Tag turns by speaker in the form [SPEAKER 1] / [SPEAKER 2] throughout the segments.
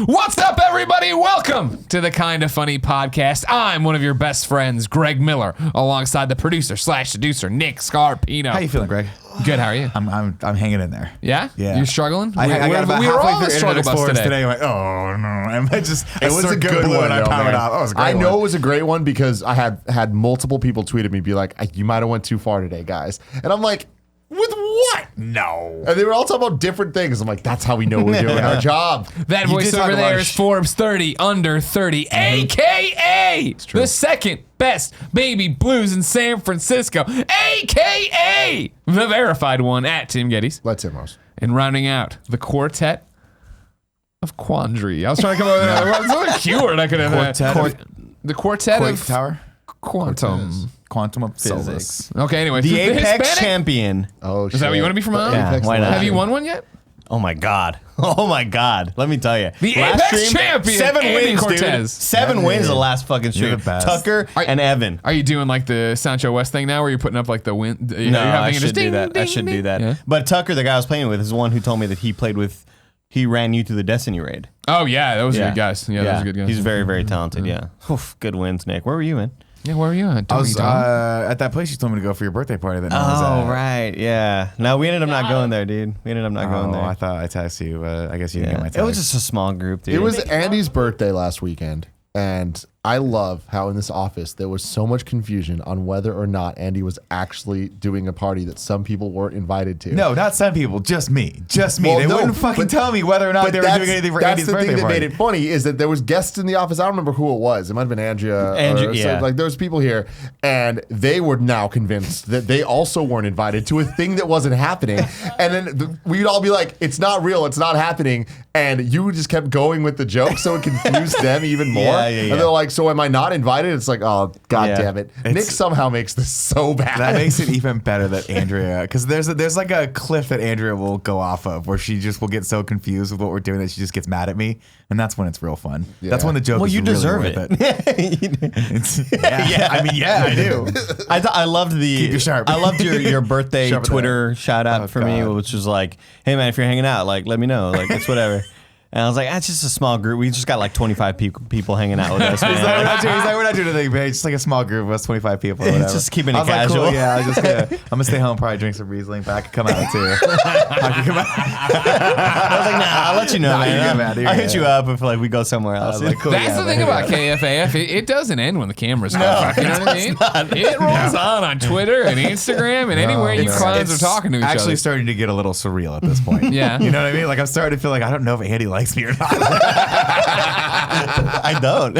[SPEAKER 1] What's up, everybody? Welcome to the Kinda Funny podcast. I'm one of your best friends, Greg Miller, alongside the producer/seducer, Nick Scarpino.
[SPEAKER 2] How you feeling, Greg?
[SPEAKER 1] Good. How are you?
[SPEAKER 2] I'm hanging in there.
[SPEAKER 1] Yeah?
[SPEAKER 2] Yeah.
[SPEAKER 1] You're struggling?
[SPEAKER 2] I got about
[SPEAKER 1] we were all
[SPEAKER 2] halfway
[SPEAKER 1] on the
[SPEAKER 2] through
[SPEAKER 1] struggle
[SPEAKER 2] Internet
[SPEAKER 1] bus
[SPEAKER 2] Explorers
[SPEAKER 1] today.
[SPEAKER 2] I'm like, oh no! It was
[SPEAKER 3] a good
[SPEAKER 2] blue
[SPEAKER 3] one,
[SPEAKER 2] and I
[SPEAKER 3] though,
[SPEAKER 2] powered
[SPEAKER 3] man.
[SPEAKER 2] off. Oh, it was a great
[SPEAKER 3] I know
[SPEAKER 2] one.
[SPEAKER 3] it was a great one because I had multiple people tweet at me, be like, "You might have went too far today, guys," and I'm like, "With what?"
[SPEAKER 2] No.
[SPEAKER 3] And they were all talking about different things. I'm like, "That's how we know we're doing our job."
[SPEAKER 1] That
[SPEAKER 2] You
[SPEAKER 1] voice
[SPEAKER 2] did talk
[SPEAKER 1] over
[SPEAKER 2] about
[SPEAKER 1] there
[SPEAKER 2] a
[SPEAKER 1] is Forbes 30 under 30, a.k.a. the second best baby blues in San Francisco, a.k.a. the verified one at Tim Gettys.
[SPEAKER 3] Let's hit most.
[SPEAKER 1] And rounding out the quartet of quandary. I was trying to come up with another Q word I could have. The quartet
[SPEAKER 2] Quake
[SPEAKER 1] of
[SPEAKER 2] Tower.
[SPEAKER 1] quantum.
[SPEAKER 2] Quantum of
[SPEAKER 1] Physics.
[SPEAKER 2] physics.
[SPEAKER 1] Okay, anyway.
[SPEAKER 4] The Apex
[SPEAKER 1] Hispanic?
[SPEAKER 4] champion.
[SPEAKER 3] Oh,
[SPEAKER 1] Is that what you want to be from?
[SPEAKER 4] Yeah, why not?
[SPEAKER 1] Have you won one yet?
[SPEAKER 4] Oh my god. Oh my god. Let me tell you.
[SPEAKER 1] The
[SPEAKER 4] Last
[SPEAKER 1] Apex
[SPEAKER 4] stream,
[SPEAKER 1] champion,
[SPEAKER 4] 7
[SPEAKER 1] Andy
[SPEAKER 4] wins,
[SPEAKER 1] Cortez.
[SPEAKER 4] dude. 7 wins the last fucking stream.
[SPEAKER 2] You're the best.
[SPEAKER 4] Tucker and Evan.
[SPEAKER 1] Are you doing like the Sancho West thing now where you're putting up like the win?
[SPEAKER 4] No, I should do that. I should do that.
[SPEAKER 1] Yeah.
[SPEAKER 4] But Tucker, the guy I was playing with, is the one who told me that he ran you through the Destiny raid.
[SPEAKER 1] Oh, yeah. Those are good guys. Yeah, those are good guys.
[SPEAKER 4] He's very, very talented, yeah. Oof, good wins, Nick. Where were you, man?
[SPEAKER 1] Yeah, where were you at?
[SPEAKER 2] I was at that place you told me to go for your birthday party that no one was at.
[SPEAKER 4] Oh, right, yeah. No, we ended up not going there, dude. We ended up not going there.
[SPEAKER 2] I thought I texted you, but I guess you didn't get my text.
[SPEAKER 4] It was just a small group, dude.
[SPEAKER 3] It was Andy's birthday last weekend, and I love how in this office there was so much confusion on whether or not Andy was actually doing a party that some people weren't invited to.
[SPEAKER 2] No, not some people, just me. Just me.
[SPEAKER 3] Well,
[SPEAKER 2] they
[SPEAKER 3] no,
[SPEAKER 2] wouldn't fucking
[SPEAKER 3] but-
[SPEAKER 2] tell me whether or not
[SPEAKER 3] But
[SPEAKER 2] they were doing anything for Andy's birthday
[SPEAKER 3] That's the thing that
[SPEAKER 2] party.
[SPEAKER 3] made it funny is that there was guests in the office. I don't remember who it was. It might have been Andrea.
[SPEAKER 4] Yeah.
[SPEAKER 3] Like there was people here, and they were now convinced that they also weren't invited to a thing that wasn't happening. And then we'd all be like, "It's not real. It's not happening." And you just kept going with the joke, so it confused them even more.
[SPEAKER 4] Yeah.
[SPEAKER 3] And they're like, "So am I not invited?" It's like, "Oh, god
[SPEAKER 4] Yeah.
[SPEAKER 3] damn it!" Nick somehow makes this so bad.
[SPEAKER 2] That makes it even better that Andrea, because there's like a cliff that Andrea will go off of where she just will get so confused with what we're doing that she just gets mad at me, and that's when it's real fun.
[SPEAKER 3] Yeah.
[SPEAKER 2] That's when the joke.
[SPEAKER 4] Well,
[SPEAKER 2] is
[SPEAKER 4] you
[SPEAKER 2] really
[SPEAKER 4] deserve
[SPEAKER 2] worth
[SPEAKER 4] it.
[SPEAKER 2] Yeah, I mean, yeah, I do.
[SPEAKER 4] I loved the.
[SPEAKER 2] Keep you sharp.
[SPEAKER 4] I loved your birthday
[SPEAKER 2] Sharpen
[SPEAKER 4] Twitter shout out for me,
[SPEAKER 3] God.
[SPEAKER 4] which was like, "Hey man, if you're hanging out, like, let me know. Like, it's whatever." And I was like, "That's just a small group. We just got like 25 people hanging out with us." Man.
[SPEAKER 2] He's like, we're not doing anything, man. It's just like a small group of us, 25 people. Or
[SPEAKER 4] It's
[SPEAKER 2] whatever.
[SPEAKER 4] just keeping it
[SPEAKER 2] I was like,
[SPEAKER 4] casual.
[SPEAKER 2] cool, yeah, I'm gonna stay home, probably drink some Riesling, but I could come out too. I could come out.
[SPEAKER 4] I was like, "Nah, I'll let you know,
[SPEAKER 2] Nah,
[SPEAKER 4] man.
[SPEAKER 2] you're good, man. You're
[SPEAKER 4] I'll
[SPEAKER 2] good,
[SPEAKER 4] hit you up if like we go somewhere else."
[SPEAKER 2] was like, cool.
[SPEAKER 1] That's
[SPEAKER 2] yeah,
[SPEAKER 1] the thing
[SPEAKER 2] man,
[SPEAKER 1] about
[SPEAKER 2] yeah.
[SPEAKER 1] KFAF. It doesn't end when the cameras go off. You know what I mean? It rolls on Twitter and Instagram and anywhere you clowns are talking to each
[SPEAKER 2] actually
[SPEAKER 1] other.
[SPEAKER 2] starting to get a little surreal at this point.
[SPEAKER 1] Yeah.
[SPEAKER 2] You know what I mean? Like I'm starting to feel like I don't know if Andy likes me or not.
[SPEAKER 4] I don't.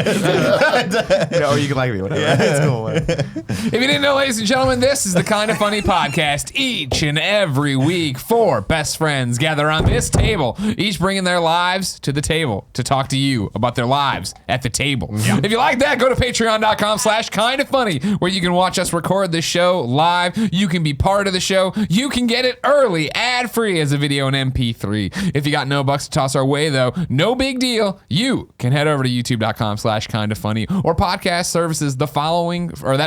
[SPEAKER 2] You know, or you can like me, whatever.
[SPEAKER 4] Yeah.
[SPEAKER 2] It's cool. Man.
[SPEAKER 1] If you didn't know, ladies and gentlemen, this is the Kinda Funny podcast. Each and every week, 4 best friends gather on this table, each bringing their lives to the table to talk to you about their lives at the table. If you like that, go to patreon.com/kindafunny, where you can watch us record this show live. You can be part of the show. You can get it early, ad-free as a video and MP3. If you got no bucks to toss our way, though, no big deal. You can head over to youtube.com/kindafunny or podcast services that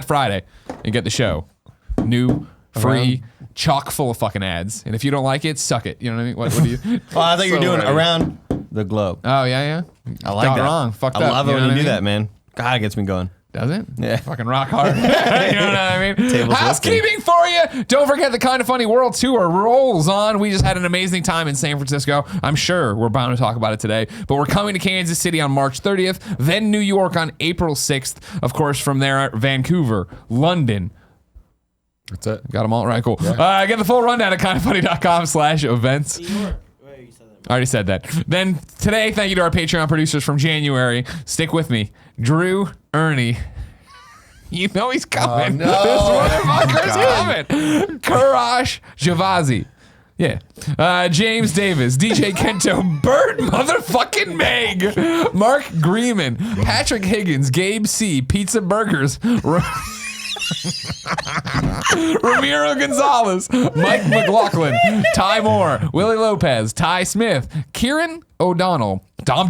[SPEAKER 1] Friday and get the show. New, free, chock full of fucking ads. And if you don't like it, suck it. You know what I mean? What do you?
[SPEAKER 4] Well, I thought you were
[SPEAKER 1] So
[SPEAKER 4] doing
[SPEAKER 1] ready.
[SPEAKER 4] around the globe.
[SPEAKER 1] Oh, yeah.
[SPEAKER 4] I like
[SPEAKER 1] Got
[SPEAKER 4] that.
[SPEAKER 1] wrong. Fucked up.
[SPEAKER 4] I love it
[SPEAKER 1] You
[SPEAKER 4] when
[SPEAKER 1] know
[SPEAKER 4] you
[SPEAKER 1] what
[SPEAKER 4] do
[SPEAKER 1] I mean?
[SPEAKER 4] that, man. God, it gets me going.
[SPEAKER 1] Does it?
[SPEAKER 4] Yeah.
[SPEAKER 1] Fucking rock hard. You know what I mean?
[SPEAKER 4] Tables
[SPEAKER 1] Housekeeping for you. Don't forget the Kinda Funny World Tour rolls on. We just had an amazing time in San Francisco. I'm sure we're bound to talk about it today. But we're coming to Kansas City on March 30th, then New York on April 6th. Of course, from there, Vancouver, London.
[SPEAKER 3] That's it.
[SPEAKER 1] Got them all right. Cool. Get the full rundown at kindafunny.com/events. I already said that. Then today, thank you to our Patreon producers from January. Stick with me. Drew, Ernie. You know he's coming.
[SPEAKER 3] no.
[SPEAKER 1] This motherfucker's coming. Kurash Javazi. Yeah. James Davis, DJ Kento, Burt motherfucking Meg, Mark Greenman, Patrick Higgins, Gabe C, Pizza Burgers, Ramiro Gonzalez, Mike McLaughlin, Ty Moore, Willie Lopez, Ty Smith, Kieran O'Donnell, Dom,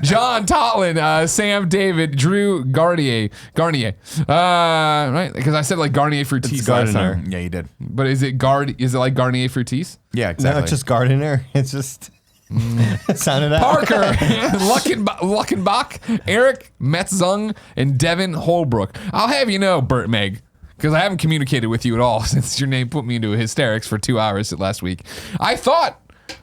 [SPEAKER 1] John Totlin, Sam David, Drew Garnier, right? Because I said like Garnier Fructis last time.
[SPEAKER 2] Yeah, you did.
[SPEAKER 1] But is it like Garnier Fructis?
[SPEAKER 2] Yeah, exactly.
[SPEAKER 4] No, it's just gardener. It's just Sounded out.
[SPEAKER 1] Parker, Luckenbach, Eric Metzung, and Devin Holbrook. I'll have you know, Burt Meg, because I haven't communicated with you at all since your name put me into hysterics for 2 hours last week. I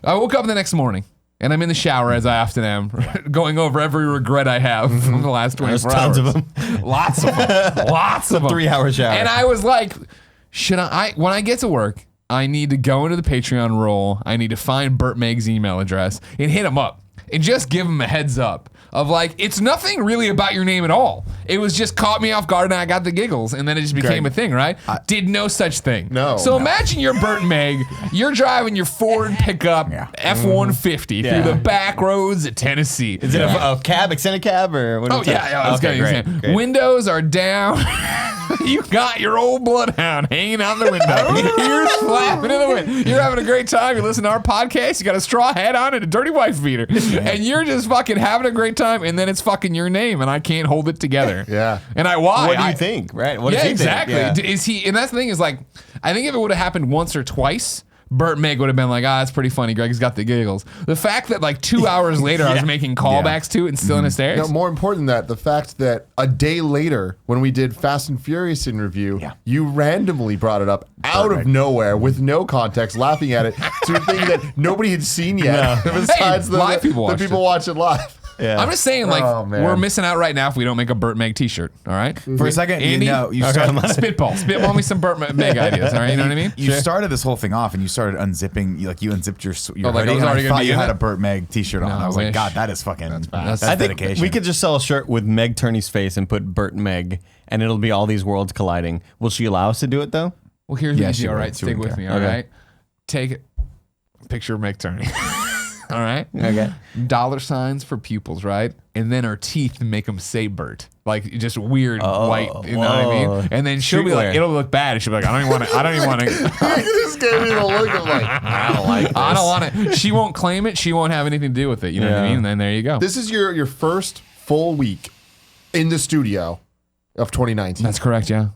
[SPEAKER 1] woke up the next morning, and I'm in the shower, as I often am, going over every regret I have from the last 24 hours.
[SPEAKER 4] Tons of them.
[SPEAKER 1] Lots of them. Lots of them.
[SPEAKER 4] 3-hour shower.
[SPEAKER 1] And I was like, when I get to work, I need to go into the Patreon roll. I need to find Burt Meg's email address and hit him up and just give him a heads up of like, it's nothing really about your name at all. It was just caught me off guard and I got the giggles and then it just became a thing, right? Did no such thing.
[SPEAKER 3] No.
[SPEAKER 1] So imagine you're Burt Meg. You're driving your Ford pickup F-150 through the back roads of Tennessee.
[SPEAKER 4] Is it a cab, extended cab, or what?
[SPEAKER 1] Oh, yeah. I was
[SPEAKER 4] Okay,
[SPEAKER 1] going to say. Windows are down. You got your old bloodhound hanging out the window. Ears flapping in the wind. You're having a great time. You listen to our podcast. You got a straw hat on and a dirty wife beater. And you're just fucking having a great time. And then it's fucking your name. And I can't hold it together.
[SPEAKER 3] Yeah.
[SPEAKER 1] And why?
[SPEAKER 4] What do you think? Right? What does he
[SPEAKER 1] exactly.
[SPEAKER 4] think?
[SPEAKER 1] Is he? And that's the thing is like, I think if it would have happened once or twice, Burt Meg would have been like, that's pretty funny. Greg's got the giggles. The fact that like 2 hours later I was making callbacks to it and still in hysterics.
[SPEAKER 3] No, more important than that, the fact that a day later, when we did Fast and Furious in review, you randomly brought it up out of nowhere with no context, laughing at it to a thing that nobody had seen yet. Besides
[SPEAKER 1] live people
[SPEAKER 3] the people watch it live.
[SPEAKER 4] Yeah.
[SPEAKER 1] I'm just saying, like,
[SPEAKER 3] Oh, man.
[SPEAKER 1] we're missing out right now if we don't make a Burt Meg t-shirt, all right?
[SPEAKER 2] For a second,
[SPEAKER 1] Andy?
[SPEAKER 2] you started,
[SPEAKER 1] Spitball me some Burt Meg ideas, all right? You know what I mean?
[SPEAKER 2] you started this whole thing off and you started unzipping, you unzipped your
[SPEAKER 1] like,
[SPEAKER 2] hoodie
[SPEAKER 1] I was
[SPEAKER 2] and
[SPEAKER 1] already
[SPEAKER 2] I
[SPEAKER 1] gonna
[SPEAKER 2] thought
[SPEAKER 1] be
[SPEAKER 2] you
[SPEAKER 1] in
[SPEAKER 2] had
[SPEAKER 1] it?
[SPEAKER 2] a Burt Meg t-shirt on.
[SPEAKER 1] No,
[SPEAKER 2] I was
[SPEAKER 1] I
[SPEAKER 2] like,
[SPEAKER 1] wish.
[SPEAKER 2] God, that is fucking, that's
[SPEAKER 4] I think
[SPEAKER 2] dedication.
[SPEAKER 4] we could just sell a shirt with Meg Turney's face and put Burt Meg, and it'll be all these worlds colliding. Will she allow us to do it, though?
[SPEAKER 1] Well, here's
[SPEAKER 2] Yeah,
[SPEAKER 1] the
[SPEAKER 2] she
[SPEAKER 1] deal, all
[SPEAKER 2] would.
[SPEAKER 1] right?
[SPEAKER 2] She
[SPEAKER 1] Stick
[SPEAKER 2] wouldn't
[SPEAKER 1] with
[SPEAKER 2] care.
[SPEAKER 1] me, all
[SPEAKER 4] Okay.
[SPEAKER 1] right? Take a picture of Meg Turney. All right?
[SPEAKER 4] Okay.
[SPEAKER 1] $signs for pupils, right? And then her teeth make them say Burt. Like, just weird white, you know what I
[SPEAKER 4] whoa.
[SPEAKER 1] mean? And then she'll be like,
[SPEAKER 4] Streetwear.
[SPEAKER 1] it'll look bad. And she'll be like, I don't even want to.
[SPEAKER 3] You just gave me the look of like, I don't like this.
[SPEAKER 1] I don't want it. She won't claim it. She won't have anything to do with it. You know what I
[SPEAKER 4] Yeah.
[SPEAKER 1] mean? And then there you go.
[SPEAKER 3] This is your first full week in the studio of 2019.
[SPEAKER 1] That's correct, yeah.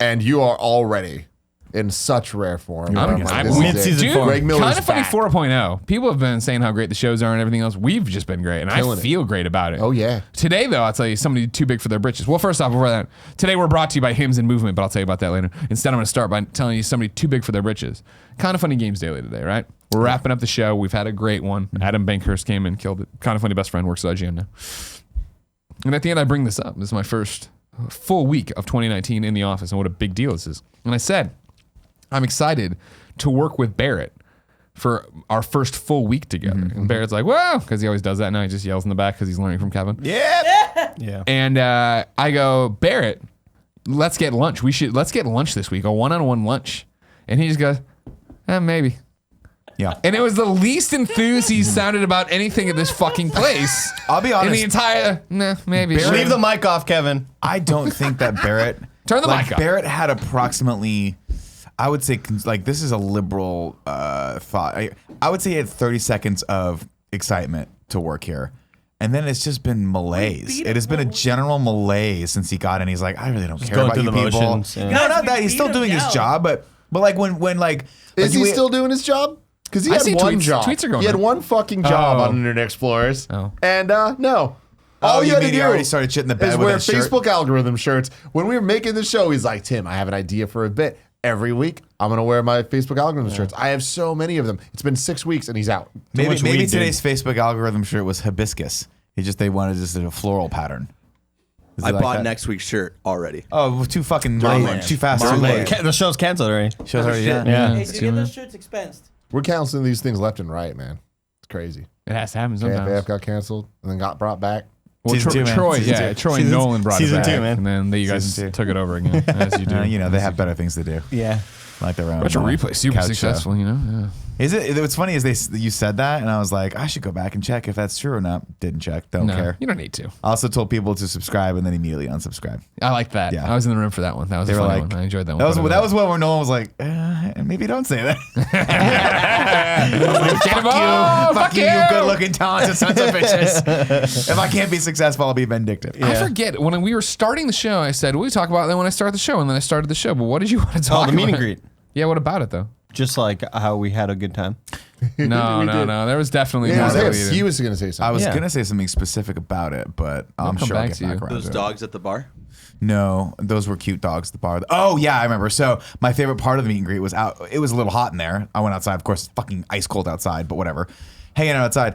[SPEAKER 3] And you are already in such rare form.
[SPEAKER 1] I'm
[SPEAKER 3] this is
[SPEAKER 4] mid-season
[SPEAKER 3] it.
[SPEAKER 4] form.
[SPEAKER 3] Greg Miller's
[SPEAKER 1] Kind of funny
[SPEAKER 3] back.
[SPEAKER 1] 4.0. People have been saying how great the shows are and everything else. We've just been great, and
[SPEAKER 3] Killing
[SPEAKER 1] I
[SPEAKER 3] it.
[SPEAKER 1] feel great about it.
[SPEAKER 3] Oh, yeah.
[SPEAKER 1] Today, though, I'll tell you, somebody too big for their britches. Well, first off, before that, today we're brought to you by Hymns and Movement, but I'll tell you about that later. Instead, I'm going to start by telling you somebody too big for their britches. Kind of Funny Games Daily today, right? We're wrapping up the show. We've had a great one. Adam Bankhurst came and killed it. Kind of Funny best friend, works at IGN now. And at the end, I bring this up. This is my first full week of 2019 in the office, and what a big deal this is. And I said, I'm excited to work with Barrett for our first full week together. And Barrett's like, well, because he always does that now. He just yells in the back because he's learning from Kevin.
[SPEAKER 4] Yeah.
[SPEAKER 1] And I go, Barrett, let's get lunch. Let's get lunch this week, a one-on-one lunch. And he just goes, maybe.
[SPEAKER 2] Yeah.
[SPEAKER 1] And it was the least enthused he's sounded about anything at this fucking place.
[SPEAKER 2] I'll be honest.
[SPEAKER 1] In the entire, maybe.
[SPEAKER 4] Leave the mic off, Kevin.
[SPEAKER 2] I don't think that Barrett.
[SPEAKER 1] Turn the mic up.
[SPEAKER 2] Barrett had approximately, I would say, like, this is a liberal thought. I would say he had 30 seconds of excitement to work here. And then it's just been malaise. It has been a general malaise since he got in. He's like, I really don't care
[SPEAKER 4] going
[SPEAKER 2] about
[SPEAKER 4] through
[SPEAKER 2] you
[SPEAKER 4] the
[SPEAKER 2] people.
[SPEAKER 4] motions, yeah.
[SPEAKER 2] No, not that. He's still doing his job, but like when like
[SPEAKER 3] Is
[SPEAKER 2] like
[SPEAKER 3] he still doing his job? Because he
[SPEAKER 1] I
[SPEAKER 3] had
[SPEAKER 1] see
[SPEAKER 3] one
[SPEAKER 1] tweets.
[SPEAKER 3] job.
[SPEAKER 1] Tweets are going
[SPEAKER 3] he had
[SPEAKER 1] up.
[SPEAKER 3] one fucking job
[SPEAKER 1] Oh.
[SPEAKER 3] on Internet Explorers.
[SPEAKER 1] Oh.
[SPEAKER 3] And no.
[SPEAKER 2] Oh,
[SPEAKER 3] All
[SPEAKER 2] you
[SPEAKER 3] you had
[SPEAKER 2] mean
[SPEAKER 3] to
[SPEAKER 2] he
[SPEAKER 3] do
[SPEAKER 2] already started shit in the bed
[SPEAKER 3] is
[SPEAKER 2] with
[SPEAKER 3] wear
[SPEAKER 2] that shirt?
[SPEAKER 3] Facebook algorithm shirts. When we were making the show, he's like, Tim, I have an idea for a bit. Every week, I'm going to wear my Facebook algorithm shirts. I have so many of them. It's been 6 weeks and he's out.
[SPEAKER 2] maybe
[SPEAKER 4] much weed,
[SPEAKER 2] today's Facebook algorithm shirt was hibiscus. They wanted just a floral pattern. Is it
[SPEAKER 5] I
[SPEAKER 2] like
[SPEAKER 5] bought
[SPEAKER 2] that?
[SPEAKER 5] next week's shirt already.
[SPEAKER 2] Oh, too fucking too fast. Too
[SPEAKER 5] Marmalade.
[SPEAKER 2] late.
[SPEAKER 4] The show's canceled already.
[SPEAKER 2] Show's already done.
[SPEAKER 4] Yeah.
[SPEAKER 6] Hey, did you get those shirts expensed?
[SPEAKER 3] We're canceling these things left and right, man. It's crazy.
[SPEAKER 1] It has to happen
[SPEAKER 3] KFAF
[SPEAKER 1] sometimes.
[SPEAKER 3] got canceled and then got brought back.
[SPEAKER 1] Well,
[SPEAKER 2] Season two, man.
[SPEAKER 1] Troy,
[SPEAKER 2] Season
[SPEAKER 1] yeah,
[SPEAKER 2] two.
[SPEAKER 1] Troy and
[SPEAKER 4] Season-
[SPEAKER 1] Nolan brought
[SPEAKER 4] season
[SPEAKER 1] it back,
[SPEAKER 4] two, man.
[SPEAKER 1] and then you guys
[SPEAKER 2] Season two.
[SPEAKER 1] took it over again, as you do.
[SPEAKER 2] You know, they have better things to do.
[SPEAKER 4] Yeah.
[SPEAKER 2] Like their own.
[SPEAKER 1] Retro Replay, super
[SPEAKER 2] couch show.
[SPEAKER 1] successful, you know? Yeah.
[SPEAKER 2] Is it? What's funny is you said that, and I was like, I should go back and check if that's true or not. Didn't check. Don't
[SPEAKER 1] No,
[SPEAKER 2] care.
[SPEAKER 1] you don't need to.
[SPEAKER 2] I also told people to subscribe and then immediately unsubscribe.
[SPEAKER 1] I like that.
[SPEAKER 2] Yeah.
[SPEAKER 1] I was in the room for that one. That was
[SPEAKER 2] They
[SPEAKER 1] a
[SPEAKER 2] were
[SPEAKER 1] funny
[SPEAKER 2] like,
[SPEAKER 1] one. I enjoyed that one.
[SPEAKER 2] That was one where Nolan was like, maybe don't say that. Fuck you, you good-looking, talented sons of bitches. If I can't be successful, I'll be vindictive.
[SPEAKER 1] I forget when we were starting the show. I said, "What do we talk about?" Then when I start the show, and then I started the show. But what did you want to talk about?
[SPEAKER 4] the meet and greet.
[SPEAKER 1] Yeah, what about it though?
[SPEAKER 4] Just like how we had a good time.
[SPEAKER 1] No. There was definitely more.
[SPEAKER 3] He was going to say something.
[SPEAKER 2] I was gonna say something specific about it, but I'm
[SPEAKER 1] come
[SPEAKER 2] sure I'll
[SPEAKER 1] back
[SPEAKER 2] get
[SPEAKER 1] to you.
[SPEAKER 2] back around
[SPEAKER 5] Those
[SPEAKER 2] to it.
[SPEAKER 5] dogs at the bar.
[SPEAKER 2] No, those were cute dogs at the bar. Oh yeah, I remember. So my favorite part of the meet and greet was out. It was a little hot in there. I went outside, of course, fucking ice cold outside, but whatever. Hanging out outside,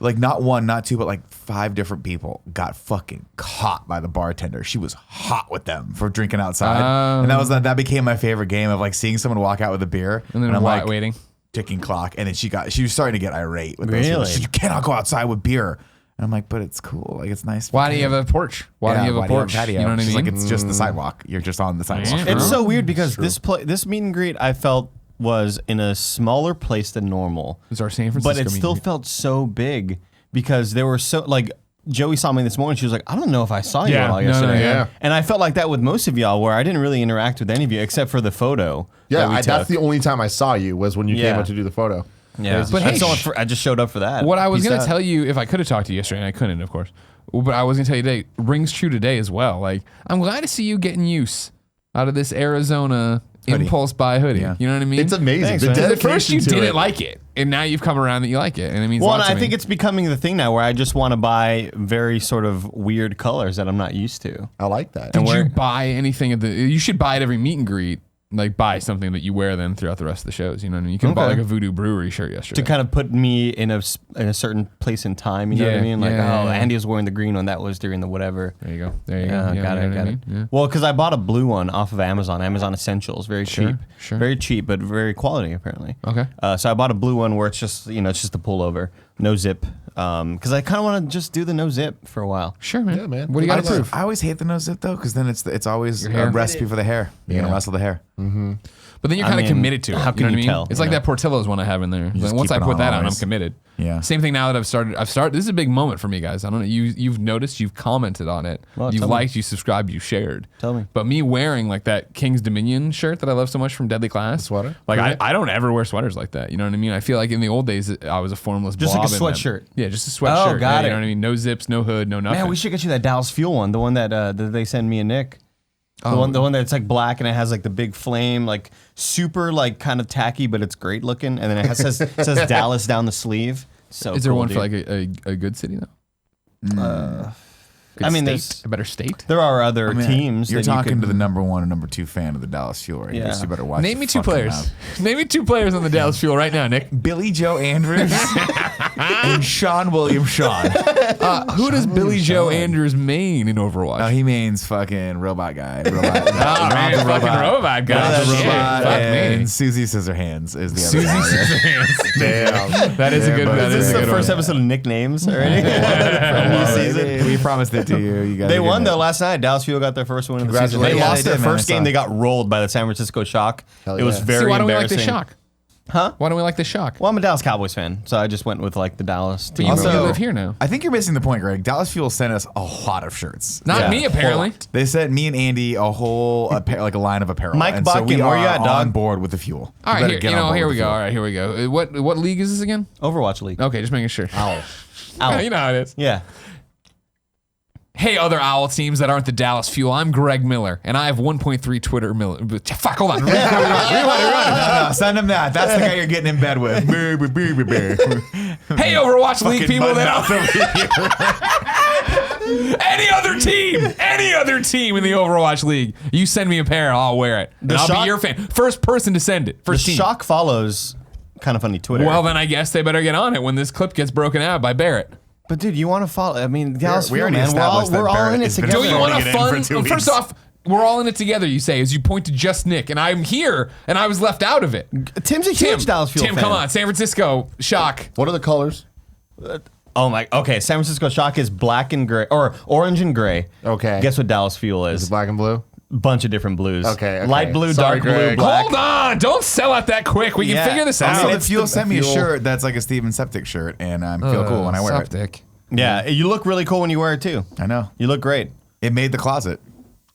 [SPEAKER 2] like not one, not two, but like 5 different people got fucking caught by the bartender. She was hot with them for drinking outside, and that became my favorite game of like seeing someone walk out with a beer
[SPEAKER 1] And then
[SPEAKER 2] I'm like
[SPEAKER 1] waiting.
[SPEAKER 2] ticking clock, and then she was starting to get irate with those
[SPEAKER 4] Really?
[SPEAKER 2] people. She said, you cannot go outside with beer. And I'm like, but it's cool. Like, it's nice.
[SPEAKER 1] Why do you have a porch? Why do you have a porch?
[SPEAKER 2] patio?
[SPEAKER 1] You know what I
[SPEAKER 2] She's
[SPEAKER 1] mean?
[SPEAKER 2] like, it's just the sidewalk. You're just on the sidewalk.
[SPEAKER 1] Yeah.
[SPEAKER 4] It's so weird because this meet and greet I felt was in a smaller place than normal.
[SPEAKER 1] It's our San Francisco
[SPEAKER 4] But it still
[SPEAKER 1] meeting.
[SPEAKER 4] felt so big because there were so like Joey saw me this morning. She was like, I don't know if I saw you
[SPEAKER 1] Yeah,
[SPEAKER 4] at all
[SPEAKER 1] no,
[SPEAKER 4] yesterday.
[SPEAKER 1] yeah.
[SPEAKER 4] And I felt like that with most of y'all where I didn't really interact with any of you except for the photo. that we
[SPEAKER 3] that's
[SPEAKER 4] took.
[SPEAKER 3] the only time I saw you was when you came
[SPEAKER 4] Yeah.
[SPEAKER 3] out to do the photo.
[SPEAKER 4] Yeah,
[SPEAKER 1] But hey,
[SPEAKER 4] I just showed up for that.
[SPEAKER 1] What I was
[SPEAKER 4] Peace
[SPEAKER 1] going to
[SPEAKER 4] out.
[SPEAKER 1] tell you, if I could have talked to you yesterday, and I couldn't, of course, but I was going to tell you today, rings true today as well. Like, I'm glad to see you getting use out of this Arizona
[SPEAKER 2] Hoodie.
[SPEAKER 1] impulse buy hoodie.
[SPEAKER 2] Yeah.
[SPEAKER 1] You know what I mean?
[SPEAKER 3] It's amazing.
[SPEAKER 4] Thanks,
[SPEAKER 3] The
[SPEAKER 4] man.
[SPEAKER 1] At first, you
[SPEAKER 3] dedication to
[SPEAKER 1] didn't
[SPEAKER 3] it.
[SPEAKER 1] like it, and now you've come around that you like it, and it means
[SPEAKER 4] Well, and
[SPEAKER 1] lots
[SPEAKER 4] I
[SPEAKER 1] to
[SPEAKER 4] think
[SPEAKER 1] me.
[SPEAKER 4] it's becoming the thing now where I just want to buy very sort of weird colors that I'm not used to.
[SPEAKER 3] I like that.
[SPEAKER 1] Did you
[SPEAKER 4] where-
[SPEAKER 1] buy anything at the? You should buy it every meet and greet. Like buy something that you wear then throughout the rest of the shows. You know what I mean? You can buy
[SPEAKER 4] Okay.
[SPEAKER 1] like a Voodoo Brewery shirt yesterday.
[SPEAKER 4] To kind of put me in a certain place in time, you know what
[SPEAKER 1] Yeah,
[SPEAKER 4] I mean? Like,
[SPEAKER 1] yeah,
[SPEAKER 4] oh,
[SPEAKER 1] yeah.
[SPEAKER 4] Andy was wearing the green one. That was during the whatever.
[SPEAKER 1] There you go. There you
[SPEAKER 4] Yeah,
[SPEAKER 1] go.
[SPEAKER 4] got
[SPEAKER 1] you know
[SPEAKER 4] it,
[SPEAKER 1] what
[SPEAKER 4] got
[SPEAKER 1] I
[SPEAKER 4] it.
[SPEAKER 1] mean? Yeah.
[SPEAKER 4] Well, because I bought a blue one off of Amazon Essentials, very cheap,
[SPEAKER 1] sure.
[SPEAKER 4] very cheap, but very quality apparently.
[SPEAKER 1] Okay.
[SPEAKER 4] So I bought a blue one where it's just it's just a pullover, no zip, because I kind of want to just do the no zip for a while.
[SPEAKER 1] Sure, man.
[SPEAKER 3] Yeah, man.
[SPEAKER 1] What do you got to
[SPEAKER 2] I
[SPEAKER 1] prove?
[SPEAKER 2] always hate the no zip though, because then it's always
[SPEAKER 1] Your hair?
[SPEAKER 2] a recipe for the hair. You're gonna rustle the hair.
[SPEAKER 1] But then you're
[SPEAKER 4] I
[SPEAKER 1] kind of
[SPEAKER 4] mean,
[SPEAKER 1] committed to it.
[SPEAKER 4] how
[SPEAKER 1] you
[SPEAKER 4] can
[SPEAKER 1] know what
[SPEAKER 4] you
[SPEAKER 1] I mean?
[SPEAKER 4] tell,
[SPEAKER 1] It's
[SPEAKER 4] you
[SPEAKER 1] like
[SPEAKER 4] know?
[SPEAKER 1] that Portillo's one I have in there.
[SPEAKER 2] just
[SPEAKER 1] Like, once
[SPEAKER 2] keep
[SPEAKER 1] I
[SPEAKER 2] it
[SPEAKER 1] put
[SPEAKER 2] on
[SPEAKER 1] that on, I'm
[SPEAKER 2] always.
[SPEAKER 1] committed.
[SPEAKER 2] Yeah.
[SPEAKER 1] Same thing now that I've started. This is a big moment for me, guys. I don't know. You've noticed. You've commented on it.
[SPEAKER 4] Well,
[SPEAKER 1] You've
[SPEAKER 4] tell me.
[SPEAKER 1] liked. You subscribed. You shared.
[SPEAKER 4] Tell me.
[SPEAKER 1] But me wearing like that King's Dominion shirt that I love so much from Deadly Class.
[SPEAKER 3] sweater?
[SPEAKER 1] Like
[SPEAKER 3] Cool.
[SPEAKER 1] I don't ever wear sweaters like that. You know what I mean? I feel like in the old days I was a formless
[SPEAKER 4] Just like a
[SPEAKER 1] blob in them.
[SPEAKER 4] sweatshirt.
[SPEAKER 1] Yeah, just a sweatshirt.
[SPEAKER 4] Oh, got
[SPEAKER 1] You
[SPEAKER 4] it.
[SPEAKER 1] know what I mean? No zips, no hood, no nothing.
[SPEAKER 4] Man, we should get you that Dallas Fuel one, the one that they send me and Nick. The one that's like black and it has like the big flame, like super like kind of tacky, but it's great looking. And then it says Dallas down the sleeve. So
[SPEAKER 1] Is there
[SPEAKER 4] cool,
[SPEAKER 1] one
[SPEAKER 4] dude.
[SPEAKER 1] for like a good city though? Good
[SPEAKER 4] I mean,
[SPEAKER 1] state?
[SPEAKER 4] there's-
[SPEAKER 1] a better state.
[SPEAKER 4] There are other
[SPEAKER 2] I mean,
[SPEAKER 4] teams.
[SPEAKER 2] You're
[SPEAKER 4] that you
[SPEAKER 2] talking
[SPEAKER 4] could-
[SPEAKER 2] to the number 1 and number 2 fan of the Dallas Fuel right here,
[SPEAKER 4] Yeah.
[SPEAKER 2] so you better watch.
[SPEAKER 1] Name me
[SPEAKER 2] your
[SPEAKER 1] 2
[SPEAKER 2] fucking
[SPEAKER 1] players.
[SPEAKER 2] mouth.
[SPEAKER 1] Name me 2 players on the Dallas Fuel right now, Nick.
[SPEAKER 2] Billy Joe Andrews and Sean William Sean.
[SPEAKER 1] Who does Billy Joe Andrews main in Overwatch?
[SPEAKER 2] Oh, he means fucking robot guy. Robot.
[SPEAKER 1] Oh, man,
[SPEAKER 2] the
[SPEAKER 1] fucking robot guy.
[SPEAKER 2] Rob the
[SPEAKER 1] Shit,
[SPEAKER 2] robot.
[SPEAKER 1] fuck
[SPEAKER 2] And
[SPEAKER 1] me.
[SPEAKER 2] Susie Scissorhands is the other
[SPEAKER 1] Susie
[SPEAKER 2] guy.
[SPEAKER 1] Scissorhands.
[SPEAKER 3] Damn.
[SPEAKER 1] That is a good.
[SPEAKER 2] but
[SPEAKER 1] That
[SPEAKER 4] This
[SPEAKER 1] is
[SPEAKER 4] is
[SPEAKER 1] a
[SPEAKER 4] the
[SPEAKER 1] good
[SPEAKER 4] first
[SPEAKER 1] one.
[SPEAKER 4] episode of nicknames already. From new season.
[SPEAKER 2] We promised it to you. You guys
[SPEAKER 4] They
[SPEAKER 2] are
[SPEAKER 4] won
[SPEAKER 2] getting
[SPEAKER 4] though
[SPEAKER 2] it.
[SPEAKER 4] last night. Dallas Fuel got their first win of the season. They
[SPEAKER 3] Congratulations.
[SPEAKER 4] lost
[SPEAKER 2] Yeah, they
[SPEAKER 4] their
[SPEAKER 2] did, man.
[SPEAKER 4] first
[SPEAKER 2] I
[SPEAKER 4] game.
[SPEAKER 2] saw.
[SPEAKER 4] They got rolled by the San Francisco Shock.
[SPEAKER 3] Hell
[SPEAKER 4] It was
[SPEAKER 3] yeah.
[SPEAKER 4] very
[SPEAKER 1] See, why don't we like
[SPEAKER 4] embarrassing.
[SPEAKER 1] the shock?
[SPEAKER 4] Huh?
[SPEAKER 1] Why don't we like the shock?
[SPEAKER 4] Well, I'm a Dallas Cowboys fan, so I just went with like the Dallas team.
[SPEAKER 1] you
[SPEAKER 2] Also-
[SPEAKER 1] live here now.
[SPEAKER 2] I think you're missing the point, Greg. Dallas Fuel sent us a lot of shirts.
[SPEAKER 1] Not
[SPEAKER 4] Yeah.
[SPEAKER 1] me, apparently.
[SPEAKER 2] They sent me and Andy a whole like a line of apparel.
[SPEAKER 4] Mike
[SPEAKER 2] and so we
[SPEAKER 4] Buckin, where you
[SPEAKER 2] are
[SPEAKER 4] at, dog?
[SPEAKER 2] on board with the Fuel.
[SPEAKER 1] All right,
[SPEAKER 2] better
[SPEAKER 1] here,
[SPEAKER 2] get on board
[SPEAKER 1] here
[SPEAKER 2] with
[SPEAKER 1] we
[SPEAKER 2] the
[SPEAKER 1] go.
[SPEAKER 2] Fuel.
[SPEAKER 1] All right, here we go. What league is this again?
[SPEAKER 4] Overwatch League.
[SPEAKER 1] Okay, just making sure.
[SPEAKER 3] Ow.
[SPEAKER 4] Ow.
[SPEAKER 1] You know how it is.
[SPEAKER 4] Yeah.
[SPEAKER 1] Hey, other Owl teams that aren't the Dallas Fuel. I'm Greg Miller, and I have 1.3 Twitter million. Fuck, hold on. Rewind.
[SPEAKER 2] No, send him that. That's the guy you're getting in bed with.
[SPEAKER 1] Hey, Overwatch League
[SPEAKER 2] Fucking
[SPEAKER 1] people
[SPEAKER 2] bud
[SPEAKER 1] that
[SPEAKER 2] mouth over here.
[SPEAKER 1] any other team in the Overwatch League, you send me a pair, I'll wear it. And
[SPEAKER 4] The
[SPEAKER 1] I'll
[SPEAKER 4] shock-
[SPEAKER 1] be your fan. First person to send it.
[SPEAKER 4] The
[SPEAKER 1] First team.
[SPEAKER 4] Shock follows kind of funny Twitter.
[SPEAKER 1] Well, then I guess they better get on it when this clip gets broken out by Barrett.
[SPEAKER 4] but dude, you want to follow? I mean, Dallas
[SPEAKER 2] we
[SPEAKER 4] Fuel,
[SPEAKER 2] already
[SPEAKER 4] man.
[SPEAKER 2] established that
[SPEAKER 4] We're all
[SPEAKER 2] Barrett
[SPEAKER 4] in it
[SPEAKER 2] has been
[SPEAKER 4] together.
[SPEAKER 1] Do you
[SPEAKER 2] Don't
[SPEAKER 1] want
[SPEAKER 2] wanna
[SPEAKER 1] a
[SPEAKER 2] get in for
[SPEAKER 1] fun?
[SPEAKER 2] 2
[SPEAKER 1] First
[SPEAKER 2] weeks.
[SPEAKER 1] off, we're all in it together, you say, as you point to just Nick. And I'm here, and I was left out of it.
[SPEAKER 4] Tim's a huge Dallas Fuel
[SPEAKER 1] Tim,
[SPEAKER 4] fan.
[SPEAKER 1] come on. San Francisco, Shock.
[SPEAKER 3] What are the colors?
[SPEAKER 4] Oh my. Okay, San Francisco Shock is black and gray, or orange and gray.
[SPEAKER 3] Okay.
[SPEAKER 4] Guess what Dallas Fuel
[SPEAKER 3] Is it
[SPEAKER 4] is?
[SPEAKER 3] black and blue?
[SPEAKER 4] Bunch of different blues.
[SPEAKER 3] Okay, okay.
[SPEAKER 4] Light blue,
[SPEAKER 3] Sorry,
[SPEAKER 4] dark blue,
[SPEAKER 3] Greg.
[SPEAKER 4] black.
[SPEAKER 1] Hold on. Don't sell out that quick. We can
[SPEAKER 4] Yeah.
[SPEAKER 1] figure this
[SPEAKER 4] I
[SPEAKER 1] out.
[SPEAKER 4] mean,
[SPEAKER 2] So the
[SPEAKER 4] it's
[SPEAKER 2] Fuel
[SPEAKER 3] the
[SPEAKER 2] sent me a
[SPEAKER 3] Fuel.
[SPEAKER 2] shirt that's like a Steven Septic shirt, and I feel cool when I wear it.
[SPEAKER 1] Septic.
[SPEAKER 4] Yeah, you look really cool when you wear it too.
[SPEAKER 2] I know.
[SPEAKER 4] You look great.
[SPEAKER 2] It made the closet.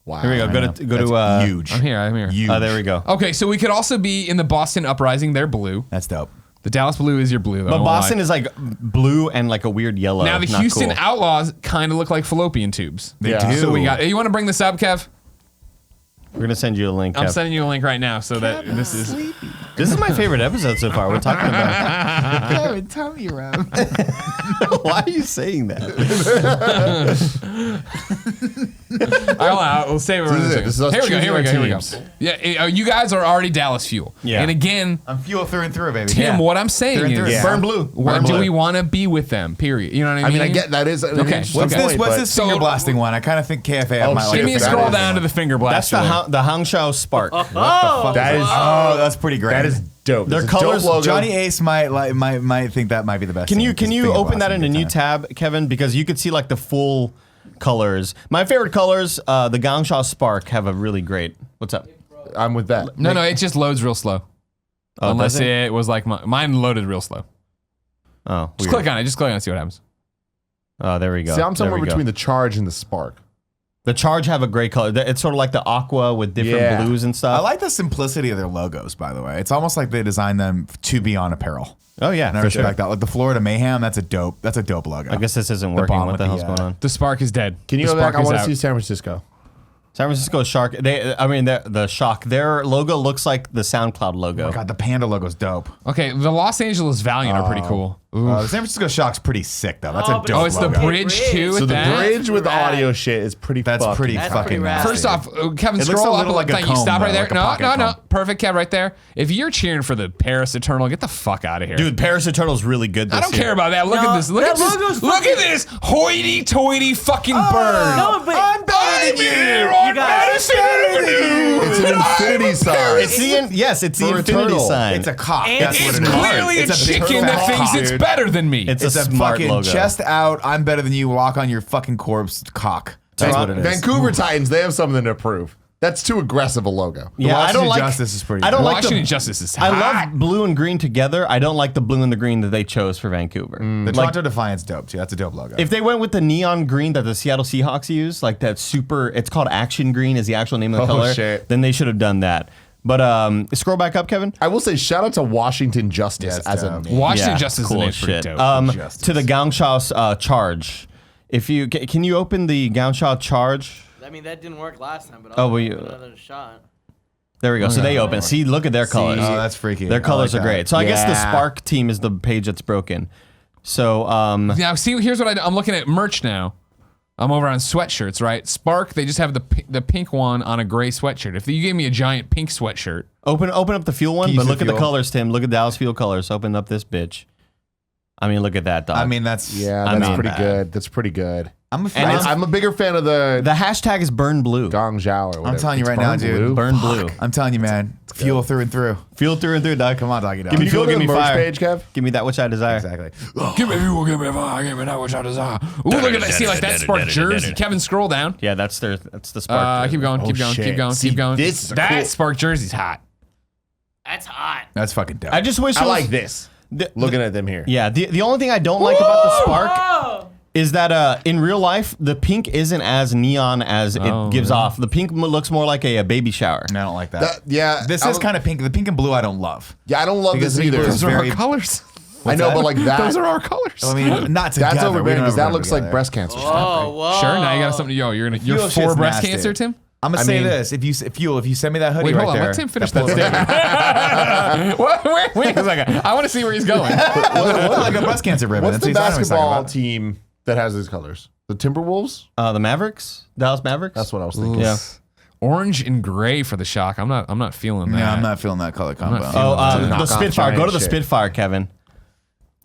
[SPEAKER 3] Wow.
[SPEAKER 4] Here we go.
[SPEAKER 2] I
[SPEAKER 4] Go
[SPEAKER 2] know.
[SPEAKER 4] to go
[SPEAKER 2] That's
[SPEAKER 4] to.
[SPEAKER 2] huge.
[SPEAKER 1] I'm here.
[SPEAKER 2] Huge.
[SPEAKER 4] Oh, there we go.
[SPEAKER 1] Okay, so we could also be in the Boston Uprising. They're blue.
[SPEAKER 2] That's dope.
[SPEAKER 1] The Dallas Blue is your blue, though.
[SPEAKER 4] But
[SPEAKER 1] I won't
[SPEAKER 4] Boston
[SPEAKER 1] lie.
[SPEAKER 4] is like blue and like a weird yellow.
[SPEAKER 1] Now the
[SPEAKER 4] Not
[SPEAKER 1] Houston
[SPEAKER 4] cool.
[SPEAKER 1] Outlaws kind of look like fallopian tubes.
[SPEAKER 2] They
[SPEAKER 3] Yeah.
[SPEAKER 2] do.
[SPEAKER 1] So we got. You want to bring this up, Kev?
[SPEAKER 4] We're gonna send you a link.
[SPEAKER 1] I'm
[SPEAKER 4] Kev.
[SPEAKER 1] sending you a link right now so that this is.
[SPEAKER 4] This is my favorite episode so far. We're talking about.
[SPEAKER 2] Kevin, tummy rub.
[SPEAKER 4] Why are you saying that?
[SPEAKER 1] All right, we'll save it.
[SPEAKER 3] This is it. This is us
[SPEAKER 1] Here we go.
[SPEAKER 3] choosing
[SPEAKER 1] Here we
[SPEAKER 3] our
[SPEAKER 1] go. Here we go.
[SPEAKER 3] teams.
[SPEAKER 1] Yeah, you guys are already Dallas Fuel.
[SPEAKER 4] Yeah.
[SPEAKER 1] And again,
[SPEAKER 2] I'm fuel through and through, baby.
[SPEAKER 1] Tim,
[SPEAKER 2] Yeah.
[SPEAKER 1] what I'm saying
[SPEAKER 2] Through and through.
[SPEAKER 1] is,
[SPEAKER 2] Yeah.
[SPEAKER 3] Burn blue.
[SPEAKER 1] where
[SPEAKER 3] Burn
[SPEAKER 1] do
[SPEAKER 3] blue.
[SPEAKER 1] we want to be with them? Period. You know what I mean?
[SPEAKER 3] I mean, I get that is an
[SPEAKER 1] Okay.
[SPEAKER 3] interesting
[SPEAKER 2] What's
[SPEAKER 1] Okay.
[SPEAKER 2] this? What's
[SPEAKER 3] point,
[SPEAKER 2] this
[SPEAKER 1] but-
[SPEAKER 2] finger
[SPEAKER 1] So-
[SPEAKER 2] blasting one? I kind of think KFA might like
[SPEAKER 1] Give me a
[SPEAKER 2] this.
[SPEAKER 1] scroll
[SPEAKER 2] That is-
[SPEAKER 1] down to the finger
[SPEAKER 4] That's
[SPEAKER 1] blast.
[SPEAKER 4] the GANGSHA Spark.
[SPEAKER 3] That is
[SPEAKER 2] Oh, that's pretty great.
[SPEAKER 3] that is dope.
[SPEAKER 4] Their
[SPEAKER 3] That's a dope
[SPEAKER 4] colors-
[SPEAKER 3] logo.
[SPEAKER 2] Johnny Ace might think that might be the best.
[SPEAKER 4] Can
[SPEAKER 2] thing,
[SPEAKER 4] you
[SPEAKER 2] 'cause
[SPEAKER 4] you
[SPEAKER 2] finger
[SPEAKER 4] open that in
[SPEAKER 2] blasting
[SPEAKER 4] a new
[SPEAKER 2] good time.
[SPEAKER 4] tab, Kevin? Because you could see like the full colors. My favorite colors, the GANGSHA Spark, have a really great. What's up?
[SPEAKER 3] I'm with that.
[SPEAKER 1] No, it just loads real slow.
[SPEAKER 4] Oh,
[SPEAKER 1] Unless
[SPEAKER 4] does it?
[SPEAKER 1] it was like mine loaded real slow.
[SPEAKER 4] Oh,
[SPEAKER 1] Just
[SPEAKER 4] weird.
[SPEAKER 1] click on it. Just click on it. See what happens.
[SPEAKER 4] Oh, there we go.
[SPEAKER 3] See, I'm
[SPEAKER 4] There
[SPEAKER 3] somewhere
[SPEAKER 4] we go.
[SPEAKER 3] between the Charge and the Spark.
[SPEAKER 4] The Charge have a great color. It's sort of like the aqua with different
[SPEAKER 3] Yeah.
[SPEAKER 4] blues and
[SPEAKER 2] I
[SPEAKER 4] stuff.
[SPEAKER 2] like the simplicity of their logos, by the way. It's almost like they designed them to be on apparel.
[SPEAKER 4] Oh yeah,
[SPEAKER 2] And I
[SPEAKER 4] for sure.
[SPEAKER 2] respect that. Like the Florida Mayhem, that's a dope logo.
[SPEAKER 4] I guess this isn't
[SPEAKER 2] The
[SPEAKER 4] working.
[SPEAKER 2] bomb
[SPEAKER 4] What
[SPEAKER 2] with
[SPEAKER 4] the hell's
[SPEAKER 2] the,
[SPEAKER 4] going on?
[SPEAKER 1] The spark is dead.
[SPEAKER 3] Can you
[SPEAKER 1] the
[SPEAKER 3] go back?
[SPEAKER 1] spark
[SPEAKER 3] I
[SPEAKER 1] is
[SPEAKER 3] want to
[SPEAKER 1] out.
[SPEAKER 3] see San Francisco.
[SPEAKER 4] San Francisco Shark. The Shock. Their logo looks like the SoundCloud logo.
[SPEAKER 2] Oh my God, the panda logo's dope.
[SPEAKER 1] Okay, the Los Angeles Valiant are pretty cool. Ooh.
[SPEAKER 2] The San Francisco Shock's pretty sick though. That's a
[SPEAKER 5] but
[SPEAKER 2] dope
[SPEAKER 1] Oh, it's the
[SPEAKER 2] logo.
[SPEAKER 1] bridge too.
[SPEAKER 3] So
[SPEAKER 1] with
[SPEAKER 3] the
[SPEAKER 1] that?
[SPEAKER 3] bridge with the
[SPEAKER 5] rad.
[SPEAKER 3] audio shit is pretty.
[SPEAKER 2] That's
[SPEAKER 3] fucking
[SPEAKER 2] pretty
[SPEAKER 5] That's
[SPEAKER 2] fucking
[SPEAKER 5] pretty rad.
[SPEAKER 2] nasty.
[SPEAKER 1] First off, Kevin,
[SPEAKER 2] It looks
[SPEAKER 1] scroll
[SPEAKER 2] a
[SPEAKER 1] up
[SPEAKER 2] little like a
[SPEAKER 1] thank you.
[SPEAKER 2] comb,
[SPEAKER 1] Stop right
[SPEAKER 2] though,
[SPEAKER 1] there.
[SPEAKER 2] like a
[SPEAKER 1] No,
[SPEAKER 2] pocket
[SPEAKER 1] no, no.
[SPEAKER 2] comb.
[SPEAKER 1] Perfect, Kev, right there. If you're cheering for the Paris Eternal, get the fuck out of here.
[SPEAKER 4] Dude, Paris Eternal's really good this
[SPEAKER 1] I don't
[SPEAKER 4] year.
[SPEAKER 1] care about that. Look
[SPEAKER 5] No,
[SPEAKER 1] at this. Look
[SPEAKER 5] that
[SPEAKER 1] at this.
[SPEAKER 5] logo's
[SPEAKER 1] Look at this hoity-toity fucking bird.
[SPEAKER 5] No, but
[SPEAKER 2] I'm better than
[SPEAKER 1] here
[SPEAKER 2] you.
[SPEAKER 1] on
[SPEAKER 5] guys-
[SPEAKER 1] Madison Avenue.
[SPEAKER 3] It's an infinity sign.
[SPEAKER 4] It's it's the
[SPEAKER 3] For
[SPEAKER 4] infinity
[SPEAKER 3] Eternal.
[SPEAKER 4] sign.
[SPEAKER 2] It's a cock.
[SPEAKER 5] And
[SPEAKER 2] That's
[SPEAKER 1] It's
[SPEAKER 2] what it is.
[SPEAKER 1] clearly a
[SPEAKER 2] It's
[SPEAKER 1] chicken
[SPEAKER 2] big
[SPEAKER 1] that
[SPEAKER 2] fat
[SPEAKER 1] thinks
[SPEAKER 2] cock,
[SPEAKER 1] it's
[SPEAKER 2] dude.
[SPEAKER 1] better than me.
[SPEAKER 4] It's
[SPEAKER 2] It's a
[SPEAKER 4] smart
[SPEAKER 2] fucking
[SPEAKER 4] logo.
[SPEAKER 2] chest out. I'm better than you. Walk on your fucking corpse cock. That's what it is.
[SPEAKER 3] Vancouver Titans, they have something to prove. That's too aggressive a logo.
[SPEAKER 4] Yeah, I don't
[SPEAKER 2] Washington
[SPEAKER 4] like.
[SPEAKER 2] Justice is pretty
[SPEAKER 4] I don't
[SPEAKER 2] good.
[SPEAKER 4] like
[SPEAKER 1] Washington
[SPEAKER 4] the.
[SPEAKER 1] Justice is
[SPEAKER 4] I
[SPEAKER 1] hot.
[SPEAKER 4] love blue and green together. I don't like the blue and the green that they chose for Vancouver.
[SPEAKER 2] The
[SPEAKER 4] Like,
[SPEAKER 2] Toronto Defiance dope too. That's a dope logo.
[SPEAKER 4] if they went with the neon green that the Seattle Seahawks use, like that super, it's called Action Green is the actual name of the
[SPEAKER 3] Oh,
[SPEAKER 4] color.
[SPEAKER 3] shit.
[SPEAKER 4] Then they should have done that. But scroll back up, Kevin.
[SPEAKER 3] I will say shout out to Washington Justice
[SPEAKER 2] Yeah, it's
[SPEAKER 3] as a
[SPEAKER 2] dope.
[SPEAKER 3] name.
[SPEAKER 1] Washington
[SPEAKER 4] Yeah,
[SPEAKER 1] Justice
[SPEAKER 4] cool
[SPEAKER 1] is
[SPEAKER 4] as
[SPEAKER 1] pretty
[SPEAKER 4] shit.
[SPEAKER 1] dope.
[SPEAKER 2] Justice.
[SPEAKER 4] To the GANGSHA Charge. If you can you open the GANGSHA Charge?
[SPEAKER 5] I mean, that didn't work last time, but
[SPEAKER 4] Oh,
[SPEAKER 5] I'll
[SPEAKER 4] well,
[SPEAKER 5] give
[SPEAKER 4] you-
[SPEAKER 5] it another shot.
[SPEAKER 4] There we go. So they open. See, look at their colors.
[SPEAKER 2] Oh, that's freaky.
[SPEAKER 4] Their
[SPEAKER 2] I
[SPEAKER 4] colors
[SPEAKER 2] like
[SPEAKER 4] are
[SPEAKER 2] that.
[SPEAKER 4] great. So I guess the
[SPEAKER 3] Yeah.
[SPEAKER 4] Spark team is the page that's broken. So
[SPEAKER 1] Now, see, here's what I'm looking at merch now. I'm over on sweatshirts, right? Spark, they just have the pink one on a gray sweatshirt. If you gave me a giant pink sweatshirt,
[SPEAKER 4] open up the Fuel one,
[SPEAKER 2] Keys
[SPEAKER 4] but
[SPEAKER 2] of
[SPEAKER 4] look at the
[SPEAKER 2] Fuel.
[SPEAKER 4] colors, Tim. Look at Dallas Fuel colors. Open up this bitch. I mean, look at that, dog.
[SPEAKER 2] I mean, that's
[SPEAKER 3] Yeah,
[SPEAKER 4] I
[SPEAKER 3] that's
[SPEAKER 4] mean,
[SPEAKER 3] pretty good. That's pretty good.
[SPEAKER 2] I'm a
[SPEAKER 4] And it's-
[SPEAKER 3] I'm a bigger fan of the
[SPEAKER 4] the hashtag is burn blue.
[SPEAKER 3] GANGSHA or whatever.
[SPEAKER 2] I'm telling you
[SPEAKER 3] It's
[SPEAKER 2] right now,
[SPEAKER 3] burn
[SPEAKER 2] dude.
[SPEAKER 3] blue.
[SPEAKER 4] Burn blue.
[SPEAKER 2] I'm telling you, man. Fuel through and through.
[SPEAKER 4] Fuel through and through, dog.
[SPEAKER 2] Come on, doggy dog.
[SPEAKER 4] Give me
[SPEAKER 3] Can you go
[SPEAKER 4] fuel,
[SPEAKER 3] to
[SPEAKER 4] give
[SPEAKER 3] the
[SPEAKER 4] me
[SPEAKER 3] merch
[SPEAKER 4] fire.
[SPEAKER 3] page, Kev?
[SPEAKER 4] Give me that which I desire.
[SPEAKER 2] Exactly.
[SPEAKER 1] give me fuel, give me fire, give me that which I desire. Ooh, look at that. See, like that Spark jersey. Kevin, scroll down.
[SPEAKER 4] Yeah, that's the Spark.
[SPEAKER 1] Keep going, keep going,
[SPEAKER 3] shit.
[SPEAKER 1] keep going,
[SPEAKER 3] See,
[SPEAKER 1] keep going.
[SPEAKER 3] this is a
[SPEAKER 1] that
[SPEAKER 3] cool-
[SPEAKER 1] Spark jersey's hot.
[SPEAKER 5] That's hot.
[SPEAKER 2] That's fucking dope.
[SPEAKER 4] I just wish
[SPEAKER 3] I
[SPEAKER 4] it was,
[SPEAKER 3] like this. Looking at them here.
[SPEAKER 4] Yeah, the only thing I don't like about the Spark
[SPEAKER 5] Oh,
[SPEAKER 4] is that in real life the pink isn't as neon as
[SPEAKER 1] Oh,
[SPEAKER 4] it gives
[SPEAKER 1] really?
[SPEAKER 4] off. The pink looks more like a baby shower.
[SPEAKER 2] I don't like that.
[SPEAKER 3] Yeah,
[SPEAKER 2] This
[SPEAKER 3] I
[SPEAKER 2] is
[SPEAKER 3] don't-
[SPEAKER 2] kind of pink. The pink and blue I don't love.
[SPEAKER 3] Yeah, I don't love
[SPEAKER 2] Because
[SPEAKER 3] this
[SPEAKER 2] the blue
[SPEAKER 3] either.
[SPEAKER 2] is
[SPEAKER 1] Those are
[SPEAKER 2] very-
[SPEAKER 1] our colors.
[SPEAKER 3] I know,
[SPEAKER 2] that?
[SPEAKER 3] but like that.
[SPEAKER 1] Those are our colors.
[SPEAKER 2] I mean, not together.
[SPEAKER 3] That's overbearing
[SPEAKER 2] We don't
[SPEAKER 3] because
[SPEAKER 2] ever
[SPEAKER 3] that
[SPEAKER 2] wear
[SPEAKER 3] looks like
[SPEAKER 2] together.
[SPEAKER 3] breast cancer.
[SPEAKER 5] whoa, whoa.
[SPEAKER 1] Sure, now you got something. You're
[SPEAKER 2] Fuel
[SPEAKER 1] for
[SPEAKER 2] shit's
[SPEAKER 1] breast
[SPEAKER 2] nasty.
[SPEAKER 1] cancer, Tim.
[SPEAKER 2] I'm gonna
[SPEAKER 3] I
[SPEAKER 2] say
[SPEAKER 3] mean-
[SPEAKER 2] this: if you send me that hoodie
[SPEAKER 1] Wait,
[SPEAKER 2] right
[SPEAKER 1] hold on.
[SPEAKER 2] there,
[SPEAKER 1] Let Tim finish that statement. Wait a second. I want to see where he's going.
[SPEAKER 2] Look like a breast cancer ribbon.
[SPEAKER 3] What's
[SPEAKER 2] That's
[SPEAKER 3] the
[SPEAKER 2] exactly what I'm
[SPEAKER 3] basketball
[SPEAKER 2] talking about.
[SPEAKER 3] team that has these colors? The Timberwolves?
[SPEAKER 4] The Mavericks, Dallas Mavericks.
[SPEAKER 3] That's what I was thinking.
[SPEAKER 4] Yeah.
[SPEAKER 1] Orange and gray for the shock. I'm not feeling that.
[SPEAKER 2] Yeah, I'm not feeling that color combo.
[SPEAKER 1] not
[SPEAKER 4] Oh,
[SPEAKER 1] feeling
[SPEAKER 4] the
[SPEAKER 3] Knock off
[SPEAKER 4] Spitfire. Go to the
[SPEAKER 3] giant shit.
[SPEAKER 4] Spitfire, Kevin.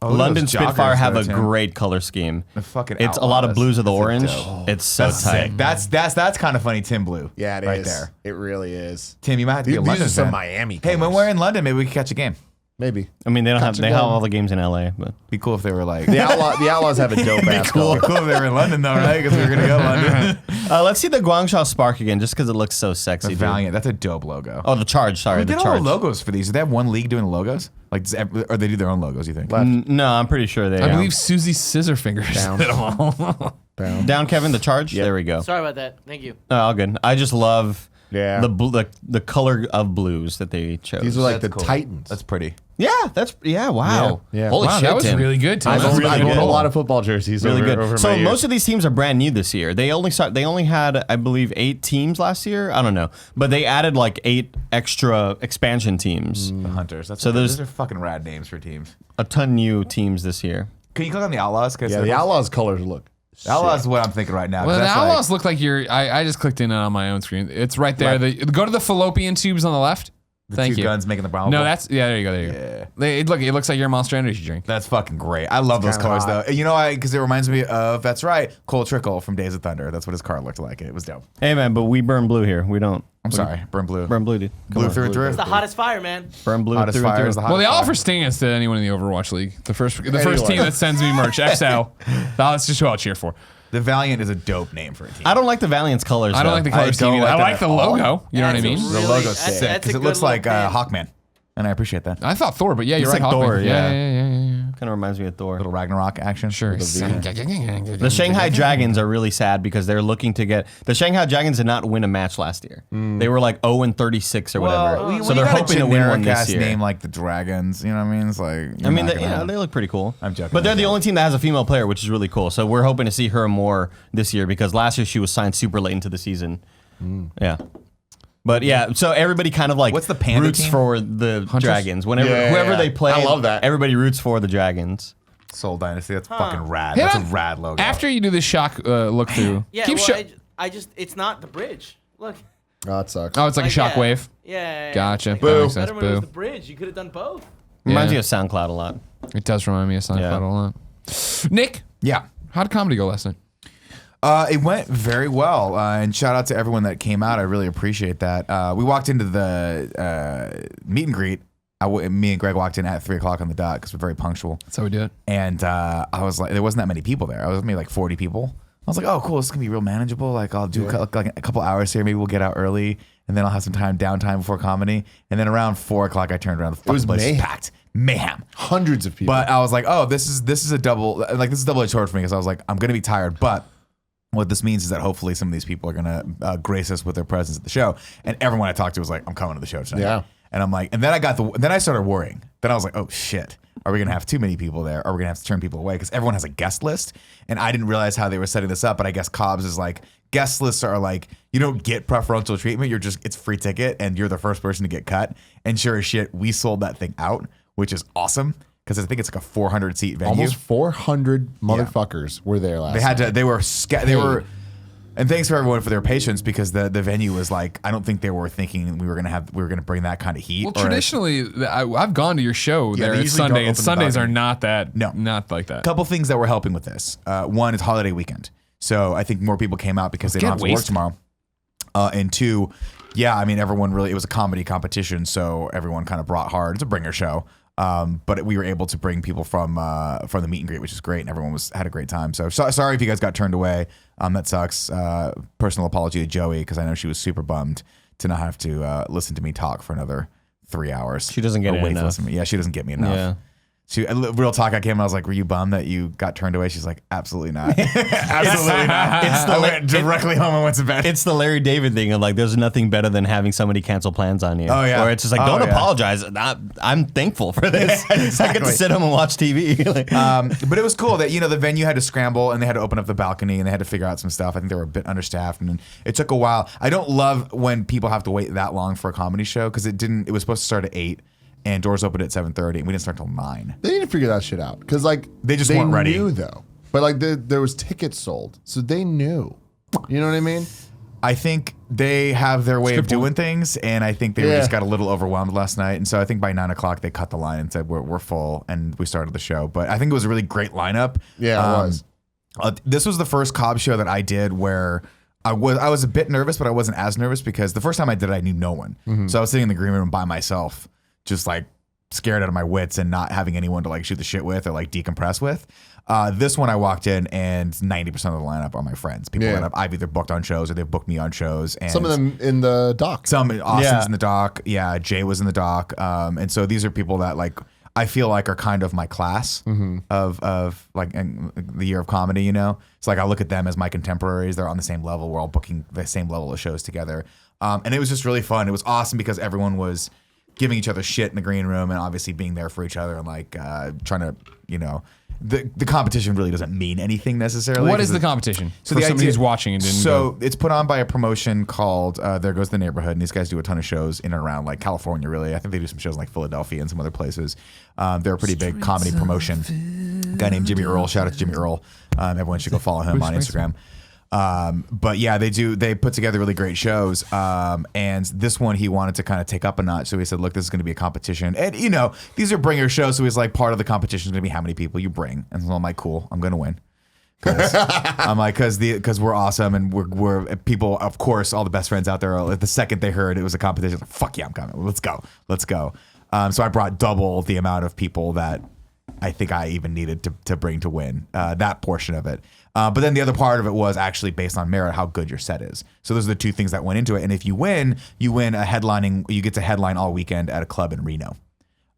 [SPEAKER 2] Oh, look at
[SPEAKER 4] London
[SPEAKER 2] those
[SPEAKER 4] Spitfire
[SPEAKER 2] joggers
[SPEAKER 4] have
[SPEAKER 2] there,
[SPEAKER 4] a
[SPEAKER 2] Tim.
[SPEAKER 4] great color scheme.
[SPEAKER 2] The fucking
[SPEAKER 4] It's a lot of
[SPEAKER 2] Outlaws.
[SPEAKER 4] blues of the
[SPEAKER 2] That's
[SPEAKER 4] orange.
[SPEAKER 2] dope.
[SPEAKER 4] It's so
[SPEAKER 2] That's
[SPEAKER 4] tight.
[SPEAKER 2] sick. That's kind of funny, Tim Blue.
[SPEAKER 3] Yeah, it is.
[SPEAKER 2] right there.
[SPEAKER 3] It really is.
[SPEAKER 2] Tim, you might have to
[SPEAKER 3] These
[SPEAKER 2] be a
[SPEAKER 3] are
[SPEAKER 2] London
[SPEAKER 3] some
[SPEAKER 2] fan.
[SPEAKER 3] Miami
[SPEAKER 2] Hey, when
[SPEAKER 3] colors.
[SPEAKER 2] we're in London, maybe we could catch a game.
[SPEAKER 3] Maybe.
[SPEAKER 4] I mean, they don't have
[SPEAKER 3] Catch
[SPEAKER 4] they
[SPEAKER 3] a
[SPEAKER 4] have
[SPEAKER 3] gun.
[SPEAKER 4] all the games in LA, but
[SPEAKER 2] Be cool if they were like.
[SPEAKER 3] The Outlaws have a dope ass color.
[SPEAKER 2] Cool if they were in London though, right? Because we were gonna go to London.
[SPEAKER 4] let's see the GANGSHA Spark again, just because it looks so
[SPEAKER 2] The
[SPEAKER 4] sexy. dude.
[SPEAKER 2] Valiant. That's a dope logo.
[SPEAKER 4] Oh, the Charge. Sorry,
[SPEAKER 2] Who
[SPEAKER 4] the
[SPEAKER 2] did all
[SPEAKER 4] Charge.
[SPEAKER 2] the logos for these? Do they have one league doing the logos? Like, or they do their own logos? You think?
[SPEAKER 4] No, I'm pretty sure they.
[SPEAKER 1] I believe Susie Scissorfingers
[SPEAKER 3] Down.
[SPEAKER 1] did them all.
[SPEAKER 3] Down.
[SPEAKER 4] down, Kevin. The Charge. There we go.
[SPEAKER 5] Sorry about that. Thank you.
[SPEAKER 4] All good. I just love
[SPEAKER 3] Yeah.
[SPEAKER 4] the color of blues that they chose.
[SPEAKER 3] These are like the
[SPEAKER 2] That's cool.
[SPEAKER 3] Titans.
[SPEAKER 2] That's pretty.
[SPEAKER 4] Wow.
[SPEAKER 3] Yeah.
[SPEAKER 4] Holy
[SPEAKER 1] Wow,
[SPEAKER 4] shit,
[SPEAKER 1] that was
[SPEAKER 4] Tim.
[SPEAKER 1] really good, Tim.
[SPEAKER 3] I've
[SPEAKER 1] That's
[SPEAKER 3] owned,
[SPEAKER 1] really
[SPEAKER 3] I've owned
[SPEAKER 1] good.
[SPEAKER 3] a lot of football jerseys.
[SPEAKER 4] Really
[SPEAKER 3] over
[SPEAKER 4] good.
[SPEAKER 3] my
[SPEAKER 4] So
[SPEAKER 3] years.
[SPEAKER 4] most of these teams are brand new this year. They only had, I believe, 8 teams last year. I don't know, but they added like 8 extra expansion teams.
[SPEAKER 2] The Hunters.
[SPEAKER 4] So there's-
[SPEAKER 2] those are fucking rad names for teams.
[SPEAKER 4] A ton new teams this year.
[SPEAKER 2] Can you click on the Outlaws?
[SPEAKER 3] Yeah, the Outlaws colors look.
[SPEAKER 2] Outlaws is what I'm thinking right now. 'cause
[SPEAKER 1] Well, the
[SPEAKER 2] that's like-
[SPEAKER 1] Outlaws look like I just clicked in on my own screen. It's right there. Go to the fallopian tubes on the left. Thank
[SPEAKER 2] two
[SPEAKER 1] you.
[SPEAKER 2] guns making the brown.
[SPEAKER 1] No,
[SPEAKER 2] ball.
[SPEAKER 1] that's there you go. There you go. It looks like your Monster Energy drink.
[SPEAKER 2] That's fucking great. I love those
[SPEAKER 3] kinda
[SPEAKER 2] colors
[SPEAKER 3] hot.
[SPEAKER 2] though. You know, because it reminds me of that's right, Cole Trickle from Days of Thunder. That's what his car looked like. It was dope.
[SPEAKER 4] Hey man, but we burn blue here. We don't.
[SPEAKER 2] I'm sorry, burn blue.
[SPEAKER 4] Burn blue, dude. Come
[SPEAKER 2] Blue
[SPEAKER 4] on.
[SPEAKER 2] through and through.
[SPEAKER 5] It's the hottest fire, man.
[SPEAKER 4] Burn blue
[SPEAKER 2] Hottest
[SPEAKER 4] through and
[SPEAKER 2] fire
[SPEAKER 4] through.
[SPEAKER 2] is the
[SPEAKER 1] Well,
[SPEAKER 2] hottest
[SPEAKER 1] they
[SPEAKER 2] fire.
[SPEAKER 1] offer stands to anyone in the Overwatch League. The first
[SPEAKER 3] Anyway.
[SPEAKER 1] team that sends me merch, XL. That's just who I'll cheer for.
[SPEAKER 2] The Valiant is a dope name for a team.
[SPEAKER 4] I don't like the Valiant's colors.
[SPEAKER 1] I don't
[SPEAKER 4] though.
[SPEAKER 1] like the colors
[SPEAKER 2] don't
[SPEAKER 1] scheme either.
[SPEAKER 2] like
[SPEAKER 1] I
[SPEAKER 2] that
[SPEAKER 1] like
[SPEAKER 2] at
[SPEAKER 1] the
[SPEAKER 2] all.
[SPEAKER 1] logo. You know what I
[SPEAKER 5] That's
[SPEAKER 1] mean?
[SPEAKER 5] a
[SPEAKER 2] The
[SPEAKER 5] really-
[SPEAKER 2] logo's
[SPEAKER 5] that's-
[SPEAKER 2] sick
[SPEAKER 5] that's a
[SPEAKER 2] because it
[SPEAKER 5] good
[SPEAKER 2] looks like
[SPEAKER 5] little pin.
[SPEAKER 2] Hawkman, and I appreciate that.
[SPEAKER 1] I thought Thor, but yeah, you're
[SPEAKER 4] It's
[SPEAKER 1] right.
[SPEAKER 4] like
[SPEAKER 1] Hawkman.
[SPEAKER 4] Thor, yeah.
[SPEAKER 1] yeah.
[SPEAKER 4] Kind of reminds me of Thor.
[SPEAKER 2] Little Ragnarok action.
[SPEAKER 1] Sure.
[SPEAKER 4] The Shanghai Dragons are really sad because they're looking to get the Shanghai Dragons did not win a match last year. They were like 0-36 or whatever.
[SPEAKER 2] Well,
[SPEAKER 4] So they're hoping to win one this
[SPEAKER 2] ass
[SPEAKER 4] year.
[SPEAKER 2] name like the Dragons. You know what I mean? It's like
[SPEAKER 4] I mean, they look pretty cool.
[SPEAKER 2] I'm joking.
[SPEAKER 4] But they're the
[SPEAKER 2] I'm
[SPEAKER 4] only team that has a female player, which is really cool. So we're hoping to see her more this year because last year she was signed super late into the season. Yeah. But yeah, so everybody kind of like
[SPEAKER 2] What's the panda
[SPEAKER 4] roots
[SPEAKER 2] team?
[SPEAKER 4] for the Dragons. Whenever
[SPEAKER 3] Yeah,
[SPEAKER 4] whoever
[SPEAKER 3] yeah.
[SPEAKER 4] they play,
[SPEAKER 3] I love that.
[SPEAKER 4] Everybody roots for the Dragons.
[SPEAKER 2] Soul Dynasty. That's fucking rad.
[SPEAKER 1] Hit
[SPEAKER 2] That's a
[SPEAKER 1] on-
[SPEAKER 2] rad logo.
[SPEAKER 1] After you do the shock look through,
[SPEAKER 5] Yeah,
[SPEAKER 1] keep
[SPEAKER 5] well, I just it's not the bridge. Look.
[SPEAKER 3] Oh, that sucks.
[SPEAKER 1] Oh, it's like a
[SPEAKER 5] yeah.
[SPEAKER 1] shockwave.
[SPEAKER 5] Yeah.
[SPEAKER 1] Gotcha.
[SPEAKER 5] Like,
[SPEAKER 1] That
[SPEAKER 5] it
[SPEAKER 1] makes
[SPEAKER 5] was
[SPEAKER 1] sense.
[SPEAKER 5] better when it was
[SPEAKER 1] Boo.
[SPEAKER 5] the bridge. You could have done both.
[SPEAKER 4] Reminds
[SPEAKER 1] Yeah.
[SPEAKER 4] me of SoundCloud a lot.
[SPEAKER 1] It does remind me of Seinfeld
[SPEAKER 4] Yeah.
[SPEAKER 1] a lot. Nick,
[SPEAKER 2] Yeah.
[SPEAKER 1] how did comedy go last night?
[SPEAKER 2] It went very well, and shout out to everyone that came out. I really appreciate that. We walked into the meet and greet. Me and Greg walked in at 3:00 on the dot because we're very punctual.
[SPEAKER 1] That's how we do it.
[SPEAKER 2] And I was like, there wasn't that many people there. I was maybe like 40 people. I was like, oh, cool. This is gonna be real manageable. Like, I'll do like a couple hours here. Maybe we'll get out early, and then I'll have some downtime before comedy. And then around 4:00, I turned around. The fucking
[SPEAKER 3] was
[SPEAKER 2] place was
[SPEAKER 3] mayhem.
[SPEAKER 2] packed. Mayhem.
[SPEAKER 3] Hundreds of people.
[SPEAKER 2] But I was like, oh, this is a double-edged sword for me because I was like, I'm gonna be tired, but what this means is that hopefully some of these people are gonna grace us with their presence at the show. And everyone I talked to was like, I'm coming to the show tonight.
[SPEAKER 3] Yeah.
[SPEAKER 2] And I'm like, and then I started worrying. Then I was like, oh shit, are we gonna have too many people there? Are we gonna have to turn people away? Because everyone has a guest list, and I didn't realize how they were setting this up. But I guess Cobb's is like, guest lists are like, you don't get preferential treatment. It's free ticket, and you're the first person to get cut. And sure as shit, we sold that thing out, which is awesome because I think it's like a 400 seat venue.
[SPEAKER 3] almost 400 motherfuckers were there last
[SPEAKER 2] They had
[SPEAKER 3] night.
[SPEAKER 2] to. They were. And thanks for everyone for their patience because the venue was like, I don't think they were thinking we were gonna bring that kind of heat.
[SPEAKER 1] Well,
[SPEAKER 2] or-
[SPEAKER 1] traditionally, I've gone to your show there
[SPEAKER 2] they
[SPEAKER 1] at
[SPEAKER 2] usually
[SPEAKER 1] Sunday,
[SPEAKER 2] don't
[SPEAKER 1] and
[SPEAKER 2] open the
[SPEAKER 1] Sundays are
[SPEAKER 2] balcony.
[SPEAKER 1] not that.
[SPEAKER 2] No.
[SPEAKER 1] not like that.
[SPEAKER 2] couple things that were helping with this. One is holiday weekend, so I think more people came out because they don't
[SPEAKER 1] get
[SPEAKER 2] have to work
[SPEAKER 1] wasted.
[SPEAKER 2] tomorrow. And two, yeah, I mean everyone really. It was a comedy competition, so everyone kind of brought hard. It's a bringer show. But we were able to bring people from the meet and greet, which is great, and everyone had a great time. So sorry if you guys got turned away. That sucks. Personal apology to Joey because I know she was super bummed to not have to listen to me talk for another 3 hours.
[SPEAKER 4] She doesn't get
[SPEAKER 2] Or
[SPEAKER 4] it
[SPEAKER 2] wait to
[SPEAKER 4] enough.
[SPEAKER 2] listen to me. Yeah, she doesn't get me enough.
[SPEAKER 4] Yeah.
[SPEAKER 2] Real talk. I came and I was like, "Were you bummed that you got turned away?" She's like, "Absolutely not. Absolutely not." I went directly home and went to bed.
[SPEAKER 4] It's the Larry David thing of like, there's nothing better than having somebody cancel plans on you.
[SPEAKER 2] Oh, yeah.
[SPEAKER 4] Or it's just like,
[SPEAKER 2] Oh,
[SPEAKER 4] don't
[SPEAKER 2] yeah.
[SPEAKER 4] apologize. I'm thankful for this. I get to
[SPEAKER 2] exactly.
[SPEAKER 4] sit home and watch TV. Like,
[SPEAKER 2] But it was cool that the venue had to scramble and they had to open up the balcony and they had to figure out some stuff. I think they were a bit understaffed and it took a while. I don't love when people have to wait that long for a comedy show because it was supposed to start at 8 and doors opened at 7:30 and we didn't start till 9.
[SPEAKER 3] They need to figure that shit out because like
[SPEAKER 2] They just weren't ready.
[SPEAKER 3] Knew though, but like there was tickets sold, so they knew. You know what I mean?
[SPEAKER 2] I think they have their way of doing things, and I think they just got a little overwhelmed last night. And so I think by 9 o'clock they cut the line and said we're full, and we started the show. But I think it was a really great lineup.
[SPEAKER 3] Yeah, it was.
[SPEAKER 2] This was the first Cobb show that I did where I was a bit nervous, but I wasn't as nervous because the first time I did it, I knew no one. So I was sitting in the green room by myself, just like scared out of my wits and not having anyone to like shoot the shit with or like decompress with. This one I walked in and 90% of the lineup are my friends. People that I've either booked on shows or they've booked me on shows. And
[SPEAKER 3] Some of them in the dock.
[SPEAKER 2] Austin's in the doc. Yeah, Jay was in the doc. And so these are people that like I feel like are kind of my class of like the year of comedy, It's like I look at them as my contemporaries. They're on the same level. We're all booking the same level of shows together. And it was just really fun. It was awesome because everyone was giving each other shit in the green room and obviously being there for each other and like trying to, the competition really doesn't mean anything necessarily.
[SPEAKER 1] What is the competition?
[SPEAKER 2] So
[SPEAKER 1] for
[SPEAKER 2] the
[SPEAKER 1] somebody
[SPEAKER 2] idea-
[SPEAKER 1] who's watching and didn't go.
[SPEAKER 2] it's put on by a promotion called There Goes the Neighborhood, and these guys do a ton of shows in and around like California. Really, I think they do some shows in, like Philadelphia and some other places. They're a pretty big comedy promotion. A guy named Jimmy Earl. Shout out to Jimmy Earl. Everyone should go follow him on Instagram. But yeah, they put together really great shows. And this one he wanted to kind of take up a notch. So he said, look, this is going to be a competition. And these are bringer shows. So he's like, part of the competition is going to be how many people you bring. And so I'm like, cool, I'm going to win. I'm like, cause we're awesome. And we're people, of course, all the best friends out there. The second they heard it was a competition, like, fuck yeah, I'm coming. Let's go. So I brought double the amount of people that I think I even needed to bring to win that portion of it. But then the other part of it was actually based on merit, how good your set is. So those are the two things that went into it. And if you win you get to headline all weekend at a club in Reno.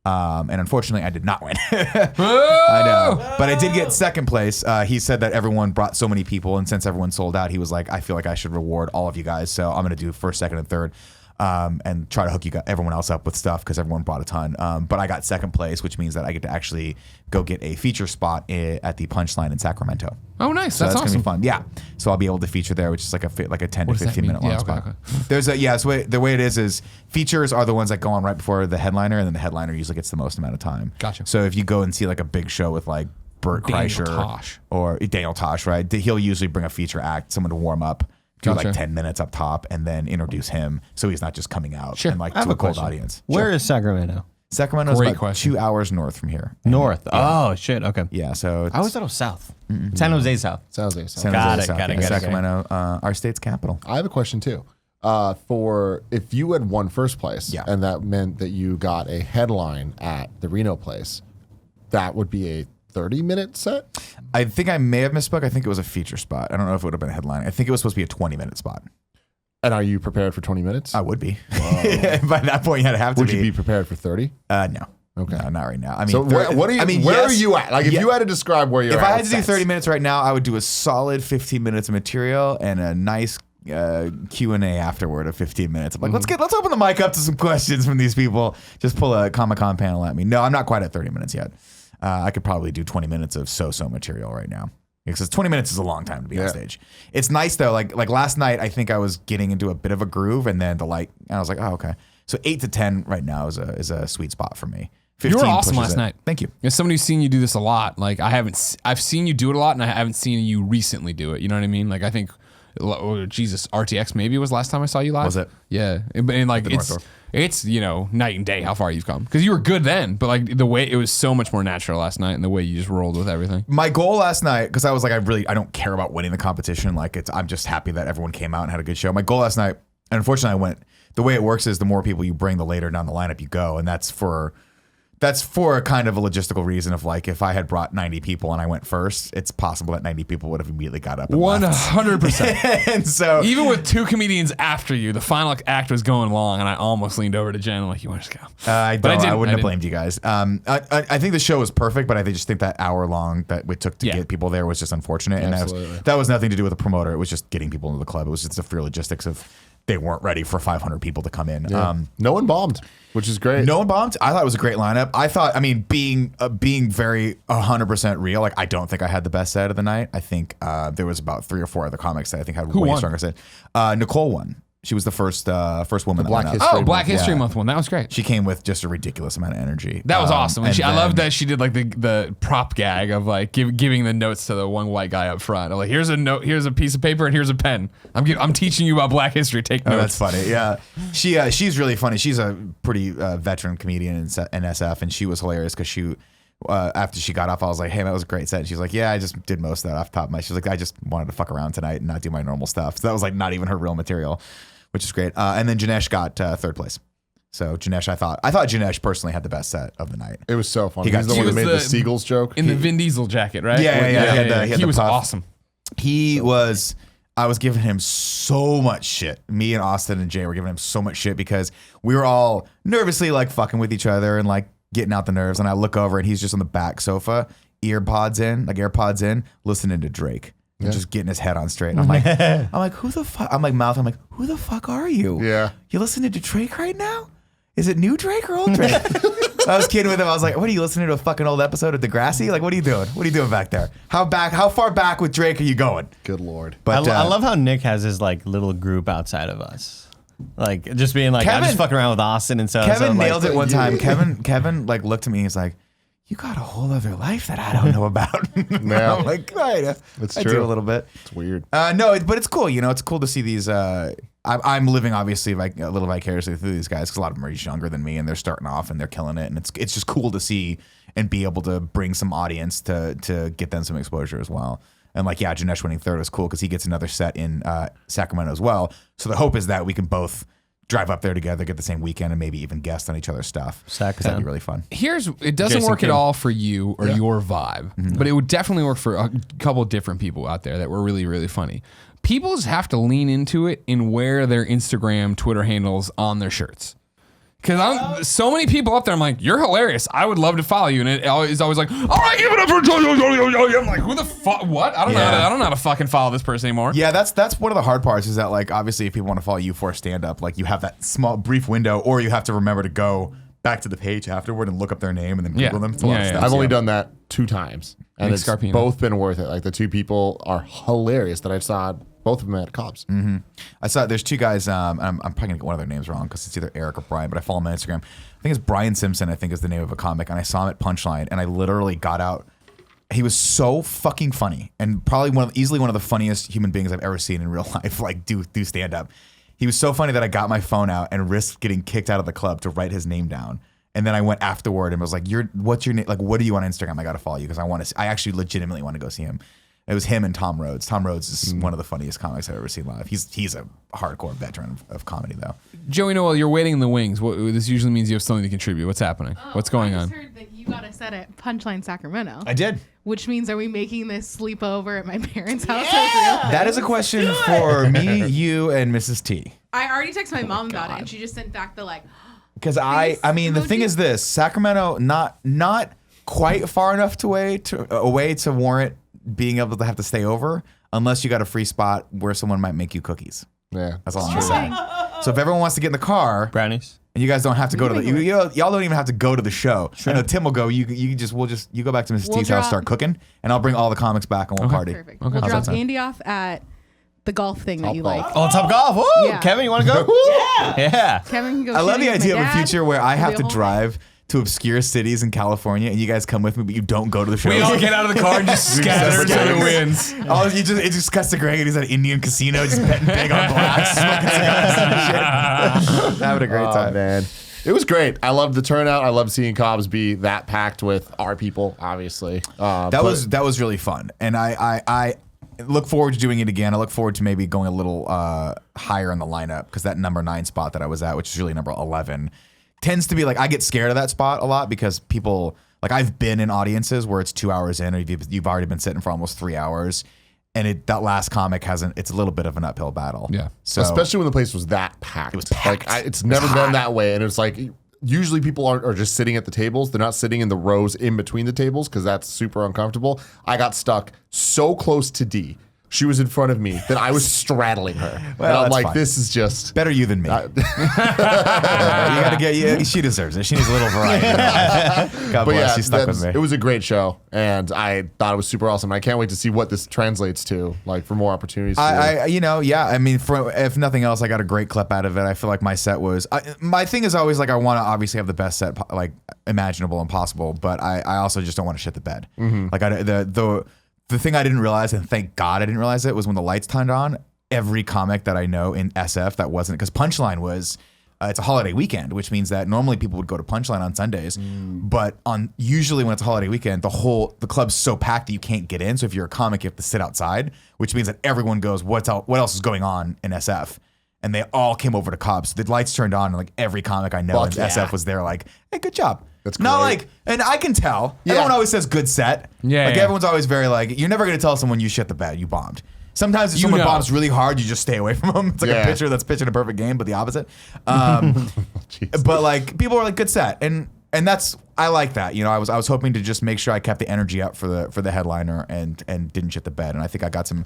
[SPEAKER 2] And unfortunately, I did not win. I know, but I did get second place. He said that everyone brought so many people, and since everyone sold out, he was like, I feel like I should reward all of you guys. So I'm going to do first, second, and third. And try to hook everyone else up with stuff because everyone brought a ton. But I got second place, which means that I get to actually go get a feature spot at the Punchline in Sacramento.
[SPEAKER 1] Oh, nice.
[SPEAKER 2] So that's
[SPEAKER 1] awesome.
[SPEAKER 2] gonna be fun. Yeah. So I'll be able to feature there, which is like a 10 to
[SPEAKER 1] does that
[SPEAKER 2] 15 minute
[SPEAKER 1] mean?
[SPEAKER 2] long
[SPEAKER 1] Yeah,
[SPEAKER 2] spot.
[SPEAKER 1] okay.
[SPEAKER 2] There's the way it is features are the ones that go on right before the headliner, and then the headliner usually gets the most amount of time.
[SPEAKER 1] Gotcha.
[SPEAKER 2] So if you go and see like a big show with like Burt
[SPEAKER 1] Daniel
[SPEAKER 2] Kreischer
[SPEAKER 1] Tosh.
[SPEAKER 2] or Daniel Tosh, right? He'll usually bring a feature act, someone to warm up. Do
[SPEAKER 1] Gotcha.
[SPEAKER 2] like 10 minutes up top and then introduce him so he's not just coming out
[SPEAKER 1] Sure.
[SPEAKER 2] and like
[SPEAKER 4] I have
[SPEAKER 2] to a
[SPEAKER 4] a
[SPEAKER 2] cold
[SPEAKER 4] question.
[SPEAKER 2] audience.
[SPEAKER 4] Where is Sacramento?
[SPEAKER 2] Sacramento is
[SPEAKER 1] Great
[SPEAKER 2] about
[SPEAKER 1] question.
[SPEAKER 2] 2 hours north from here. And
[SPEAKER 4] North. Oh shit. Okay.
[SPEAKER 2] yeah, so it's
[SPEAKER 4] I always thought it was south. San Jose South.
[SPEAKER 3] Sounds like
[SPEAKER 2] San
[SPEAKER 4] Got
[SPEAKER 2] Jose
[SPEAKER 4] it,
[SPEAKER 2] South,
[SPEAKER 4] got it,
[SPEAKER 2] yeah,
[SPEAKER 4] got it.
[SPEAKER 2] Sacramento, our state's capital.
[SPEAKER 3] I have a question too. For if you had won first place,
[SPEAKER 2] Yeah.
[SPEAKER 3] and that meant that you got a headline at the Reno place, that would be a 30-minute set.
[SPEAKER 2] I think I may have misspoke. I think it was a feature spot. I don't know if it would have been a headline. I think it was supposed to be a 20-minute spot.
[SPEAKER 3] And are you prepared for 20 minutes?
[SPEAKER 2] I would be. By that point, you'd have to
[SPEAKER 3] Would
[SPEAKER 2] be.
[SPEAKER 3] you be prepared for 30?
[SPEAKER 2] No.
[SPEAKER 3] Okay.
[SPEAKER 2] No, not right now. I mean,
[SPEAKER 3] So where are you? Where are you at? Like, if
[SPEAKER 2] Yeah.
[SPEAKER 3] you had to describe where you're
[SPEAKER 2] If
[SPEAKER 3] at,
[SPEAKER 2] I had to do
[SPEAKER 3] sets.
[SPEAKER 2] 30 minutes right now, I would do a solid 15 minutes of material and a nice Q&A afterward of 15 minutes. I'm like, let's open the mic up to some questions from these people. Just pull a Comic-Con panel at me. No, I'm not quite at 30 minutes yet. I could probably do 20 minutes of so material right now. Because 20 minutes is a long time to be on stage. It's nice though. Like last night, I think I was getting into a bit of a groove, and then and I was like, oh, okay. So 8 to 10 right now is a sweet spot for me.
[SPEAKER 1] You were awesome
[SPEAKER 2] pushes
[SPEAKER 1] last night.
[SPEAKER 2] Thank you.
[SPEAKER 1] As somebody who's seen you do this a lot, like I've seen you do it a lot, and I haven't seen you recently do it. You know what I mean? Like I think, oh, Jesus, RTX maybe was last time I saw you live.
[SPEAKER 2] Was it?
[SPEAKER 1] Yeah, and like it's night and day how far you've come, because you were good then, but like the way it was so much more natural last night, and the way you just rolled with everything.
[SPEAKER 2] My goal last night, because I was like, I don't care about winning the competition. Like I'm just happy that everyone came out and had a good show. My goal last night, and unfortunately the way it works is the more people you bring, the later down the lineup you go. And that's for a kind of a logistical reason of like, if I had brought 90 people and I went first, it's possible that 90 people would have immediately got up and left.
[SPEAKER 1] 100%.
[SPEAKER 2] And so
[SPEAKER 1] Even with 2 comedians after you, the final act was going long, and I almost leaned over to Jen like, you want to just go?
[SPEAKER 2] I
[SPEAKER 1] didn't.
[SPEAKER 2] wouldn't have blamed you guys. I think the show was perfect, but I just think that hour long that we took to
[SPEAKER 1] Yeah.
[SPEAKER 2] get people there was just unfortunate.
[SPEAKER 3] Absolutely.
[SPEAKER 2] And that was nothing to do with the promoter. It was just getting people into the club. It was just the pure logistics of they weren't ready for 500 people to come in.
[SPEAKER 3] Yeah. No one bombed, which is great.
[SPEAKER 2] No one bombed. I thought it was a great lineup. I thought, being very 100% real, like I don't think I had the best set of the night. I think there was about 3 or 4 other comics that I think had way
[SPEAKER 1] won?
[SPEAKER 2] stronger set. Nicole won. She was the first woman that
[SPEAKER 3] Black
[SPEAKER 2] went up.
[SPEAKER 3] History
[SPEAKER 1] Oh, Black
[SPEAKER 3] Month,
[SPEAKER 1] History
[SPEAKER 2] yeah.
[SPEAKER 1] Month one. That was great.
[SPEAKER 2] She came with just a ridiculous amount of energy.
[SPEAKER 1] That was awesome. And
[SPEAKER 2] and
[SPEAKER 1] I love
[SPEAKER 2] then-
[SPEAKER 1] that she did like the prop gag of like giving the notes to the one white guy up front. I'm like, here's a note, here's a piece of paper, and here's a pen. I'm teaching you about Black history. Take
[SPEAKER 2] Oh,
[SPEAKER 1] notes.
[SPEAKER 2] that's funny. Yeah, she's really funny. She's a pretty veteran comedian in SF, and she was hilarious because she. After she got off, I was like, "Hey, that was a great set." And she's like, "Yeah, I just did most of that off the top of my." She's like, "I just wanted to fuck around tonight and not do my normal stuff." So that was like not even her real material, which is great. And then Janesh got third place. So Janesh, I thought Janesh personally had the best set of the night.
[SPEAKER 3] It was so funny.
[SPEAKER 2] He got-
[SPEAKER 3] He's the
[SPEAKER 2] he
[SPEAKER 3] one that
[SPEAKER 1] was
[SPEAKER 3] made the
[SPEAKER 1] the-
[SPEAKER 3] Seagulls joke.
[SPEAKER 1] In the Vin Diesel jacket, right?
[SPEAKER 2] Yeah, yeah. He had the
[SPEAKER 1] was
[SPEAKER 2] puff.
[SPEAKER 1] awesome.
[SPEAKER 2] I was giving him so much shit. Me and Austin and Jay were giving him so much shit because we were all nervously like fucking with each other and like getting out the nerves. And I look over and he's just on the back sofa, AirPods in, listening to Drake. and just getting his head on straight. And I'm like, who the fuck? I'm like, who the fuck are you?
[SPEAKER 3] Yeah.
[SPEAKER 2] You listening to Drake right now? Is it new Drake or old Drake? I was kidding with him. I was like, what are you listening to a fucking old episode of Degrassi? Like, what are you doing? What are you doing back there? How far back with Drake are you going?
[SPEAKER 3] Good Lord.
[SPEAKER 2] But
[SPEAKER 4] I love how Nick has his like little group outside of us. Like just being like, I'm
[SPEAKER 2] Kevin-
[SPEAKER 4] just fucking around with Austin and stuff.
[SPEAKER 2] Kevin
[SPEAKER 4] so I'm
[SPEAKER 2] nailed
[SPEAKER 4] like,
[SPEAKER 2] it one time. Kevin like looked at me. He's like, you got a whole other life that I don't know about.
[SPEAKER 3] Yeah.
[SPEAKER 2] I'm like, right.
[SPEAKER 3] It's
[SPEAKER 2] I
[SPEAKER 3] true.
[SPEAKER 2] do a little bit.
[SPEAKER 3] It's weird.
[SPEAKER 2] No, but it's cool. You know, it's cool to see these. I'm living obviously like a little vicariously through these guys because a lot of them are just younger than me and they're starting off and they're killing it. And it's just cool to see and be able to bring some audience to get them some exposure as well. And like, yeah, Janesh winning third was cool because he gets another set in Sacramento as well. So the hope is that we can both drive up there together, get the same weekend, and maybe even guest on each other's stuff. That'd be really fun.
[SPEAKER 1] It doesn't
[SPEAKER 4] Jason
[SPEAKER 1] work at
[SPEAKER 4] King.
[SPEAKER 1] all for you or your vibe, but it would definitely work for a couple of different people out there that were really, really funny. People just have to lean into it and wear their Instagram, Twitter handles on their shirts. Because so many people up there, I'm like, you're hilarious. I would love to follow you. And it is always like, all right, give it up for Joe. I'm like, who the fuck? What? I don't know how to fucking follow this person anymore.
[SPEAKER 2] Yeah, that's one of the hard parts is that like obviously if people want to follow you for a stand up, like you have that small brief window, or you have to remember to go back to the page afterward and look up their name and then Google them. It's a lot of steps.
[SPEAKER 3] I've only done that 2 times, and
[SPEAKER 1] Nick
[SPEAKER 3] it's
[SPEAKER 1] Scarpino.
[SPEAKER 3] both been worth it. Like the 2 people are hilarious that I saw. Both of them at Cobb's.
[SPEAKER 2] I saw there's 2 guys. I'm probably gonna get one of their names wrong because it's either Eric or Brian, but I follow him on Instagram. I think it's Brian Simpson. I think is the name of a comic, and I saw him at Punchline, and I literally got out. He was so fucking funny, and probably easily one of the funniest human beings I've ever seen in real life. Like do stand up. He was so funny that I got my phone out and risked getting kicked out of the club to write his name down. And then I went afterward and was like, what's your name? Like, what are you on Instagram? I got to follow you because I actually legitimately want to go see him. It was him and Tom Rhodes. Tom Rhodes is one of the funniest comics I've ever seen live. He's a hardcore veteran of comedy, though.
[SPEAKER 1] Joey Noel, you're waiting in the wings. This usually means you have something to contribute. What's happening? What's going
[SPEAKER 6] I
[SPEAKER 1] on?
[SPEAKER 6] just heard that you got a set at Punchline Sacramento.
[SPEAKER 2] I did.
[SPEAKER 6] Which means, are we making this sleepover at my parents' house? Yeah!
[SPEAKER 2] That is a question for me, you, and Mrs. T.
[SPEAKER 6] I already texted my mom about it, and she just sent back the like.
[SPEAKER 2] Because I mean, the thing is this: Sacramento, not quite far enough away to warrant being able to have to stay over, unless you got a free spot where someone might make you cookies.
[SPEAKER 3] Yeah,
[SPEAKER 2] That's all I'm saying. So if everyone wants to get in the car,
[SPEAKER 4] brownies.
[SPEAKER 2] and you guys don't have to go to y'all don't even have to go to the show.
[SPEAKER 4] Sure.
[SPEAKER 2] I know Tim will go. You go back to Mrs.
[SPEAKER 6] We'll
[SPEAKER 2] T's house,
[SPEAKER 6] drop-
[SPEAKER 2] start cooking, and I'll bring all the comics back and we'll party.
[SPEAKER 6] Perfect.
[SPEAKER 1] Okay.
[SPEAKER 6] We'll
[SPEAKER 2] How's
[SPEAKER 6] drop
[SPEAKER 2] that sound?
[SPEAKER 6] Andy off at the golf thing that you like.
[SPEAKER 4] Oh, Top Golf. Woo!
[SPEAKER 6] Yeah.
[SPEAKER 4] Kevin, you want to go? Yeah.
[SPEAKER 6] Kevin can go.
[SPEAKER 2] I love the
[SPEAKER 6] shooting with
[SPEAKER 2] idea
[SPEAKER 6] my
[SPEAKER 2] of a
[SPEAKER 6] dad.
[SPEAKER 2] future where I
[SPEAKER 6] It'll
[SPEAKER 2] have
[SPEAKER 6] be
[SPEAKER 2] to
[SPEAKER 6] a whole
[SPEAKER 2] drive to obscure cities in California, and you guys come with me, but you don't go to the show.
[SPEAKER 1] We all get out of the car and just scatter to the winds.
[SPEAKER 2] Oh, it just cuts to Greg, and he's at an Indian casino, just betting big on blacks, smoking cigars and shit. Having a great time.
[SPEAKER 3] man. It was great. I loved the turnout. I loved seeing Cobb's be that packed with our people, obviously.
[SPEAKER 2] That was really fun, and I look forward to doing it again. I look forward to maybe going a little higher in the lineup because that number 9 spot that I was at, which is really number 11, tends to be like I get scared of that spot a lot because people like I've been in audiences where it's 2 hours in, or you've already been sitting for almost 3 hours, and that last comic hasn't. It's a little bit of an uphill battle.
[SPEAKER 1] Yeah.
[SPEAKER 2] So
[SPEAKER 3] especially when the place was that packed. It
[SPEAKER 2] was packed.
[SPEAKER 3] Like it's never been that way, and it's like usually people are just sitting at the tables. They're not sitting in the rows in between the tables because that's super uncomfortable. I got stuck so close to D. She was in front of me that I was straddling her.
[SPEAKER 2] Well,
[SPEAKER 3] and I'm
[SPEAKER 2] that's
[SPEAKER 3] like,
[SPEAKER 2] fine.
[SPEAKER 3] this is just
[SPEAKER 2] better you than me. You gotta get. She deserves it. She needs a little variety. God
[SPEAKER 3] But
[SPEAKER 2] bless.
[SPEAKER 3] yeah,
[SPEAKER 2] She stuck with me.
[SPEAKER 3] it was a great show, and I thought it was super awesome. I can't wait to see what this translates to, like for more opportunities.
[SPEAKER 2] I mean, if nothing else, I got a great clip out of it. I feel like my set was. My thing is always like I want to obviously have the best set like imaginable and possible, but I also just don't want to shit the bed. Like the thing I didn't realize, and thank God I didn't realize it, was when the lights turned on. Every comic that I know in SF that wasn't because Punchline was. It's a holiday weekend, which means that normally people would go to Punchline on Sundays, but usually when it's a holiday weekend, the club's so packed that you can't get in. So if you're a comic, you have to sit outside, which means that everyone goes, what else is going on in SF? And they all came over to Cobb's. So the lights turned on, and like every comic I know in SF was there, like, hey, good job.
[SPEAKER 3] That's
[SPEAKER 2] not
[SPEAKER 3] great.
[SPEAKER 2] like, and I can tell. Everyone always says good set.
[SPEAKER 1] Yeah,
[SPEAKER 2] like
[SPEAKER 1] yeah.
[SPEAKER 2] everyone's always very like, you're never gonna tell someone you shit the bed, you bombed. Sometimes if someone bombs really hard, you just stay away from them. It's like a pitcher that's pitching a perfect game, but the opposite. But like people are like, good set. And And I like that. You know, I was hoping to just make sure I kept the energy up for the headliner and didn't shit the bed. And I think I got some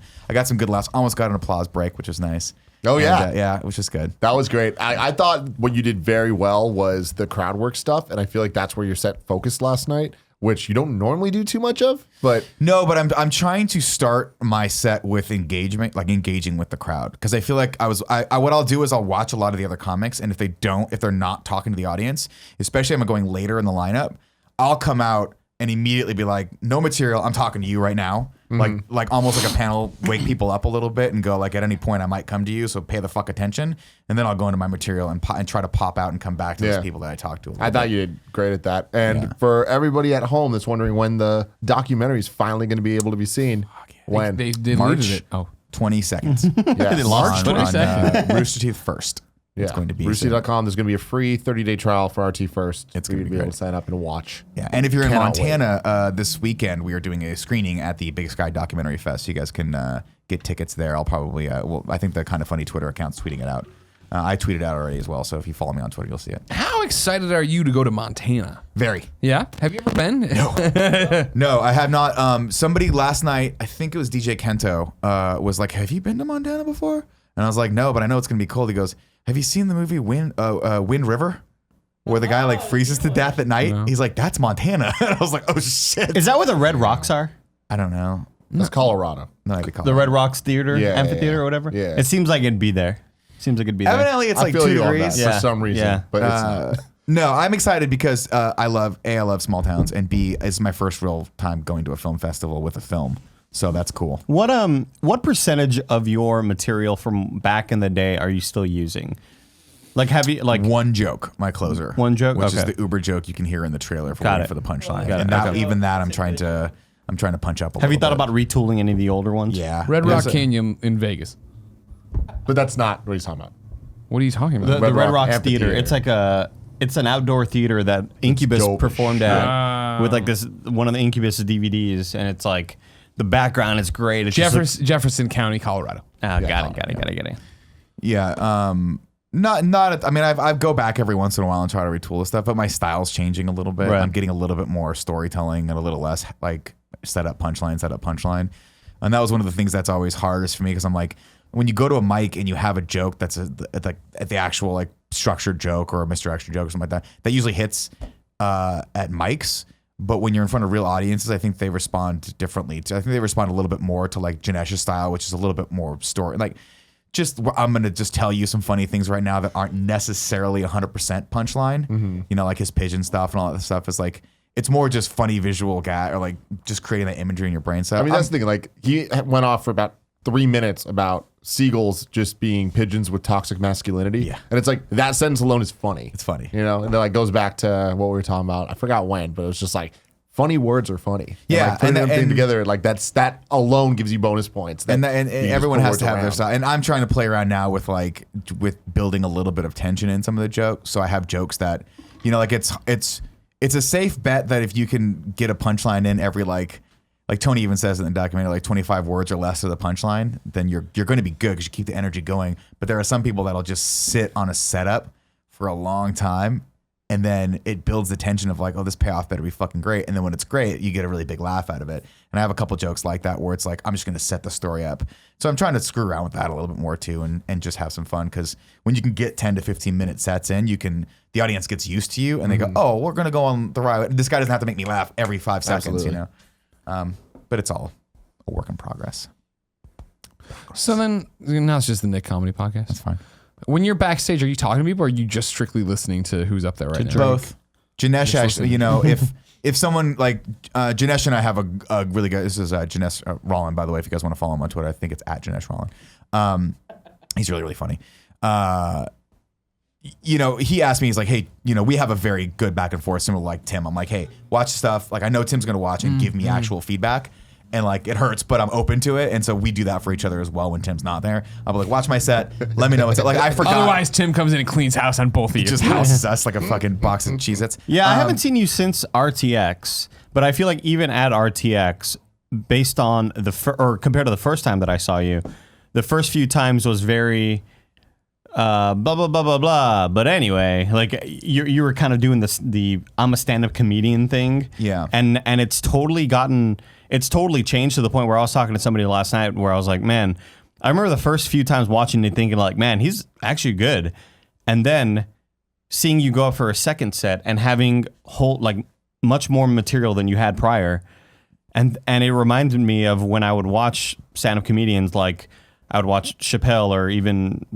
[SPEAKER 2] good laughs. Almost got an applause break, which was nice.
[SPEAKER 3] Oh, yeah.
[SPEAKER 2] And, yeah, it was just good.
[SPEAKER 3] That was great. I thought what you did very well was the crowd work stuff, and I feel like that's where your set focused last night, which you don't normally do too much of. But
[SPEAKER 2] no, but I'm trying to start my set with engagement, like engaging with the crowd, because I feel like what I'll do is I'll watch a lot of the other comics, and if they're not talking to the audience, especially if I'm going later in the lineup, I'll come out and immediately be like, no material, I'm talking to you right now. Like almost like a panel, wake people up a little bit and go like, at any point I might come to you, so pay the fuck attention. And then I'll go into my material and try to pop out and come back to those people that I talked to.
[SPEAKER 3] I thought you did great at that. And for everybody at home that's wondering when the documentary is finally going to be able to be seen, when?
[SPEAKER 1] They deleted
[SPEAKER 2] March
[SPEAKER 1] it. Oh.
[SPEAKER 2] 20 seconds.
[SPEAKER 3] Yes.
[SPEAKER 1] March 22nd.
[SPEAKER 2] Rooster Teeth 1st. It's going to be
[SPEAKER 3] Rooster.com. There's going to be a free 30-day trial for RT First.
[SPEAKER 2] It's going to be
[SPEAKER 3] able
[SPEAKER 2] great.
[SPEAKER 3] to sign up and watch.
[SPEAKER 2] Yeah, and if you're in
[SPEAKER 3] Cannot
[SPEAKER 2] Montana this weekend, we are doing a screening at the Big Sky Documentary Fest. You guys can get tickets there. I'll probably, I think the Kind of Funny Twitter account's tweeting it out. I tweeted out already as well, so if you follow me on Twitter, you'll see it.
[SPEAKER 1] How excited are you to go to Montana?
[SPEAKER 2] Very.
[SPEAKER 1] Yeah? Have you ever been? No.
[SPEAKER 2] No, I have not. Somebody last night, I think it was DJ Kento, was like, have you been to Montana before? And I was like, no, but I know it's going to be cold. He goes, have you seen the movie Wind River? Where the guy like freezes to death at night?
[SPEAKER 1] No.
[SPEAKER 2] He's like, that's Montana. And I was like, oh shit.
[SPEAKER 4] Is that where the Red Rocks are?
[SPEAKER 2] I don't know.
[SPEAKER 3] It's Colorado.
[SPEAKER 2] No, it'd be called
[SPEAKER 4] The Red Rocks Theater,
[SPEAKER 3] Yeah,
[SPEAKER 4] Amphitheater,
[SPEAKER 3] yeah.
[SPEAKER 4] or whatever?
[SPEAKER 3] Yeah.
[SPEAKER 4] It seems like it'd be there. Seems like it'd be there.
[SPEAKER 2] Evidently, it's
[SPEAKER 3] I
[SPEAKER 2] like
[SPEAKER 3] feel
[SPEAKER 2] 2
[SPEAKER 3] you on
[SPEAKER 2] degrees.
[SPEAKER 3] that
[SPEAKER 4] Yeah.
[SPEAKER 3] for some reason.
[SPEAKER 4] Yeah.
[SPEAKER 3] But it's not.
[SPEAKER 2] No, I'm excited because I love small towns, and B, it's my first real time going to a film festival with a film. So that's cool.
[SPEAKER 4] What percentage of your material from back in the day are you still using? Like, have you like
[SPEAKER 2] One joke, my closer.
[SPEAKER 4] One joke?
[SPEAKER 2] which is
[SPEAKER 4] Okay.
[SPEAKER 2] the Uber joke you can hear in the trailer for
[SPEAKER 4] Got
[SPEAKER 2] waiting
[SPEAKER 4] it.
[SPEAKER 2] for the punchline.
[SPEAKER 4] Got it.
[SPEAKER 2] And that,
[SPEAKER 4] Okay.
[SPEAKER 2] even that, I'm trying to punch up a
[SPEAKER 4] Have you
[SPEAKER 2] little
[SPEAKER 4] thought
[SPEAKER 2] bit.
[SPEAKER 4] about retooling any of the older ones?
[SPEAKER 2] Yeah,
[SPEAKER 1] Red
[SPEAKER 2] There's
[SPEAKER 1] Rock
[SPEAKER 2] a-
[SPEAKER 1] Canyon in Vegas.
[SPEAKER 3] But that's not what he's talking about.
[SPEAKER 1] What are you talking about?
[SPEAKER 4] The Red
[SPEAKER 3] Rock
[SPEAKER 4] Rocks Theater.
[SPEAKER 3] Amphitheater.
[SPEAKER 4] It's an outdoor theater that Incubus
[SPEAKER 3] dope as
[SPEAKER 4] performed
[SPEAKER 3] shit.
[SPEAKER 4] at with like this one of the Incubus DVDs, and it's like the background is great. It's just
[SPEAKER 1] Jefferson County, Colorado.
[SPEAKER 4] got it.
[SPEAKER 2] Yeah. Not. I mean, I go back every once in a while and try to retool the stuff, but my style's changing a little bit.
[SPEAKER 4] Right.
[SPEAKER 2] I'm getting a little bit more storytelling and a little less like set up punchline. And that was one of the things that's always hardest for me because I'm like, when you go to a mic and you have a joke that's at the actual like structured joke or a misdirection joke or something like that, that usually hits at mics. But when you're in front of real audiences, I think they respond differently. I think they respond a little bit more to like Janesh's style, which is a little bit more story. Like, I'm going to just tell you some funny things right now that aren't necessarily 100% punchline. You know, like his pigeon stuff and all that stuff is like, it's more just funny visual guy or like just creating that imagery in your brain. So
[SPEAKER 3] I mean, that's the thing. Like, he went off for about 3 minutes about seagulls just being pigeons with toxic masculinity.
[SPEAKER 2] Yeah.
[SPEAKER 3] And it's like, that sentence alone is funny.
[SPEAKER 2] It's funny.
[SPEAKER 3] You know, and it like goes back to what we were talking about. I forgot when, but it was just like, funny words are funny.
[SPEAKER 2] Yeah,
[SPEAKER 3] And like putting
[SPEAKER 2] and-
[SPEAKER 3] them
[SPEAKER 2] and-
[SPEAKER 3] together, like that alone gives you bonus points.
[SPEAKER 2] and
[SPEAKER 3] you just
[SPEAKER 2] everyone
[SPEAKER 3] put
[SPEAKER 2] has
[SPEAKER 3] words
[SPEAKER 2] to have their
[SPEAKER 3] around.
[SPEAKER 2] style. And I'm trying to play around now with building a little bit of tension in some of the jokes. So I have jokes that, you know, like it's a safe bet that if you can get a punchline in every like Tony even says in the documentary, like 25 words or less of the punchline, then you're going to be good because you keep the energy going. But there are some people that'll just sit on a setup for a long time. And then it builds the tension of like, oh, this payoff better be fucking great. And then when it's great, you get a really big laugh out of it. And I have a couple jokes like that where it's like, I'm just going to set the story up. So I'm trying to screw around with that a little bit more too and just have some fun. Because when you can get 10 to 15 minute sets in, the audience gets used to you and they go, oh, we're going to go on the ride. This guy doesn't have to make me laugh every 5 seconds,
[SPEAKER 3] Absolutely.
[SPEAKER 2] you know? But it's all a work in progress.
[SPEAKER 1] So then, now it's just the Nick Comedy Podcast.
[SPEAKER 2] That's fine.
[SPEAKER 1] When you're backstage, are you talking to people or are you just strictly listening to who's up there right now?
[SPEAKER 2] Both. Janesh actually, you know, if someone like Janesh and I have a really good, this is Janesh Rollin, by the way, if you guys want to follow him on Twitter, I think it's at Janesh Rollin. He's really, really funny. You know, he asked me, he's like, hey, you know, we have a very good back and forth, similar to like Tim. I'm like, hey, watch stuff. Like, I know Tim's going to watch and give me actual feedback. And like, it hurts, but I'm open to it. And so we do that for each other as well when Tim's not there. I'll be like, watch my set. Let me know what's like. I forgot.
[SPEAKER 1] Otherwise, Tim comes in and cleans house on both of you.
[SPEAKER 2] He just houses us like a fucking box of Cheez-Its.
[SPEAKER 4] Yeah, I haven't seen you since RTX, but I feel like even at RTX, based on or compared to the first time that I saw you, the first few times was very blah blah blah blah blah. But anyway, like you were kind of doing the I'm a stand-up comedian thing.
[SPEAKER 2] Yeah.
[SPEAKER 4] And it's totally changed to the point where I was talking to somebody last night where I was like, man, I remember the first few times watching it thinking like, man, he's actually good. And then seeing you go up for a second set and having much more material than you had prior. And it reminded me of when I would watch stand-up comedians, like I would watch Chappelle or even,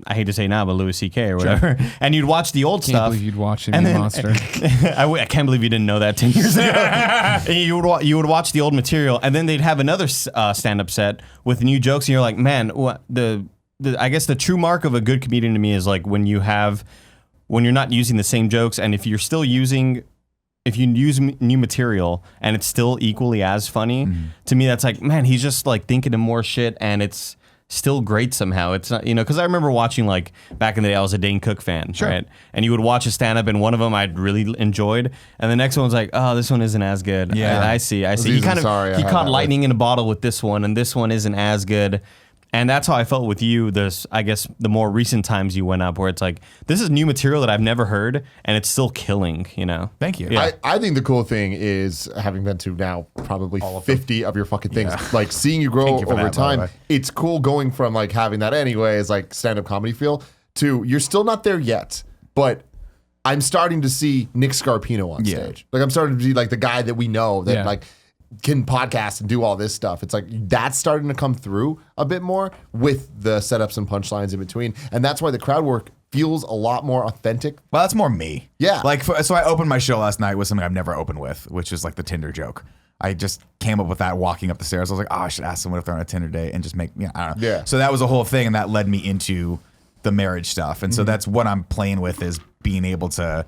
[SPEAKER 4] I hate to say now, but Louis C.K. or whatever. Sure. And you'd watch the old
[SPEAKER 1] Can't
[SPEAKER 4] stuff.
[SPEAKER 1] believe you'd watch him, you monster.
[SPEAKER 4] I can't believe you didn't know that 10 years ago. And you would watch the old material, and then they'd have another stand-up set with new jokes, and you're like, man, I guess the true mark of a good comedian to me is like when you're not using the same jokes, and if you use new material and it's still equally as funny, to me that's like, man, he's just like thinking of more shit, and it's still great somehow. It's not, because I remember watching, like, back in the day, I was a Dane Cook fan, right? And you would watch a stand-up, and one of them I'd really enjoyed, and the next one's like, oh, this one isn't as good.
[SPEAKER 2] Yeah.
[SPEAKER 4] I see. He caught lightning in a bottle with this one, and this one isn't as good. And that's how I felt with you, I guess, the more recent times you went up, where it's like, this is new material that I've never heard, and it's still killing,
[SPEAKER 2] Thank you.
[SPEAKER 4] Yeah.
[SPEAKER 3] I think the cool thing is, having been to now probably 50 of your fucking things, like seeing you grow
[SPEAKER 2] for
[SPEAKER 3] over
[SPEAKER 2] that, by the
[SPEAKER 3] time,
[SPEAKER 2] way.
[SPEAKER 3] it's cool going from like having that anyways, like stand-up comedy feel, to you're still not there yet, but I'm starting to see Nick Scarpino on stage. Like I'm starting to be like the guy that we know that like can podcast and do all this stuff. It's like that's starting to come through a bit more with the setups and punchlines in between. And that's why the crowd work feels a lot more authentic.
[SPEAKER 2] Well, that's more me.
[SPEAKER 3] Yeah.
[SPEAKER 2] Like, so I opened my show last night with something I've never opened with, which is like the Tinder joke. I just came up with that walking up the stairs. I was like, oh, I should ask someone if they're on a Tinder date and just make, I don't know.
[SPEAKER 3] Yeah.
[SPEAKER 2] So that was a whole thing, and that led me into the marriage stuff. And so that's what I'm playing with, is being able to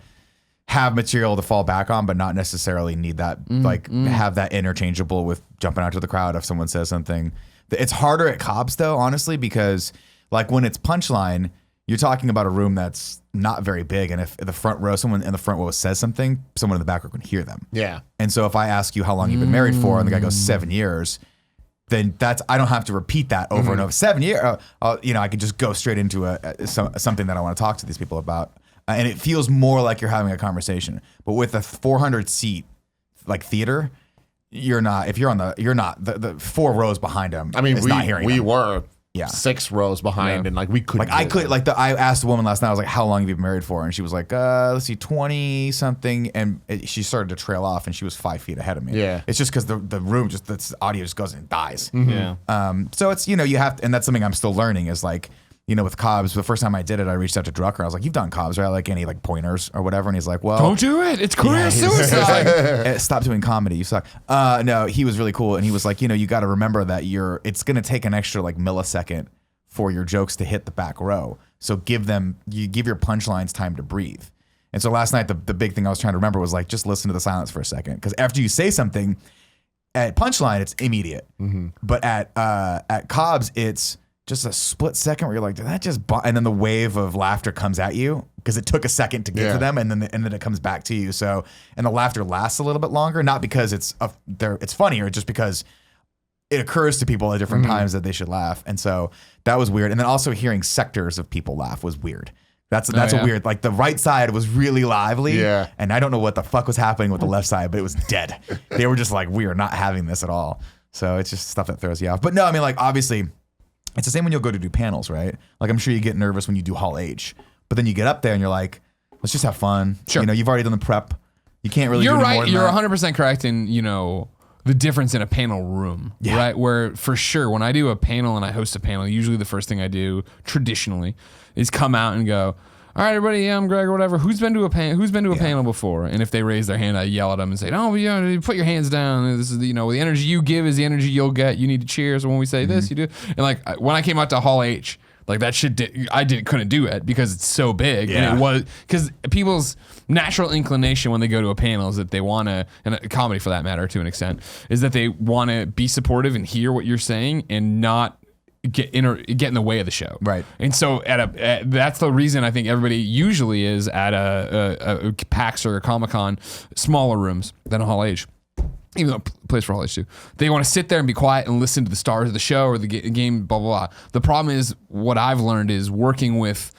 [SPEAKER 2] have material to fall back on, but not necessarily need that, have that interchangeable with jumping out to the crowd if someone says something. It's harder at Cobb's, though, honestly, because like when it's punchline, you're talking about a room that's not very big, and if the front row, someone in the front row says something, someone in the back row can hear them.
[SPEAKER 3] Yeah.
[SPEAKER 2] And so if I ask you how long you've been married for, and the guy goes 7 years, then I don't have to repeat that over and over. 7 years, I could just go straight into something that I want to talk to these people about. And it feels more like you're having a conversation. But with a 400 seat like theater, you're not. If you're the 4 rows behind them.
[SPEAKER 3] I mean,
[SPEAKER 2] is not hearing
[SPEAKER 3] we
[SPEAKER 2] them.
[SPEAKER 3] were
[SPEAKER 2] Yeah.
[SPEAKER 3] 6 rows behind, and like we couldn't.
[SPEAKER 2] I asked a woman last night. I was like, "How long have you been married for?" And she was like, "Let's see, 20 something." And she started to trail off, and she was 5 feet ahead of me.
[SPEAKER 3] Yeah.
[SPEAKER 2] It's just because the room the audio just goes and dies.
[SPEAKER 4] Yeah.
[SPEAKER 2] So it's you have to, and that's something I'm still learning is like. With Cobb's, the first time I did it, I reached out to Drucker. I was like, "You've done Cobb's, right? Like any like pointers or whatever?" And he's like, "Well,
[SPEAKER 1] Don't do it. It's career suicide.
[SPEAKER 2] Stop doing comedy. You suck." No, he was really cool, and he was like, you got to remember that it's going to take an extra like millisecond for your jokes to hit the back row. So give your punchlines time to breathe. And so last night, the big thing I was trying to remember was like, just listen to the silence for a second, because after you say something, at punchline it's immediate, but at Cobb's it's just a split second where you're like, did that just and then the wave of laughter comes at you because it took a second to get to them, and then it comes back to you. So, and the laughter lasts a little bit longer, not because it's funnier, just because it occurs to people at different times that they should laugh. And so that was weird. And then also hearing sectors of people laugh was weird. That's a weird, like the right side was really lively.
[SPEAKER 3] Yeah.
[SPEAKER 2] And I don't know what the fuck was happening with the left side, but it was dead. They were just like, we are not having this at all. So it's just stuff that throws you off. But no, I mean, like, obviously it's the same when you'll go to do panels, right? Like, I'm sure you get nervous when you do Hall H, but then you get up there and you're like, let's just have fun.
[SPEAKER 1] Sure.
[SPEAKER 2] You've already done the prep. You can't really
[SPEAKER 1] You're
[SPEAKER 2] do any
[SPEAKER 1] right.
[SPEAKER 2] more than
[SPEAKER 1] You're
[SPEAKER 2] that.
[SPEAKER 1] 100% correct in, the difference in a panel room, right? Where for sure, when I do a panel and I host a panel, usually the first thing I do traditionally is come out and go, all right, everybody, yeah, I'm Greg or whatever. Who's been to a panel before? And if they raise their hand, I yell at them and say, "No, put your hands down. This is the energy you give is the energy you'll get. You need to cheer. So when we say this, you do." And like when I came out to Hall H, like that shit, couldn't do it because it's so big.
[SPEAKER 2] Yeah.
[SPEAKER 1] And it was because people's natural inclination when they go to a panel is that they want to, and a comedy for that matter to an extent, is that they want to be supportive and hear what you're saying and not get in the way of the show,
[SPEAKER 2] right?
[SPEAKER 1] And so that's the reason I think everybody usually is at a PAX or a Comic-Con, smaller rooms than a Hall H. even though it plays for Hall H too. They want to sit there and be quiet and listen to the stars of the show or the game, blah, blah, blah. The problem is what I've learned is working with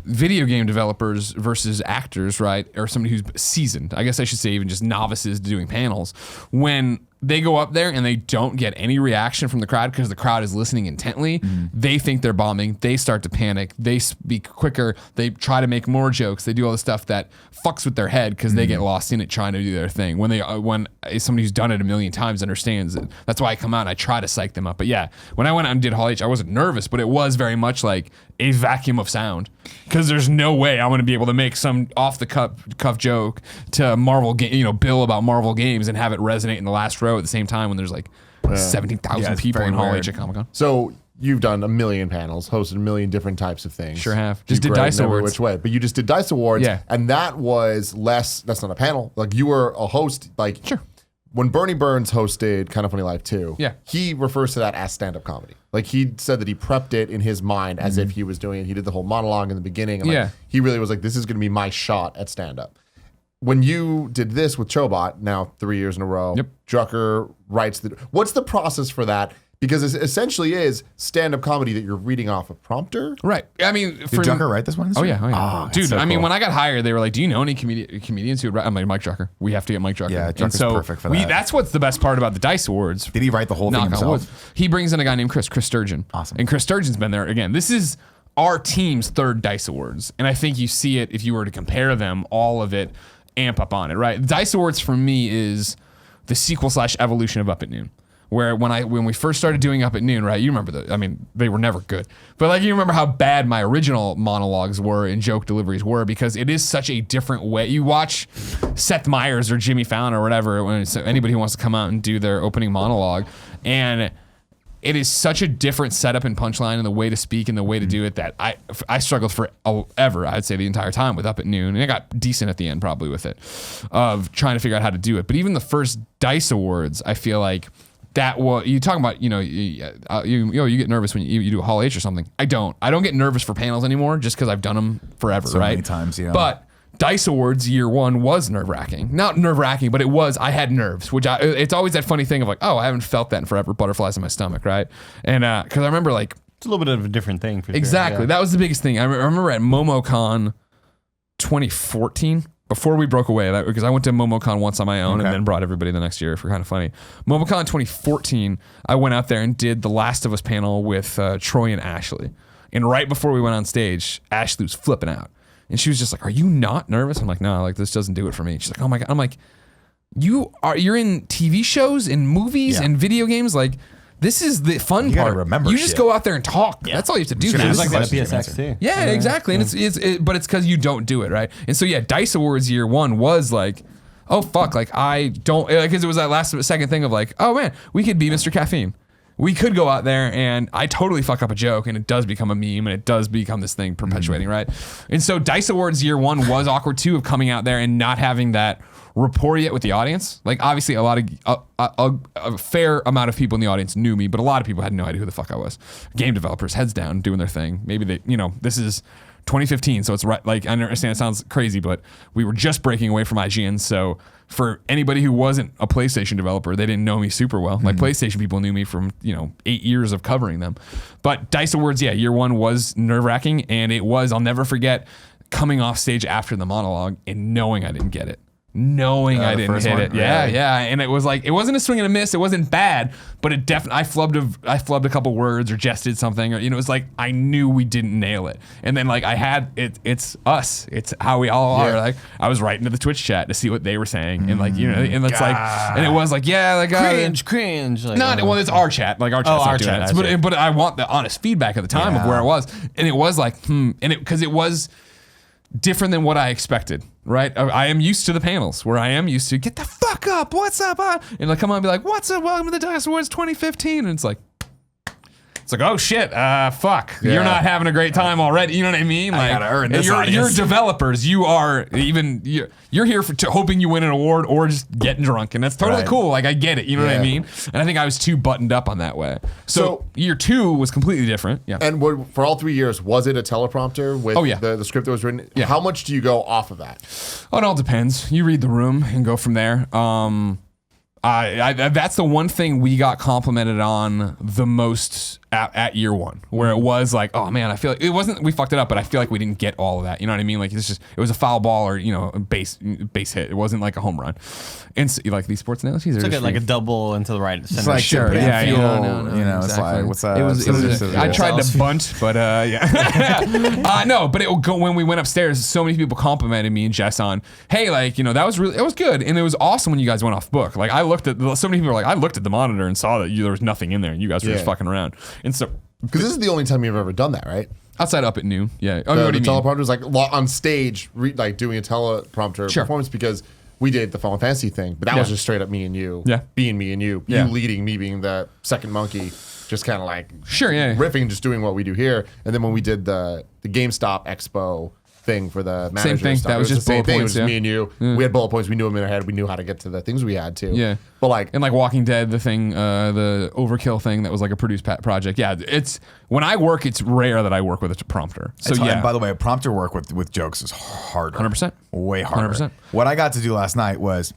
[SPEAKER 1] video game developers versus actors, right? Or somebody who's seasoned. I guess I should say even just novices doing panels. When they go up there and they don't get any reaction from the crowd because the crowd is listening intently, they think they're bombing. They start to panic. They speak quicker. They try to make more jokes. They do all the stuff that fucks with their head because they get lost in it trying to do their thing. When somebody who's done it a million times understands it. That's why I come out and I try to psych them up. But yeah, when I went out and did Hall H, I wasn't nervous, but it was very much like a vacuum of sound because there's no way I'm going to be able to make some off the cuff joke to Marvel Bill about Marvel games and have it resonate in the last row at the same time when there's like 17,000 people in Hall H at Comic-Con.
[SPEAKER 3] So you've done a million panels, hosted a million different types of things.
[SPEAKER 1] Sure have.
[SPEAKER 3] Just
[SPEAKER 1] did Dice Awards.
[SPEAKER 3] Which way? But you just did Dice Awards,
[SPEAKER 1] Yeah.
[SPEAKER 3] and that was less. That's not a panel. Like you were a host. Like
[SPEAKER 1] Sure.
[SPEAKER 3] When Bernie Burns hosted Kind of Funny Life 2,
[SPEAKER 1] Yeah.
[SPEAKER 3] he refers to that as stand-up comedy. Like he said that he prepped it in his mind as if he was doing it. He did the whole monologue in the beginning. And
[SPEAKER 1] Yeah.
[SPEAKER 3] he really was like, this is going to be my shot at stand-up. When you did this with Chobot, now 3 years in a row,
[SPEAKER 1] Yep.
[SPEAKER 3] Drucker writes what's the process for that? Because it essentially is stand-up comedy that you're reading off a prompter.
[SPEAKER 1] Right. I mean,
[SPEAKER 2] Did Drucker write this one?
[SPEAKER 1] Oh yeah.
[SPEAKER 2] that's
[SPEAKER 1] Dude,
[SPEAKER 2] so
[SPEAKER 1] I mean,
[SPEAKER 2] cool.
[SPEAKER 1] when I got hired, they were like, "Do you know any comedians who would write?" I'm like, Mike Drucker. We have to get Mike Drucker.
[SPEAKER 2] Yeah,
[SPEAKER 1] And
[SPEAKER 2] Drucker's perfect for that.
[SPEAKER 1] That's what's the best part about the Dice Awards.
[SPEAKER 2] Did he write the whole thing
[SPEAKER 1] Knock on
[SPEAKER 2] himself?
[SPEAKER 1] wood. He brings in a guy named Chris Sturgeon.
[SPEAKER 2] Awesome.
[SPEAKER 1] And Chris Sturgeon's been there again. This is our team's third Dice Awards, and I think you see it if you were to compare them. All of it amp up on it, right? Dice Awards for me is the sequel / evolution of Up at Noon. Where when we first started doing Up at Noon, right? You remember I mean, they were never good. But like you remember how bad my original monologues were and joke deliveries were because it is such a different way. You watch Seth Meyers or Jimmy Fallon or whatever, anybody who wants to come out and do their opening monologue, and it is such a different setup and punchline and the way to speak and the way to do it that I struggled forever, I'd say the entire time with Up at Noon. And I got decent at the end probably with it, of trying to figure out how to do it. But even the first Dice Awards, I feel like that was, you talking about, you get nervous when you do a Hall H or something. I don't get nervous for panels anymore just because I've done them forever,
[SPEAKER 2] So
[SPEAKER 1] right?
[SPEAKER 2] many times, yeah.
[SPEAKER 1] But Dice Awards year one was nerve-wracking. Not nerve-wracking, but I had nerves, which it's always that funny thing of like, oh, I haven't felt that in forever, butterflies in my stomach, right? And because I remember like,
[SPEAKER 4] It's a little bit of a different thing for
[SPEAKER 1] exactly,
[SPEAKER 4] sure. Yeah.
[SPEAKER 1] that was the biggest thing. I remember at MomoCon 2014, before we broke away, because I went to MomoCon once on my own and then brought everybody the next year for Kind of Funny. MomoCon 2014, I went out there and did the Last of Us panel with Troy and Ashley. And right before we went on stage, Ashley was flipping out. And she was just like, "Are you not nervous?" I'm like, "No, like this doesn't do it for me." She's like, "Oh my God." I'm like, you're in TV shows and movies and video games, like this is the fun
[SPEAKER 2] You gotta
[SPEAKER 1] part.
[SPEAKER 2] remember
[SPEAKER 1] You just
[SPEAKER 2] shit.
[SPEAKER 1] go out there and talk. That's all you have to do.
[SPEAKER 2] Sure,
[SPEAKER 1] man.
[SPEAKER 4] It was like that at
[SPEAKER 2] Questions you can
[SPEAKER 4] PSX too.
[SPEAKER 1] Yeah, exactly. And but it's because you don't do it, right? And so yeah, Dice Awards year one was like, oh fuck, like I don't, because it was that last second thing of like, oh man, we could be Mr. Caffeine. We could go out there and I totally fuck up a joke and it does become a meme and it does become this thing perpetuating, right? And so Dice Awards year one was awkward too, of coming out there and not having that rapport yet with the audience. Like obviously a fair amount of people in the audience knew me, but a lot of people had no idea who the fuck I was. Game developers, heads down, doing their thing. Maybe they, this is 2015, so it's right. Like I understand it sounds crazy, but we were just breaking away from IGN, so for anybody who wasn't a PlayStation developer, they didn't know me super well. Like PlayStation people knew me from 8 years of covering them. But Dice Awards, yeah, year one was nerve-wracking, and it was, I'll never forget coming off stage after the monologue and knowing I didn't get it. Knowing I didn't
[SPEAKER 2] first
[SPEAKER 1] hit
[SPEAKER 2] one?
[SPEAKER 1] it. Yeah,
[SPEAKER 2] Really?
[SPEAKER 1] yeah. And it was like, it wasn't a swing and a miss. It wasn't bad, but it definitely, I flubbed a couple words or gestured something, or, it was like, I knew we didn't nail it. And then like I had, it's us. It's how we all are. Like I was writing to the Twitch chat to see what they were saying. And like, and it's like, and it was like, yeah, like,
[SPEAKER 4] Cringe. Like,
[SPEAKER 1] not well, it's our chat. Like our chat's
[SPEAKER 4] our
[SPEAKER 1] not doing
[SPEAKER 4] chat,
[SPEAKER 1] that. But I want the honest feedback at the time of where I was. And it was like, and because it was different than what I expected, right? I am used to the panels where I am used to get the fuck up, what's up? And like come on and be like, what's up? Welcome to the Dice Awards 2015. And it's like, oh shit, fuck.
[SPEAKER 2] Yeah.
[SPEAKER 1] You're not having a great time already. You know what I mean? Like,
[SPEAKER 2] gotta earn this
[SPEAKER 1] you're
[SPEAKER 2] audience.
[SPEAKER 1] developers. You are you're here hoping you win an award or just getting drunk, and that's totally
[SPEAKER 2] Right.
[SPEAKER 1] cool. Like I get it. You know what I
[SPEAKER 2] Yeah.
[SPEAKER 1] mean? And I think I was too buttoned up on that way. So year two was completely different. Yeah.
[SPEAKER 3] And for all 3 years, was it a teleprompter with the script that was written?
[SPEAKER 1] Yeah.
[SPEAKER 3] How much do you go off of that?
[SPEAKER 1] Oh, it all depends. You read the room and go from there. That's the one thing we got complimented on the most at year one, where it was like, oh man, I feel like it wasn't, we fucked it up, but I feel like we didn't get all of that. You know what I mean? Like it was a foul ball or, base hit. It wasn't like a home run. And so, you like these sports analogies?
[SPEAKER 4] It's like a double into the right center.
[SPEAKER 2] It's like
[SPEAKER 1] Sure,
[SPEAKER 2] yeah,
[SPEAKER 1] no,
[SPEAKER 2] it's
[SPEAKER 1] exactly.
[SPEAKER 2] like what's that?
[SPEAKER 1] I tried to bunt, but yeah. No, but it will go when we went upstairs. So many people complimented me and Jess on, hey, like that was really, it was good, and it was awesome when you guys went off book. Like I looked at so many people were like, I looked at the monitor and saw that there was nothing in there, and you guys were just fucking around. And so
[SPEAKER 3] Because this is the only time you've ever done that, right?
[SPEAKER 1] outside up at noon, yeah. Oh,
[SPEAKER 3] The
[SPEAKER 1] what do you mean?
[SPEAKER 3] teleprompter was like on stage, like doing a teleprompter
[SPEAKER 1] Sure.
[SPEAKER 3] performance because we did the Final Fantasy thing, but that was just straight up me and you, being me and you,
[SPEAKER 1] Yeah.
[SPEAKER 3] you leading, me being the second monkey, just kind of like
[SPEAKER 1] Sure, yeah.
[SPEAKER 3] riffing, just doing what we do here. And then when we did the GameStop Expo thing for the manager
[SPEAKER 1] thing.
[SPEAKER 3] stuff,
[SPEAKER 1] That
[SPEAKER 3] it
[SPEAKER 1] was
[SPEAKER 3] the
[SPEAKER 1] just
[SPEAKER 3] same
[SPEAKER 1] bullet
[SPEAKER 3] thing.
[SPEAKER 1] points,
[SPEAKER 3] It was
[SPEAKER 1] yeah.
[SPEAKER 3] me and you. We had bullet points. We knew them in our head. We knew how to get to the things we had to.
[SPEAKER 1] Yeah.
[SPEAKER 3] But like,
[SPEAKER 1] And like Walking Dead, the thing, the Overkill thing that was like a produced project. Yeah, it's when I work, it's rare that I work with a prompter. So
[SPEAKER 2] It's hard.
[SPEAKER 1] yeah,
[SPEAKER 2] And by the way, prompter work with jokes is harder.
[SPEAKER 1] 100%.
[SPEAKER 2] Way harder.
[SPEAKER 1] 100%.
[SPEAKER 2] What I got to do last night was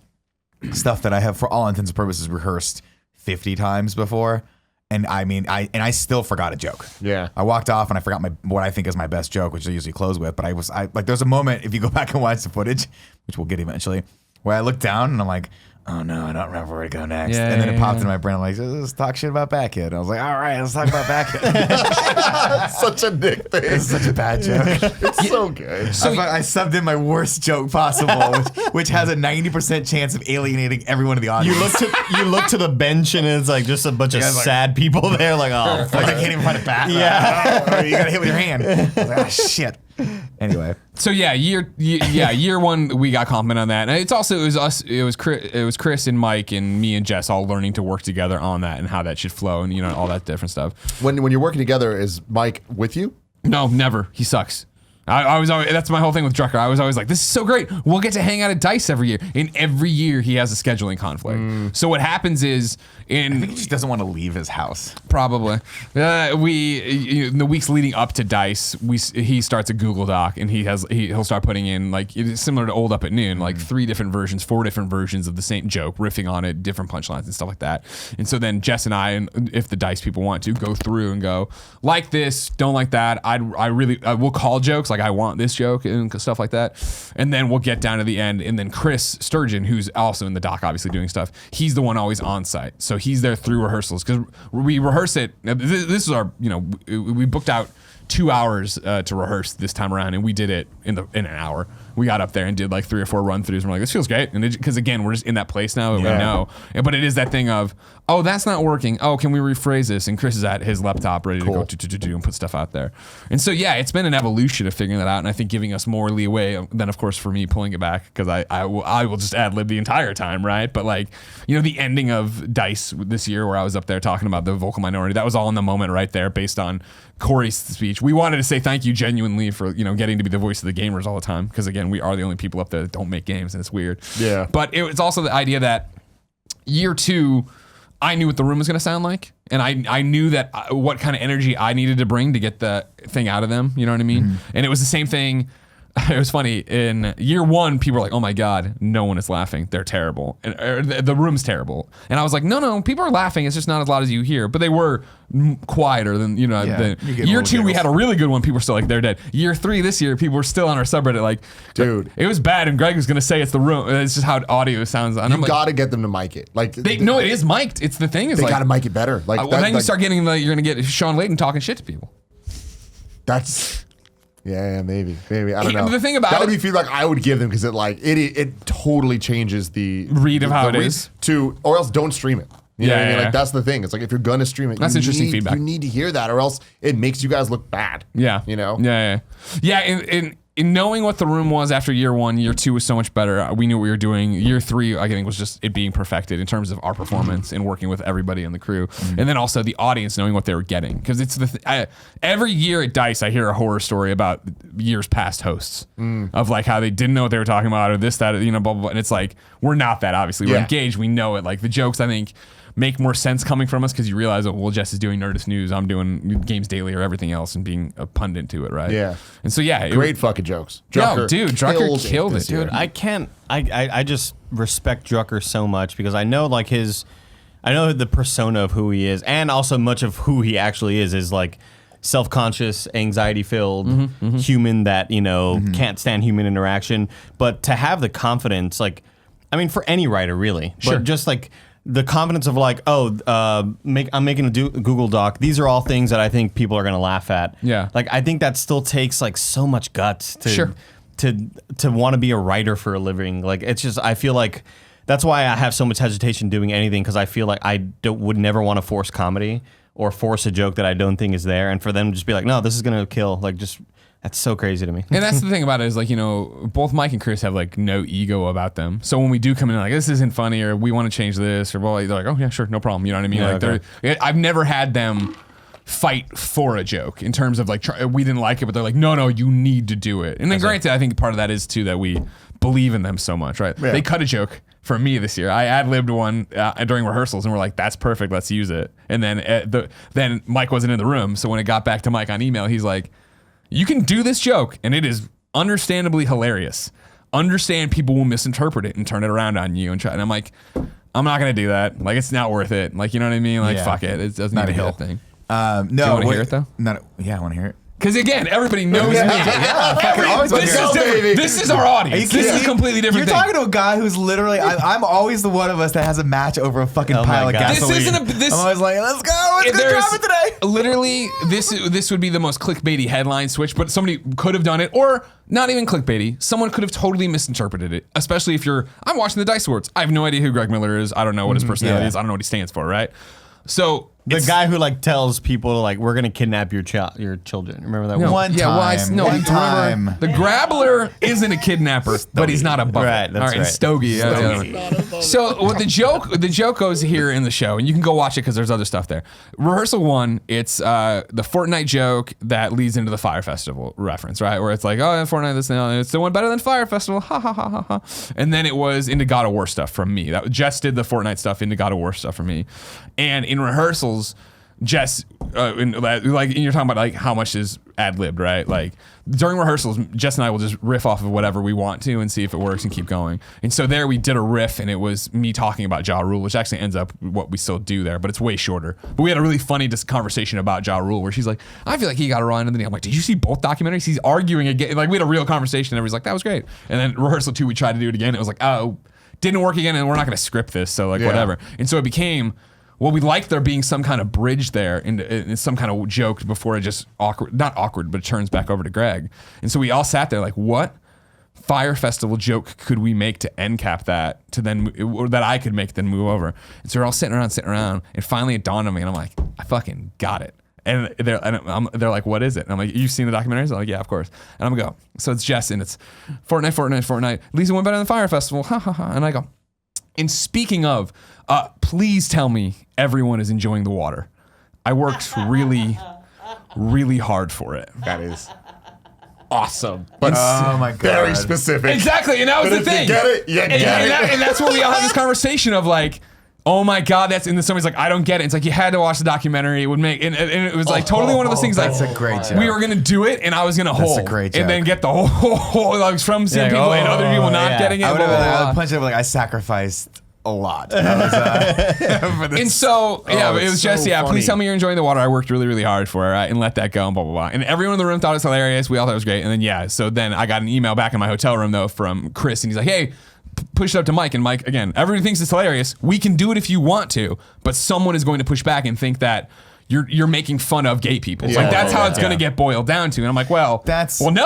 [SPEAKER 2] stuff that I have, for all intents and purposes, rehearsed 50 times before. And I mean, I still forgot a joke.
[SPEAKER 3] Yeah.
[SPEAKER 2] I walked off and I forgot what I think is my best joke, which I usually close with. But I like, there's a moment, if you go back and watch the footage, which we'll get eventually, where I look down and I'm like, oh no, I don't remember where to go next.
[SPEAKER 1] Yeah,
[SPEAKER 2] and then it
[SPEAKER 1] yeah,
[SPEAKER 2] popped
[SPEAKER 1] yeah.
[SPEAKER 2] into my brain. I'm like, let's talk shit about Backhead. And I was like, all right, let's talk about Backhead.
[SPEAKER 3] such a Nick thing.
[SPEAKER 2] It's such a bad joke.
[SPEAKER 3] It's so good.
[SPEAKER 2] I subbed in my worst joke possible, which has a 90% chance of alienating everyone in the audience.
[SPEAKER 4] You look to the bench and it's like just a bunch of
[SPEAKER 2] guys like-
[SPEAKER 4] sad people there. Like, oh,
[SPEAKER 2] like I can't even find a bat.
[SPEAKER 4] Yeah.
[SPEAKER 2] You gotta hit with your hand. I was like, ah, shit. Anyway,
[SPEAKER 1] So yeah, year one we got complimented on that, and it was Chris and Mike and me and Jess all learning to work together on that and how that should flow and all that different stuff.
[SPEAKER 3] When you're working together, is Mike with you?
[SPEAKER 1] No, never. He sucks. I was always, that's my whole thing with Drucker. I was always like, this is so great. We'll get to hang out at Dice every year. And every year he has a scheduling conflict. So what happens is
[SPEAKER 2] I think he just doesn't want to leave his house.
[SPEAKER 1] Probably. In the weeks leading up to Dice, he starts a Google Doc and he'll start putting in, like, it's similar to Old Up at Noon, like 4 different versions of the same joke, riffing on it, different punchlines and stuff like that. And so then Jess and I, and if the Dice people want to, go through and go, like this, don't like that. We'll call jokes, like I want this joke and stuff like that. And then we'll get down to the end. And then Chris Sturgeon, who's also in the doc, obviously doing stuff, he's the one always on site. So he's there through rehearsals because we rehearse it. This is our, we booked out 2 hours to rehearse this time around, and we did it in an hour. We got up there and did like 3 or 4 run throughs. And we're like, this feels great, and because again, we're just in that place now, and we know. But it is that thing of, oh, that's not working. Oh, can we rephrase this? And Chris is at his laptop ready to go do and put stuff out there. And so yeah, it's been an evolution of figuring that out, and I think giving us more leeway than, of course, for me pulling it back because I will just ad lib the entire time, right? But like, the ending of Dice this year where I was up there talking about the vocal minority, that was all in the moment right there based on Corey's speech. We wanted to say thank you genuinely for getting to be the voice of the gamers all the time because again, we are the only people up there that don't make games, and it's weird.
[SPEAKER 3] Yeah.
[SPEAKER 1] But it was also the idea that year 2, I knew what the room was going to sound like, and I knew that what kind of energy I needed to bring to get the thing out of them. You know what I mean? And it was the same thing. It was funny. In year 1, people were like, "Oh my god, no one is laughing. They're terrible, and the room's terrible." And I was like, "No, people are laughing. It's just not as loud as you hear." But they were quieter than
[SPEAKER 2] you
[SPEAKER 1] Than
[SPEAKER 2] get
[SPEAKER 1] year
[SPEAKER 2] little
[SPEAKER 1] 2, we
[SPEAKER 2] giggles.
[SPEAKER 1] had a really good one. People were still like, "They're dead." Year 3 this year, people were still on our subreddit like,
[SPEAKER 3] Dude.
[SPEAKER 1] it was bad." And Greg was gonna say it's the room. It's just how audio sounds. And I'm
[SPEAKER 3] You
[SPEAKER 1] like,
[SPEAKER 3] got to get them to mic it. Like
[SPEAKER 1] no, it is mic'd. It's the thing. Is
[SPEAKER 3] they
[SPEAKER 1] like,
[SPEAKER 3] got to mic it better. Like
[SPEAKER 1] well,
[SPEAKER 3] that-
[SPEAKER 1] then you
[SPEAKER 3] like,
[SPEAKER 1] start getting you're gonna get Sean Layden talking shit to people.
[SPEAKER 3] That's maybe I don't
[SPEAKER 1] Yeah,
[SPEAKER 3] know.
[SPEAKER 1] but the thing about
[SPEAKER 3] that would
[SPEAKER 1] it-
[SPEAKER 3] be feedback I would give them because it totally changes the
[SPEAKER 1] Read of how it
[SPEAKER 3] read
[SPEAKER 1] is.
[SPEAKER 3] to, or else don't stream it. You know what I mean?
[SPEAKER 1] Yeah.
[SPEAKER 3] Like that's the thing. It's like if you're gonna stream it,
[SPEAKER 1] That's
[SPEAKER 3] you
[SPEAKER 1] interesting
[SPEAKER 3] need,
[SPEAKER 1] feedback.
[SPEAKER 3] You need to hear that, or else it makes you guys look bad.
[SPEAKER 1] Yeah. Yeah. In knowing what the room was after year 1, year 2 was so much better. We knew what we were doing. Year 3, I think, was just it being perfected in terms of our performance and working with everybody in the crew, and then also the audience knowing what they were getting. Because it's every year at Dice, I hear a horror story about years past hosts of like how they didn't know what they were talking about or this, that, blah, blah, blah. And it's like we're not that. Obviously, we're
[SPEAKER 3] Yeah.
[SPEAKER 1] engaged. We know it. Like the jokes, I think. make more sense coming from us because you realize, oh, well, Jess is doing Nerdist News, I'm doing Games Daily or everything else and being a pundit to it, right?
[SPEAKER 3] Yeah.
[SPEAKER 1] And so, yeah.
[SPEAKER 3] Great fucking jokes.
[SPEAKER 1] No, dude, Drucker killed it,
[SPEAKER 3] this year.
[SPEAKER 1] dude.
[SPEAKER 4] I can't. I just respect Drucker so much because I know like I know the persona of who he is, and also much of who he actually is like self-conscious, anxiety-filled human that can't stand human interaction. But to have the confidence, like, I mean, for any writer really, but just like the confidence of like, I'm making a Google Doc. These are all things that I think people are gonna laugh at.
[SPEAKER 1] Yeah.
[SPEAKER 4] Like I think that still takes like so much guts to to want to be a writer for a living. Like it's just, I feel like that's why I have so much hesitation doing anything, because I feel like I would never want to force comedy or force a joke that I don't think is there, and for them to just be like, no, this is gonna kill. Like just. That's so crazy to me.
[SPEAKER 1] And that's the thing about it is like, both Mike and Chris have like no ego about them. So when we do come in like, this isn't funny or we want to change this or blah, they're like, oh yeah, sure, no problem. You know what I mean?
[SPEAKER 4] Yeah,
[SPEAKER 1] like I've never had them fight for a joke in terms of like, we didn't like it, but they're like, no, you need to do it. And then granted, I think part of that is too that we believe in them so much, right? Yeah. They cut a joke for me this year. I ad-libbed one during rehearsals and we're like, that's perfect, let's use it. And then then Mike wasn't in the room. So when it got back to Mike on email, he's like, you can do this joke, and it is understandably hilarious. Understand people will misinterpret it and turn it around on you and try. And I'm like, I'm not gonna do that. Like, it's not worth it. Like, you know what I mean? Like, fuck it. It doesn't need to be that thing.
[SPEAKER 2] No,
[SPEAKER 1] do you want to hear it though?
[SPEAKER 2] Yeah, I want to hear it.
[SPEAKER 1] Because again, everybody knows me. This is our audience. This is a completely different thing.
[SPEAKER 2] You're talking to a guy who's literally. I'm always the one of us that has a match over a fucking pile of gasoline.
[SPEAKER 1] This isn't
[SPEAKER 2] I'm always like, let's go. Let's go drive it today.
[SPEAKER 1] Literally, this would be the most clickbaity headline switch, but somebody could have done it, or not even clickbaity. Someone could have totally misinterpreted it, especially if I'm watching the Dice Awards. I have no idea who Greg Miller is. I don't know what his personality is. I don't know what he stands for, right? So
[SPEAKER 4] the guy who like tells people like, we're gonna kidnap your children. Remember that one?
[SPEAKER 2] One time.
[SPEAKER 1] The Grabbler isn't a kidnapper, but he's not a bucket.
[SPEAKER 4] Right, that's right.
[SPEAKER 1] Stogie. So what the joke goes here in the show, and you can go watch it because there's other stuff there. Rehearsal 1, it's the Fortnite joke that leads into the Fire Festival reference, right? Where it's like, oh, yeah, Fortnite, this and it's the one better than Fire Festival, ha ha ha ha ha. And then it was into God of War stuff from me. Jess did the Fortnite stuff into God of War stuff from me, and in rehearsals, Jess, and you're talking about like how much is ad-libbed, right? Like during rehearsals, Jess and I will just riff off of whatever we want to and see if it works and keep going. And so there we did a riff, and it was me talking about Ja Rule, which actually ends up what we still do there, but it's way shorter. But we had a really funny conversation about Ja Rule where she's like, I feel like he got a run, and then I'm like, did you see both documentaries? He's arguing again. Like we had a real conversation, and everybody's like, that was great. And then rehearsal 2, we tried to do it again. It was like, oh, didn't work again, and we're not going to script this, so like whatever. And so it became. Well, we liked there being some kind of bridge there and some kind of joke before it just not awkward, but it turns back over to Greg. And so we all sat there like, what Fire Festival joke could we make to end cap that or that I could make then move over? And so we're all sitting around, and finally it dawned on me, and I'm like, I fucking got it. And they're like, what is it? And I'm like, you've seen the documentaries? I'm like, yeah, of course. And I'm going to go. So it's Jess, and it's Fortnite. Lisa went better than Fire Festival. Ha ha ha. And I go, and speaking of, please tell me everyone is enjoying the water. I worked really, really hard for it.
[SPEAKER 3] That is awesome. But
[SPEAKER 2] oh my God.
[SPEAKER 3] Very specific.
[SPEAKER 1] Exactly, and that was the thing.
[SPEAKER 3] You get it? You get it.
[SPEAKER 1] And that's where we all have this conversation of like, oh my God, and then somebody's like, I don't get it. It's like, you had to watch the documentary. It would make, and it was like totally one of those things.
[SPEAKER 2] That's
[SPEAKER 1] like,
[SPEAKER 2] a great joke.
[SPEAKER 1] We were gonna do it, and I was gonna hold,
[SPEAKER 2] a great joke.
[SPEAKER 1] and then get the whole like from some people and other people not getting it.
[SPEAKER 2] I would punch it like I sacrificed a lot. And
[SPEAKER 1] so it was just
[SPEAKER 3] funny.
[SPEAKER 1] please tell me you're enjoying the water. I worked really, really hard for it, right? And let that go and blah blah blah. And everyone in the room thought it was hilarious. We all thought it was great. And then so then I got an email back in my hotel room though from Chris, and he's like, hey, push it up to Mike. And Mike, again, everyone thinks it's hilarious. We can do it if you want to, but someone is going to push back and think that you're making fun of gay people. Like that's how it's going to get boiled down to. And I'm like, no,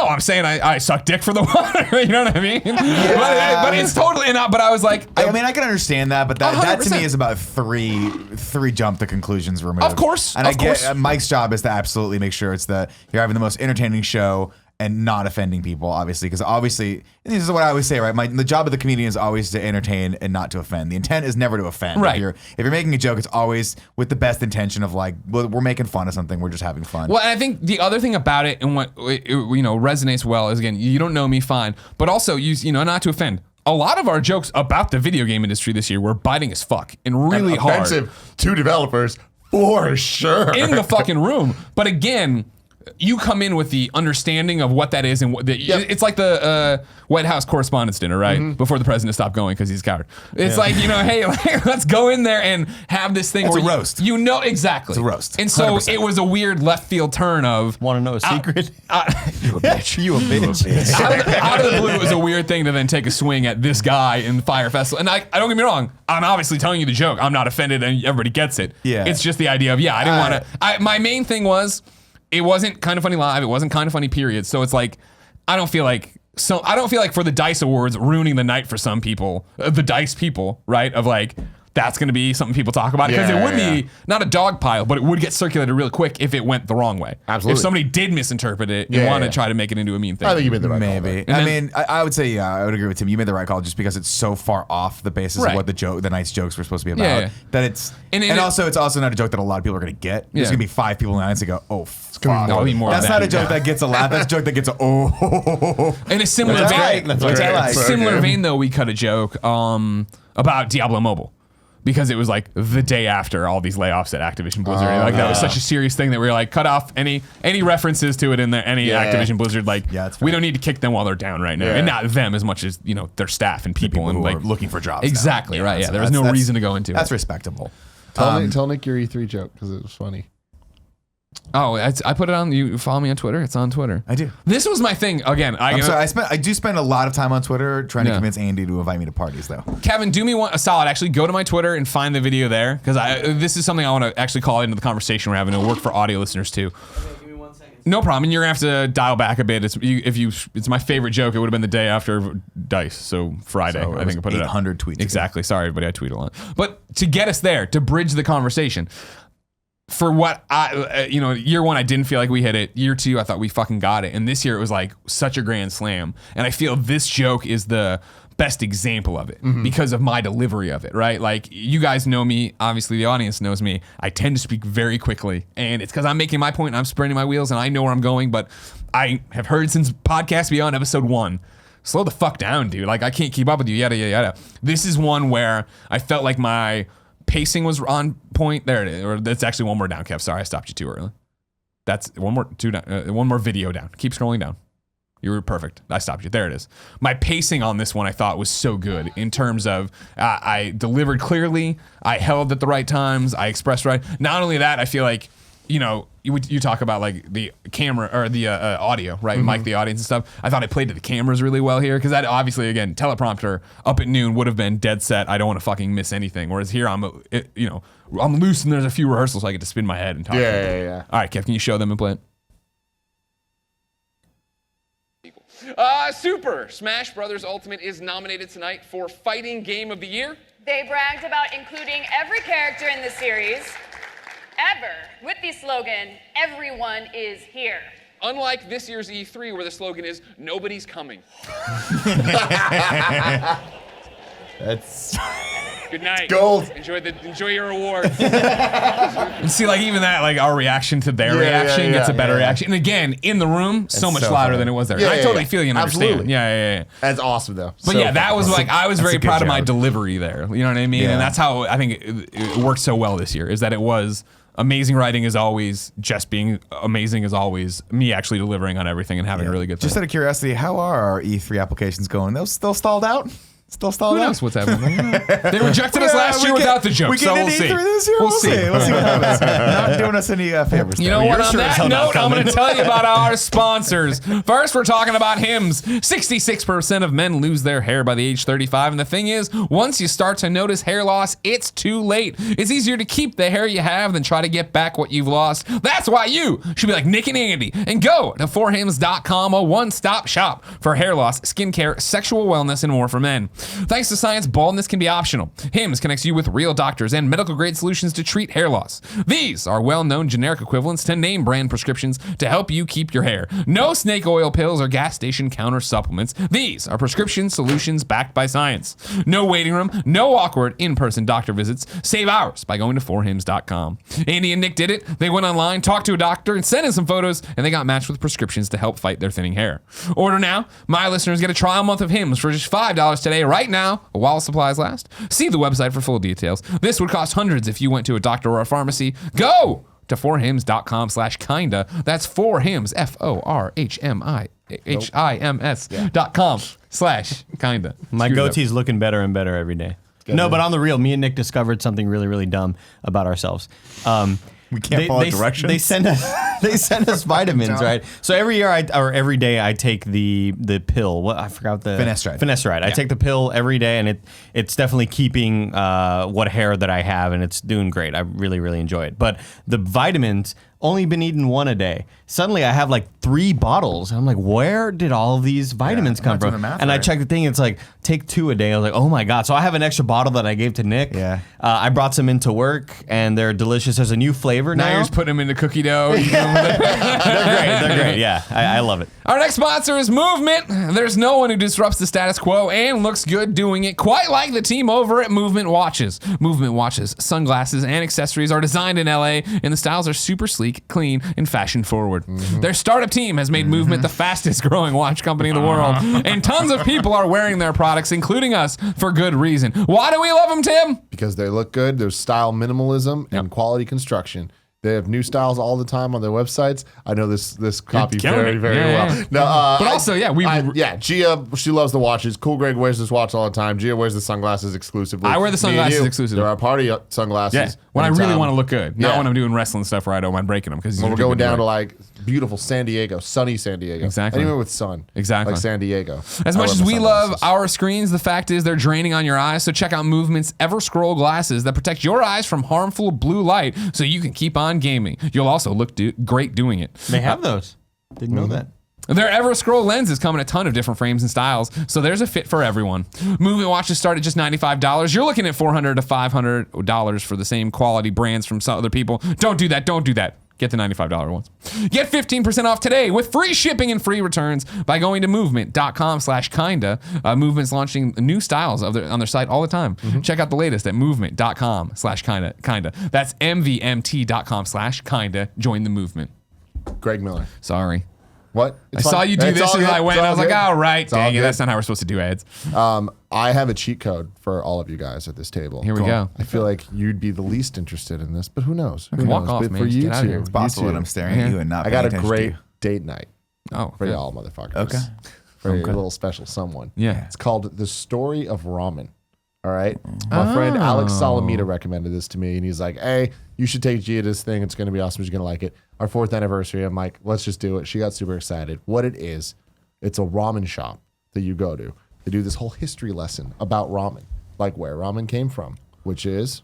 [SPEAKER 1] I'm saying I suck dick for the water. You know what I mean? But it's totally not. But I was like,
[SPEAKER 2] I mean, I can understand that, but that to me is about three jump to conclusions removed.
[SPEAKER 1] Of course.
[SPEAKER 2] And I get Mike's job is to absolutely make sure you're having the most entertaining show and not offending people, obviously, because obviously, and this is what I always say, right? The job of the comedian is always to entertain and not to offend. The intent is never to offend.
[SPEAKER 1] Right.
[SPEAKER 2] If you're making a joke, it's always with the best intention of like, well, we're making fun of something, we're just having fun.
[SPEAKER 1] Well, and I think the other thing about it and what resonates well is, again, you don't know me, fine, but also not to offend. a lot of our jokes about the video game industry this year were biting as fuck and really hard
[SPEAKER 3] Offensive to developers for sure.
[SPEAKER 1] in the fucking room. But again, you come in with the understanding of what that is, and it's like the White House Correspondents' Dinner, right? Before the president stopped going because he's a coward. It's like, hey, let's go in there and have this thing.
[SPEAKER 2] It's
[SPEAKER 1] where
[SPEAKER 2] a roast.
[SPEAKER 1] Exactly.
[SPEAKER 2] It's a roast.
[SPEAKER 1] And so
[SPEAKER 2] 100%.
[SPEAKER 1] it was a weird left field turn of.
[SPEAKER 4] Want to know a secret?
[SPEAKER 1] You a bitch.
[SPEAKER 4] You a bitch.
[SPEAKER 1] Out of the blue, it was a weird thing to then take a swing at this guy in the Fire Festival. And I don't get me wrong, I'm obviously telling you the joke. I'm not offended, and everybody gets it.
[SPEAKER 2] Yeah.
[SPEAKER 1] It's just the idea of I didn't want to. My main thing was. It wasn't Kind of Funny live. It wasn't Kind of Funny period. So it's like, I don't feel like for the Dice Awards ruining the night for some people, the Dice people, right? Of like, that's going to be something people talk about because it would be not a dog pile, but it would get circulated real quick if it went the wrong way.
[SPEAKER 3] Absolutely.
[SPEAKER 1] If somebody did misinterpret it and wanted to try to make it into a mean thing.
[SPEAKER 3] I think you made the right call.
[SPEAKER 2] Maybe.
[SPEAKER 1] And
[SPEAKER 2] I
[SPEAKER 1] then-
[SPEAKER 2] mean, I would say, I would agree with Tim. You made the right call just because it's so far off the basis
[SPEAKER 1] Right.
[SPEAKER 2] of what the night's jokes were supposed to be about.
[SPEAKER 1] Yeah.
[SPEAKER 2] That it's
[SPEAKER 1] And
[SPEAKER 2] it's also not a joke that a lot of people are going to get. There's
[SPEAKER 1] Yeah.
[SPEAKER 2] going to be 5 people in the audience that go, oh, fuck.
[SPEAKER 1] There'll be more of
[SPEAKER 2] That's
[SPEAKER 1] that.
[SPEAKER 2] not a joke that gets a laugh. That's a joke that gets a
[SPEAKER 1] In a similar
[SPEAKER 4] That's
[SPEAKER 1] vein,
[SPEAKER 4] right. That's what I like.
[SPEAKER 1] Similar vein though, we cut a joke about Diablo Mobile. Because it was like the day after all these layoffs at Activision Blizzard. That was such a serious thing that we were like, cut off any references to it in there, any Activision Blizzard. Like,
[SPEAKER 2] it's
[SPEAKER 1] we
[SPEAKER 2] fair.
[SPEAKER 1] don't need to kick them while they're down right now.
[SPEAKER 2] Yeah.
[SPEAKER 1] And not them as much as, their staff and people. And
[SPEAKER 2] who
[SPEAKER 1] like
[SPEAKER 2] are looking for jobs now.
[SPEAKER 1] Exactly, right. Yeah,
[SPEAKER 2] so
[SPEAKER 1] there was no
[SPEAKER 2] that's-
[SPEAKER 1] reason to go into
[SPEAKER 2] That's
[SPEAKER 1] it.
[SPEAKER 2] respectable.
[SPEAKER 3] Tell Nick your E3 joke because it was funny.
[SPEAKER 1] Oh, I put it on, you follow me on Twitter? It's on Twitter.
[SPEAKER 2] I do.
[SPEAKER 1] This was my thing. Again,
[SPEAKER 2] I'm sorry, I do spend a lot of time on Twitter trying to
[SPEAKER 1] Yeah.
[SPEAKER 2] convince Andy to invite me to parties, though.
[SPEAKER 1] Kevin, do me a solid. Actually, go to my Twitter and find the video there because this is something I want to actually call into the conversation we're having. It'll work for audio listeners too.
[SPEAKER 5] Okay, give me 1 second.
[SPEAKER 1] No problem. And you're gonna have to dial back a bit. It's my favorite joke. It would have been the day after Dice, so Friday.
[SPEAKER 2] So it
[SPEAKER 1] I think I
[SPEAKER 2] was
[SPEAKER 1] put it up.
[SPEAKER 2] 800 tweets ago.
[SPEAKER 1] Exactly. Sorry, everybody. I tweet a lot. But to get us there, to bridge the conversation. For what year one, I didn't feel like we hit it. Year two, I thought we fucking got it. And this year, it was like such a grand slam. And I feel this joke is the best example of it because of my delivery of it, right? Like, you guys know me. Obviously, the audience knows me. I tend to speak very quickly. And it's because I'm making my point and I'm sprinting my wheels and I know where I'm going. But I have heard since Podcast Beyond episode 1, slow the fuck down, dude. Like, I can't keep up with you, yada, yada, yada. This is one where I felt like my pacing was on point. There it is. Or that's actually one more down, Kev. Sorry, I stopped you too early. That's one more video down. Keep scrolling down. You were perfect. I stopped you. There it is. My pacing on this one I thought was so good in terms of I delivered clearly. I held at the right times. I expressed right. Not only that, I feel like, you talk about like the camera or the audio, right? Mic the audience and stuff. I thought I played to the cameras really well here because that obviously, again, teleprompter up at noon would have been dead set. I don't want to fucking miss anything. Whereas here I'm loose and there's a few rehearsals so I get to spin my head and talk.
[SPEAKER 3] Yeah.
[SPEAKER 1] All right, Kev, can you show them and play it? Super Smash Brothers Ultimate is nominated tonight for Fighting Game of the Year.
[SPEAKER 7] They bragged about including every character in the series ever with the slogan, "Everyone is here."
[SPEAKER 1] Unlike this year's E3 where the slogan is, "Nobody's coming."
[SPEAKER 3] That's
[SPEAKER 1] Good night.
[SPEAKER 3] Gold.
[SPEAKER 1] Enjoy your award. And see, like, even that, like, our reaction to their reaction gets a better reaction. And again, in the room, so much
[SPEAKER 3] so
[SPEAKER 1] louder
[SPEAKER 3] funny.
[SPEAKER 1] than it was there.
[SPEAKER 3] Yeah,
[SPEAKER 1] And I
[SPEAKER 3] yeah,
[SPEAKER 1] totally
[SPEAKER 3] yeah.
[SPEAKER 1] feel you and understand.
[SPEAKER 3] Absolutely.
[SPEAKER 1] Yeah.
[SPEAKER 3] That's awesome though.
[SPEAKER 1] But
[SPEAKER 3] So
[SPEAKER 1] yeah, that was
[SPEAKER 3] fucking
[SPEAKER 1] like, I was very
[SPEAKER 2] a good
[SPEAKER 1] proud of my
[SPEAKER 2] joke.
[SPEAKER 1] delivery there. You know what I mean?
[SPEAKER 2] Yeah.
[SPEAKER 1] And that's how I think it worked so well this year, is that it was amazing writing as always, just being amazing as always, me actually delivering on everything and having a really good
[SPEAKER 2] Just
[SPEAKER 1] thing.
[SPEAKER 2] out of curiosity, how are our E3 applications going? Those still stalled out? Still stalled
[SPEAKER 1] Who
[SPEAKER 2] out?
[SPEAKER 1] knows what's happening? They rejected us last year without the joke,
[SPEAKER 2] We
[SPEAKER 1] so
[SPEAKER 2] get
[SPEAKER 1] we'll
[SPEAKER 2] into
[SPEAKER 1] see.
[SPEAKER 2] E3 this year? We'll see. We'll see what happens. Not doing us any favors.
[SPEAKER 1] You
[SPEAKER 2] there.
[SPEAKER 1] know what?
[SPEAKER 2] You're
[SPEAKER 1] On
[SPEAKER 2] sure as
[SPEAKER 1] that
[SPEAKER 2] hell not
[SPEAKER 1] note, I'm going to
[SPEAKER 2] coming.
[SPEAKER 1] tell you about our sponsors. First, we're talking about Hims. 66% of men lose their hair by the age 35. And the thing is, once you start to notice hair loss, it's too late. It's easier to keep the hair you have than try to get back what you've lost. That's why you should be like Nick and Andy and go to forhims.com, a one-stop shop for hair loss, skincare, sexual wellness, and more for men. Thanks to science, baldness can be optional. Hims connects you with real doctors and medical-grade solutions to treat hair loss. These are well-known generic equivalents to name brand prescriptions to help you keep your hair. No snake oil pills or gas station counter supplements. These are prescription solutions backed by science. No waiting room, no awkward in-person doctor visits. Save hours by going to forhims.com. Andy and Nick did it. They went online, talked to a doctor, and sent in some photos, and they got matched with prescriptions to help fight their thinning hair. Order now. My listeners get a trial month of Hims for just $5 today right now while supplies last. See the website for full details. This would cost hundreds if you went to a doctor or a pharmacy. Go to forhims.com/kinda. That's forhims, forhims.com/kinda.
[SPEAKER 4] My goatee's looking better and better every day. No, but on the real, me and Nick discovered something really, really dumb about ourselves.
[SPEAKER 2] We can't follow directions.
[SPEAKER 4] They send us vitamins, right? So every year or every day I take the pill. What I forgot the finasteride. I take the pill every day, and it's definitely keeping what hair that I have, and it's doing great. I really, really enjoy it. But the vitamins, only been eating one a day. Suddenly I have like 3 bottles. I'm like, where did all of these vitamins come from? And I checked the thing. It's like, take 2 a day. I was like, oh my God. So I have an extra bottle that I gave to Nick.
[SPEAKER 2] Yeah.
[SPEAKER 4] I brought some into work, and they're delicious. There's a new flavor now.
[SPEAKER 1] Now you're just putting them into cookie dough.
[SPEAKER 4] They're great. They're great. Yeah, I love it.
[SPEAKER 1] Our next sponsor is Movement. There's no one who disrupts the status quo and looks good doing it, quite like the team over at Movement Watches. Movement Watches, sunglasses, and accessories are designed in LA, and the styles are super sleek, clean, and fashion forward. Their startup team has made Movement the fastest growing watch company in the world, and tons of people are wearing their products, including us, for good reason. Why do we love them, Tim?
[SPEAKER 3] Because they look good. There's style minimalism and quality construction. They have new styles all the time on their websites. I know this copy very well. No,
[SPEAKER 1] but also,
[SPEAKER 3] Gia, she loves the watches. Cool Greg wears this watch all the time. Gia wears the sunglasses exclusively.
[SPEAKER 1] I wear the sunglasses exclusively.
[SPEAKER 3] There are party sunglasses.
[SPEAKER 1] Yeah, when I really want to look good. Not when I'm doing wrestling stuff where I don't mind breaking them. Because
[SPEAKER 3] when we're going down to like beautiful San Diego, sunny San Diego.
[SPEAKER 1] Exactly.
[SPEAKER 3] Anywhere with sun.
[SPEAKER 1] Exactly.
[SPEAKER 3] Like San Diego.
[SPEAKER 1] As much as we love our screens, the fact is they're draining on your eyes. So check out Movement's Ever Scroll glasses that protect your eyes from harmful blue light so you can keep on gaming. You'll also look great doing it.
[SPEAKER 4] They have those. Didn't know that.
[SPEAKER 1] Their Ever Scroll lenses come in a ton of different frames and styles, so there's a fit for everyone. Movement watches start at just $95. You're looking at $400 to $500 for the same quality brands from some other people. Don't do that. Don't do that. Get the $95 ones. Get 15% off today with free shipping and free returns by going to movement.com/kinda. Movement's launching new styles on their site all the time. Check out the latest at movement.com/kinda. That's mvmt.com/kinda. Join the movement.
[SPEAKER 3] Greg Miller.
[SPEAKER 1] Sorry.
[SPEAKER 3] What?
[SPEAKER 1] I saw you do this and I went, I was like, all right, dang it, that's not how we're supposed to do ads.
[SPEAKER 3] I have a cheat code for all of you guys at this table.
[SPEAKER 1] Here we go.
[SPEAKER 3] I feel like you'd be the least interested in this, but who knows? Who
[SPEAKER 1] walk
[SPEAKER 3] knows?
[SPEAKER 1] off,
[SPEAKER 3] But
[SPEAKER 1] man.
[SPEAKER 3] for
[SPEAKER 1] Just
[SPEAKER 3] you
[SPEAKER 1] get out of
[SPEAKER 3] two,
[SPEAKER 1] here.
[SPEAKER 2] It's possible that I'm staring at you and not
[SPEAKER 3] I got
[SPEAKER 2] paying
[SPEAKER 3] a
[SPEAKER 2] attention to
[SPEAKER 3] great
[SPEAKER 2] you.
[SPEAKER 3] date night for y'all motherfuckers.
[SPEAKER 2] Okay.
[SPEAKER 3] For a little special someone.
[SPEAKER 1] Yeah.
[SPEAKER 3] It's called The Story of Ramen. All right. My friend Alex Salamita recommended this to me, and he's like, hey, you should take Gia to this thing. It's going to be awesome. She's going to like it. Our 4th anniversary, I'm like, let's just do it. She got super excited. What it is, it's a ramen shop that you go to. They do this whole history lesson about ramen, like where ramen came from, which is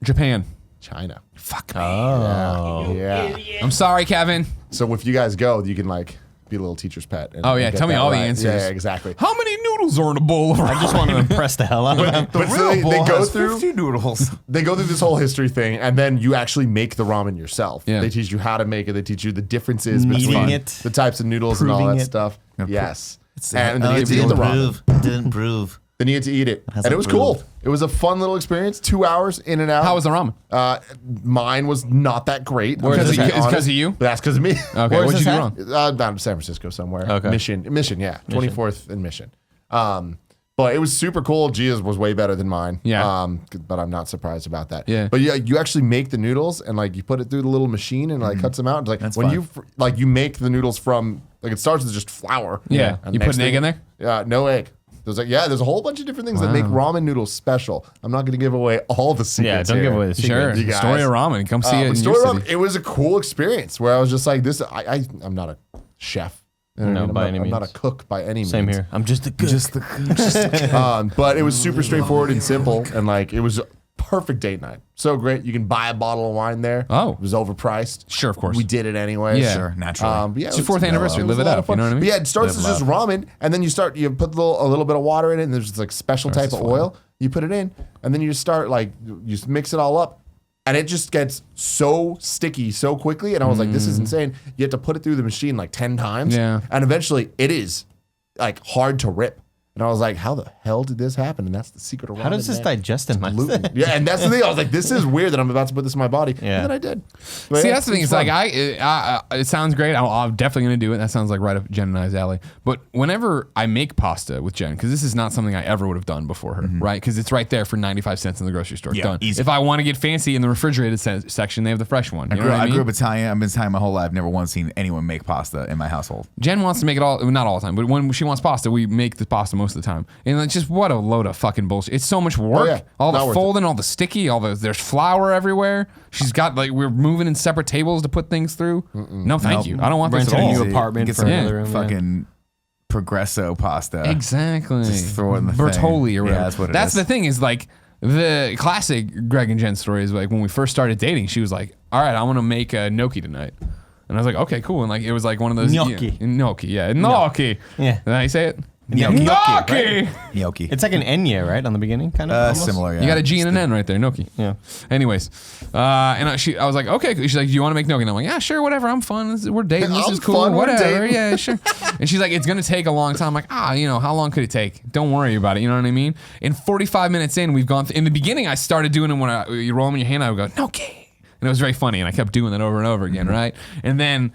[SPEAKER 1] Japan.
[SPEAKER 3] China.
[SPEAKER 1] Fuck me.
[SPEAKER 3] Yeah.
[SPEAKER 1] I'm sorry, Kevin.
[SPEAKER 3] So if you guys go, you can like be a little teacher's pet. And
[SPEAKER 1] Oh, yeah,
[SPEAKER 3] get
[SPEAKER 1] tell me
[SPEAKER 3] that
[SPEAKER 1] all the
[SPEAKER 3] right.
[SPEAKER 1] answers.
[SPEAKER 3] Yeah, exactly.
[SPEAKER 1] How many noodles are in a bowl of
[SPEAKER 4] I just want to impress the hell out of them.
[SPEAKER 3] But so they go through
[SPEAKER 2] 50 noodles.
[SPEAKER 3] They go through this whole history thing, and then you actually make the ramen yourself.
[SPEAKER 1] Yeah.
[SPEAKER 3] They teach you how to make it. They teach you the differences
[SPEAKER 4] Kneading
[SPEAKER 3] between
[SPEAKER 4] it,
[SPEAKER 3] the types of noodles and all
[SPEAKER 4] proving
[SPEAKER 3] that
[SPEAKER 4] it.
[SPEAKER 3] stuff. Yes.
[SPEAKER 2] It's-
[SPEAKER 3] And then you get to eat the ramen.
[SPEAKER 8] Didn't prove.
[SPEAKER 3] Then you get to eat it.
[SPEAKER 8] Has
[SPEAKER 3] And it was
[SPEAKER 8] improved.
[SPEAKER 3] cool. It was a fun little experience. 2 hours in and out.
[SPEAKER 1] How was the ramen?
[SPEAKER 3] Mine was not that great.
[SPEAKER 1] Where is it? It's 'cause of you?
[SPEAKER 3] But that's because of me.
[SPEAKER 1] Okay,
[SPEAKER 4] Where's
[SPEAKER 1] what'd you
[SPEAKER 4] this
[SPEAKER 1] do
[SPEAKER 4] at?
[SPEAKER 1] wrong?
[SPEAKER 3] Down in San Francisco somewhere.
[SPEAKER 1] Okay.
[SPEAKER 3] Mission, yeah. 24th and Mission. But it was super cool. Gia's was way better than mine.
[SPEAKER 1] Yeah.
[SPEAKER 3] But I'm not surprised about that.
[SPEAKER 1] Yeah.
[SPEAKER 3] But yeah, you actually make the noodles and like you put it through the little machine and like cuts them out. It's like
[SPEAKER 2] That's
[SPEAKER 3] when
[SPEAKER 2] fun.
[SPEAKER 3] you make the noodles from like it starts with just flour.
[SPEAKER 1] Yeah.
[SPEAKER 3] And
[SPEAKER 1] You put
[SPEAKER 3] next
[SPEAKER 1] an egg
[SPEAKER 3] thing-
[SPEAKER 1] in there?
[SPEAKER 3] Yeah, no egg. There's a whole bunch of different things that make ramen noodles special. I'm not going to give away all the secrets.
[SPEAKER 4] Yeah, don't
[SPEAKER 3] here.
[SPEAKER 4] give away the
[SPEAKER 1] Sure.
[SPEAKER 4] secret.
[SPEAKER 3] You guys.
[SPEAKER 1] Story of ramen. Come see it in
[SPEAKER 3] But
[SPEAKER 1] your
[SPEAKER 3] Story
[SPEAKER 1] city.
[SPEAKER 3] of Ramen, it was a cool experience where I was just like, this. I'm not a chef. You know what I
[SPEAKER 4] No,
[SPEAKER 3] mean?
[SPEAKER 4] by
[SPEAKER 3] I'm
[SPEAKER 4] any
[SPEAKER 3] not, I'm not a
[SPEAKER 4] means.
[SPEAKER 3] cook by any
[SPEAKER 4] Same
[SPEAKER 3] means.
[SPEAKER 4] here. I'm just a cook.
[SPEAKER 3] But it was super straightforward and simple, and like it was a perfect date night. So great. You can buy a bottle of wine there.
[SPEAKER 1] Oh.
[SPEAKER 3] It was overpriced.
[SPEAKER 1] Sure, of course.
[SPEAKER 3] We did it anyway.
[SPEAKER 1] Yeah.
[SPEAKER 2] Sure, naturally.
[SPEAKER 3] But yeah,
[SPEAKER 1] It's your
[SPEAKER 3] it was
[SPEAKER 1] 4th anniversary.
[SPEAKER 3] it was
[SPEAKER 1] Live
[SPEAKER 3] a
[SPEAKER 1] it
[SPEAKER 3] lot
[SPEAKER 1] up,
[SPEAKER 3] of fun.
[SPEAKER 1] you know what I mean?
[SPEAKER 3] But yeah, it starts
[SPEAKER 2] Live
[SPEAKER 3] as just ramen, and then you put a little bit of water in it, and there's this like special type of oil. You put it in, and then you just start like you just mix it all up. And it just gets so sticky so quickly. And I was like, this is insane. You have to put it through the machine like 10 times.
[SPEAKER 1] Yeah.
[SPEAKER 3] And eventually it is like hard to rip. And I was like, how the hell did this happen? And that's the secret of ramen.
[SPEAKER 4] How does this
[SPEAKER 3] man.
[SPEAKER 4] digest in my
[SPEAKER 3] Gluten. Yeah, and that's the thing. I was like, this is weird that I'm about to put this in my body.
[SPEAKER 4] Yeah.
[SPEAKER 3] And then I did. But
[SPEAKER 1] See,
[SPEAKER 3] yeah,
[SPEAKER 1] that's the thing. It's like it sounds great. I'm definitely gonna do it. That sounds like right up Jen and I's alley. But whenever I make pasta with Jen, because this is not something I ever would have done before her, right? Because it's right there for 95 cents in the grocery store.
[SPEAKER 2] Yeah,
[SPEAKER 1] Done.
[SPEAKER 2] easy.
[SPEAKER 1] If I want to get fancy in the refrigerated section, they have the fresh one. You know what I
[SPEAKER 2] I
[SPEAKER 1] mean?
[SPEAKER 2] grew up Italian. I've been Italian my whole life. Never once seen anyone make pasta in my household.
[SPEAKER 1] Jen wants to make it all, not all the time, but when she wants pasta, we make the pasta most of the time. And it's just what a load of fucking bullshit. It's so much work.
[SPEAKER 3] yeah.
[SPEAKER 1] All
[SPEAKER 3] Not
[SPEAKER 1] the
[SPEAKER 3] worth
[SPEAKER 1] folding, all the sticky, there's flour everywhere. She's got we're moving in separate tables to put things through. No, thank you. I don't want this at
[SPEAKER 4] Renting a
[SPEAKER 1] all.
[SPEAKER 4] new apartment
[SPEAKER 2] Get
[SPEAKER 4] for
[SPEAKER 2] some
[SPEAKER 4] another room.
[SPEAKER 2] fucking Progresso pasta.
[SPEAKER 1] Exactly.
[SPEAKER 2] Just throw it in the
[SPEAKER 1] Bertoli
[SPEAKER 2] thing.
[SPEAKER 1] or whatever.
[SPEAKER 2] Yeah, that's what it
[SPEAKER 1] That's
[SPEAKER 2] is.
[SPEAKER 1] the thing is the classic Greg and Jen story is when we first started dating, she was like, all right, I want to make a gnocchi tonight. And I was like, okay, cool. And it was like one of those
[SPEAKER 4] Gnocchi.
[SPEAKER 1] Gnocchi, yeah. Gnocchi.
[SPEAKER 4] Yeah.
[SPEAKER 1] Did I say it?
[SPEAKER 4] Gnocchi,
[SPEAKER 1] Gnocchi.
[SPEAKER 2] Gnocchi.
[SPEAKER 4] It's like an Enya, right, on the beginning, kind of. almost?
[SPEAKER 2] Similar, yeah.
[SPEAKER 1] You got a G and an N right there, gnocchi.
[SPEAKER 4] Yeah.
[SPEAKER 1] Anyways, and I was like, okay. She's like, do you want to make gnocchi? And I'm like, yeah, sure, whatever. I'm fun. We're dating. This
[SPEAKER 3] I'm
[SPEAKER 1] is cool.
[SPEAKER 3] fun, we're
[SPEAKER 1] Whatever.
[SPEAKER 3] dating.
[SPEAKER 1] Yeah, sure. And she's like, it's gonna take a long time. I'm like, how long could it take? Don't worry about it. You know what I mean? And 45 minutes in, we've gone. In the beginning, I started doing it when you roll them in your hand. I would go gnocchi, and it was very funny. And I kept doing that over and over again, right? And then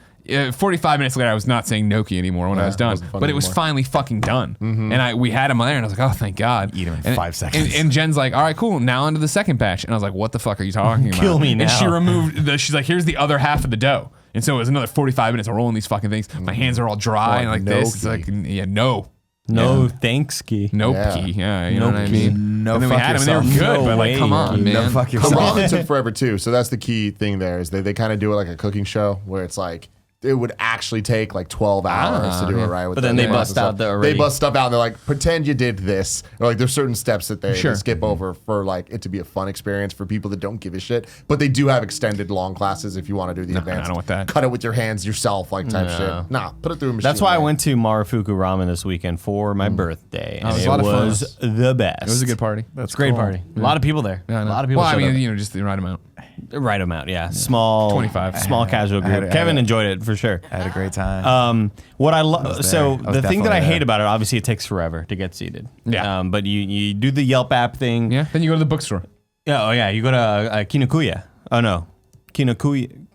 [SPEAKER 1] 45 minutes later, I was not saying gnocchi anymore when I was done,
[SPEAKER 3] wasn't funny
[SPEAKER 1] but it was
[SPEAKER 3] anymore.
[SPEAKER 1] finally fucking done. And we had him there, and I was like, oh, thank God.
[SPEAKER 2] Eat 'em in
[SPEAKER 1] And-
[SPEAKER 2] 5 seconds.
[SPEAKER 1] And Jen's like, all right, cool. Now onto the second batch. And I was like, what the fuck are you talking about?
[SPEAKER 4] Kill me
[SPEAKER 1] And
[SPEAKER 4] now.
[SPEAKER 1] she removed she's like, here's the other half of the dough. And so it was another 45 minutes of rolling these fucking things. My hands are all dry and like this. It's like, yeah, no.
[SPEAKER 4] No thanks, Key.
[SPEAKER 1] Nope.
[SPEAKER 3] Yeah.
[SPEAKER 1] Key. Yeah, you know what I
[SPEAKER 4] Nope.
[SPEAKER 1] mean?
[SPEAKER 2] No
[SPEAKER 1] and then we
[SPEAKER 2] fuck
[SPEAKER 1] had them and they were
[SPEAKER 2] yourself.
[SPEAKER 1] good,
[SPEAKER 4] No
[SPEAKER 1] but like,
[SPEAKER 4] way,
[SPEAKER 1] come on,
[SPEAKER 4] Key.
[SPEAKER 1] man.
[SPEAKER 2] No fuck
[SPEAKER 3] The
[SPEAKER 2] yourself.
[SPEAKER 3] ramen took forever too, so that's the key thing there is they kind of do it like a cooking show where it's like it would actually take like 12 hours to do it right. With
[SPEAKER 4] But then
[SPEAKER 3] the
[SPEAKER 4] they
[SPEAKER 3] sauce
[SPEAKER 4] bust
[SPEAKER 3] and stuff.
[SPEAKER 4] out the already-
[SPEAKER 3] They bust stuff out. And they're like, pretend you did this, or like there's certain steps that they
[SPEAKER 1] Sure.
[SPEAKER 3] skip over for like it to be a fun experience for people that don't give a shit. But they do have extended long classes if you want to do the advanced.
[SPEAKER 1] I don't want that.
[SPEAKER 3] Cut it with your hands yourself, like type
[SPEAKER 4] No.
[SPEAKER 3] shit. Nah, put it through a machine.
[SPEAKER 4] That's why I
[SPEAKER 3] man.
[SPEAKER 4] went to Marufuku Ramen this weekend for my birthday. And
[SPEAKER 1] it was
[SPEAKER 4] it
[SPEAKER 1] a lot of fun.
[SPEAKER 4] was the best.
[SPEAKER 1] It was a good party.
[SPEAKER 4] It's a great party. A lot of people there.
[SPEAKER 1] Yeah, I
[SPEAKER 4] A
[SPEAKER 1] know.
[SPEAKER 4] lot of people.
[SPEAKER 1] Well, I
[SPEAKER 4] showed
[SPEAKER 1] mean,
[SPEAKER 4] up.
[SPEAKER 1] just the right amount.
[SPEAKER 4] The right amount, yeah. Small
[SPEAKER 1] 25.
[SPEAKER 4] Small casual
[SPEAKER 2] I had
[SPEAKER 4] group.
[SPEAKER 2] a-
[SPEAKER 4] Kevin enjoyed it for sure.
[SPEAKER 2] I had a great time.
[SPEAKER 4] What I
[SPEAKER 2] was
[SPEAKER 4] love,
[SPEAKER 2] there.
[SPEAKER 4] so
[SPEAKER 2] I was
[SPEAKER 4] the thing that I
[SPEAKER 2] definitely
[SPEAKER 4] hate
[SPEAKER 2] there.
[SPEAKER 4] about it, obviously, it takes forever to get seated.
[SPEAKER 1] Yeah.
[SPEAKER 4] But you do the Yelp app thing.
[SPEAKER 1] Yeah. Then you go to the bookstore.
[SPEAKER 4] Yeah. Oh yeah. You go to Kinokuya. Oh no, Kinokuya.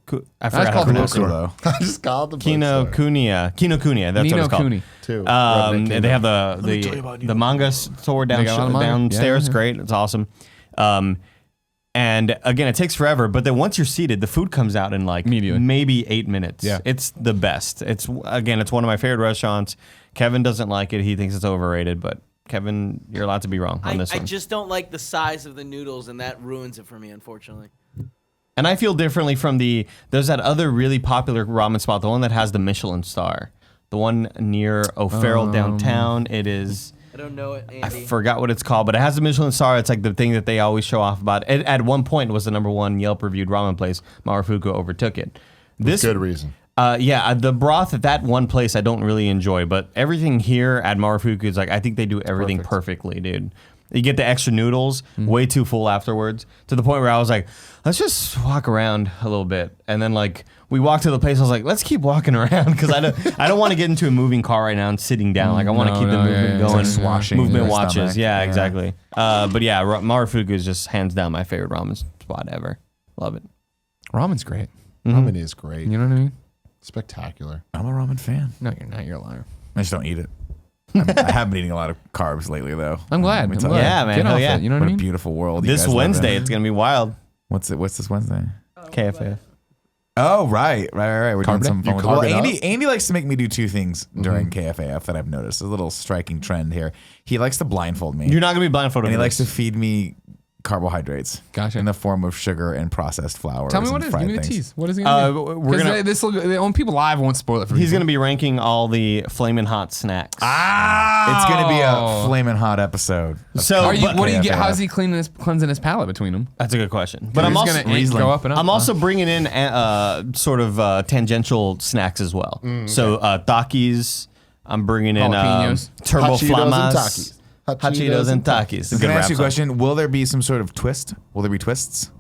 [SPEAKER 4] I forgot how
[SPEAKER 1] called
[SPEAKER 4] to
[SPEAKER 1] the
[SPEAKER 4] pronounce it.
[SPEAKER 2] Cool, though.
[SPEAKER 3] I just called the bookstore.
[SPEAKER 4] Kinokuniya. That's what
[SPEAKER 1] Nino
[SPEAKER 4] it's called.
[SPEAKER 1] Cooney.
[SPEAKER 3] Too.
[SPEAKER 4] They have
[SPEAKER 3] me tell you about
[SPEAKER 4] the manga store
[SPEAKER 1] They got a lot of manga.
[SPEAKER 4] downstairs.
[SPEAKER 1] Yeah.
[SPEAKER 4] Great. It's awesome. And again, it takes forever, but then once you're seated, the food comes out in like
[SPEAKER 1] Immediately.
[SPEAKER 4] maybe 8 minutes.
[SPEAKER 1] Yeah.
[SPEAKER 4] It's the best. It's one of my favorite restaurants. Kevin doesn't like it. He thinks it's overrated, but Kevin, you're allowed to be wrong on this
[SPEAKER 5] I
[SPEAKER 4] one.
[SPEAKER 5] just don't like the size of the noodles, and that ruins it for me, unfortunately.
[SPEAKER 4] And I feel differently from there's that other really popular ramen spot, the one that has the Michelin star, the one near O'Farrell downtown. It is.
[SPEAKER 5] I don't know it,
[SPEAKER 4] I
[SPEAKER 5] Andy.
[SPEAKER 4] forgot what it's called, but it has a Michelin star. It's like the thing that they always show off about. It, at one point, it was the #1 Yelp reviewed ramen place. Marufuku overtook it. This
[SPEAKER 3] Good reason.
[SPEAKER 4] the broth at that one place I don't really enjoy, but everything here at Marufuku is like I think they do everything perfectly, dude. You get the extra noodles, way too full afterwards, to the point where I was like, let's just walk around a little bit. And then like we walked to the place, I was like, let's keep walking around because I don't want to get into a moving car right now and sitting down. Like I want to keep the movement going.
[SPEAKER 2] It's like swashing
[SPEAKER 4] movement
[SPEAKER 2] your
[SPEAKER 4] watches.
[SPEAKER 2] stomach.
[SPEAKER 4] Yeah,
[SPEAKER 2] Yeah.
[SPEAKER 4] exactly. But yeah, Marufuku is just hands down my favorite ramen spot ever. Love it.
[SPEAKER 1] Ramen's great.
[SPEAKER 3] Ramen is great.
[SPEAKER 1] You know what I mean?
[SPEAKER 3] Spectacular.
[SPEAKER 2] I'm a ramen fan.
[SPEAKER 1] No, you're not. You're a liar.
[SPEAKER 2] I just don't eat it. I have been eating a lot of carbs lately, though.
[SPEAKER 1] I'm glad.
[SPEAKER 2] Let me
[SPEAKER 1] I'm
[SPEAKER 2] tell
[SPEAKER 1] glad.
[SPEAKER 2] you.
[SPEAKER 4] Yeah, man.
[SPEAKER 1] Get
[SPEAKER 4] Hell
[SPEAKER 1] off
[SPEAKER 4] yeah.
[SPEAKER 1] it. You know what
[SPEAKER 2] What
[SPEAKER 1] I
[SPEAKER 2] a
[SPEAKER 1] mean?
[SPEAKER 2] beautiful world. you
[SPEAKER 4] This
[SPEAKER 2] guys live
[SPEAKER 4] Wednesday,
[SPEAKER 2] in.
[SPEAKER 4] it's gonna be wild.
[SPEAKER 2] What's this Wednesday?
[SPEAKER 4] KFF.
[SPEAKER 2] Oh, right. We're
[SPEAKER 1] Carb
[SPEAKER 2] doing
[SPEAKER 1] day?
[SPEAKER 2] some
[SPEAKER 3] You
[SPEAKER 2] fun with
[SPEAKER 3] carb
[SPEAKER 2] Well,
[SPEAKER 3] it
[SPEAKER 2] Andy likes to make me do two things during KFAF that I've noticed. A little striking trend here. He likes to blindfold me.
[SPEAKER 4] You're not gonna be blindfolded.
[SPEAKER 2] and he
[SPEAKER 4] for
[SPEAKER 2] likes to
[SPEAKER 4] this.
[SPEAKER 2] feed me carbohydrates.
[SPEAKER 1] Gotcha.
[SPEAKER 2] In the form of sugar and processed flour.
[SPEAKER 1] Tell me what it is. Give me the tease. What is he
[SPEAKER 4] Uh,
[SPEAKER 1] gonna do?
[SPEAKER 4] we're gonna-
[SPEAKER 1] When people live won't spoil it for
[SPEAKER 4] He's
[SPEAKER 1] people.
[SPEAKER 4] gonna be ranking all the flaming hot snacks.
[SPEAKER 2] It's going to be a flaming hot episode.
[SPEAKER 4] So
[SPEAKER 1] Are you?
[SPEAKER 4] but-
[SPEAKER 1] What do you get?
[SPEAKER 2] KFAF.
[SPEAKER 1] How's he cleansing his palate between them?
[SPEAKER 4] That's a good question. But I'm
[SPEAKER 1] He's
[SPEAKER 4] also
[SPEAKER 1] gonna
[SPEAKER 2] Riesling.
[SPEAKER 1] go up and up.
[SPEAKER 4] I'm also bringing in sort of tangential snacks as well. So Takis. I'm bringing in
[SPEAKER 1] Jalapenos.
[SPEAKER 4] turbo
[SPEAKER 3] Hot Cheetos and
[SPEAKER 4] flamas.
[SPEAKER 3] Takis.
[SPEAKER 4] Hot Cheetos and Takis.
[SPEAKER 2] I'm going to ask you a question. Will there be some sort of twist? Will there be twists?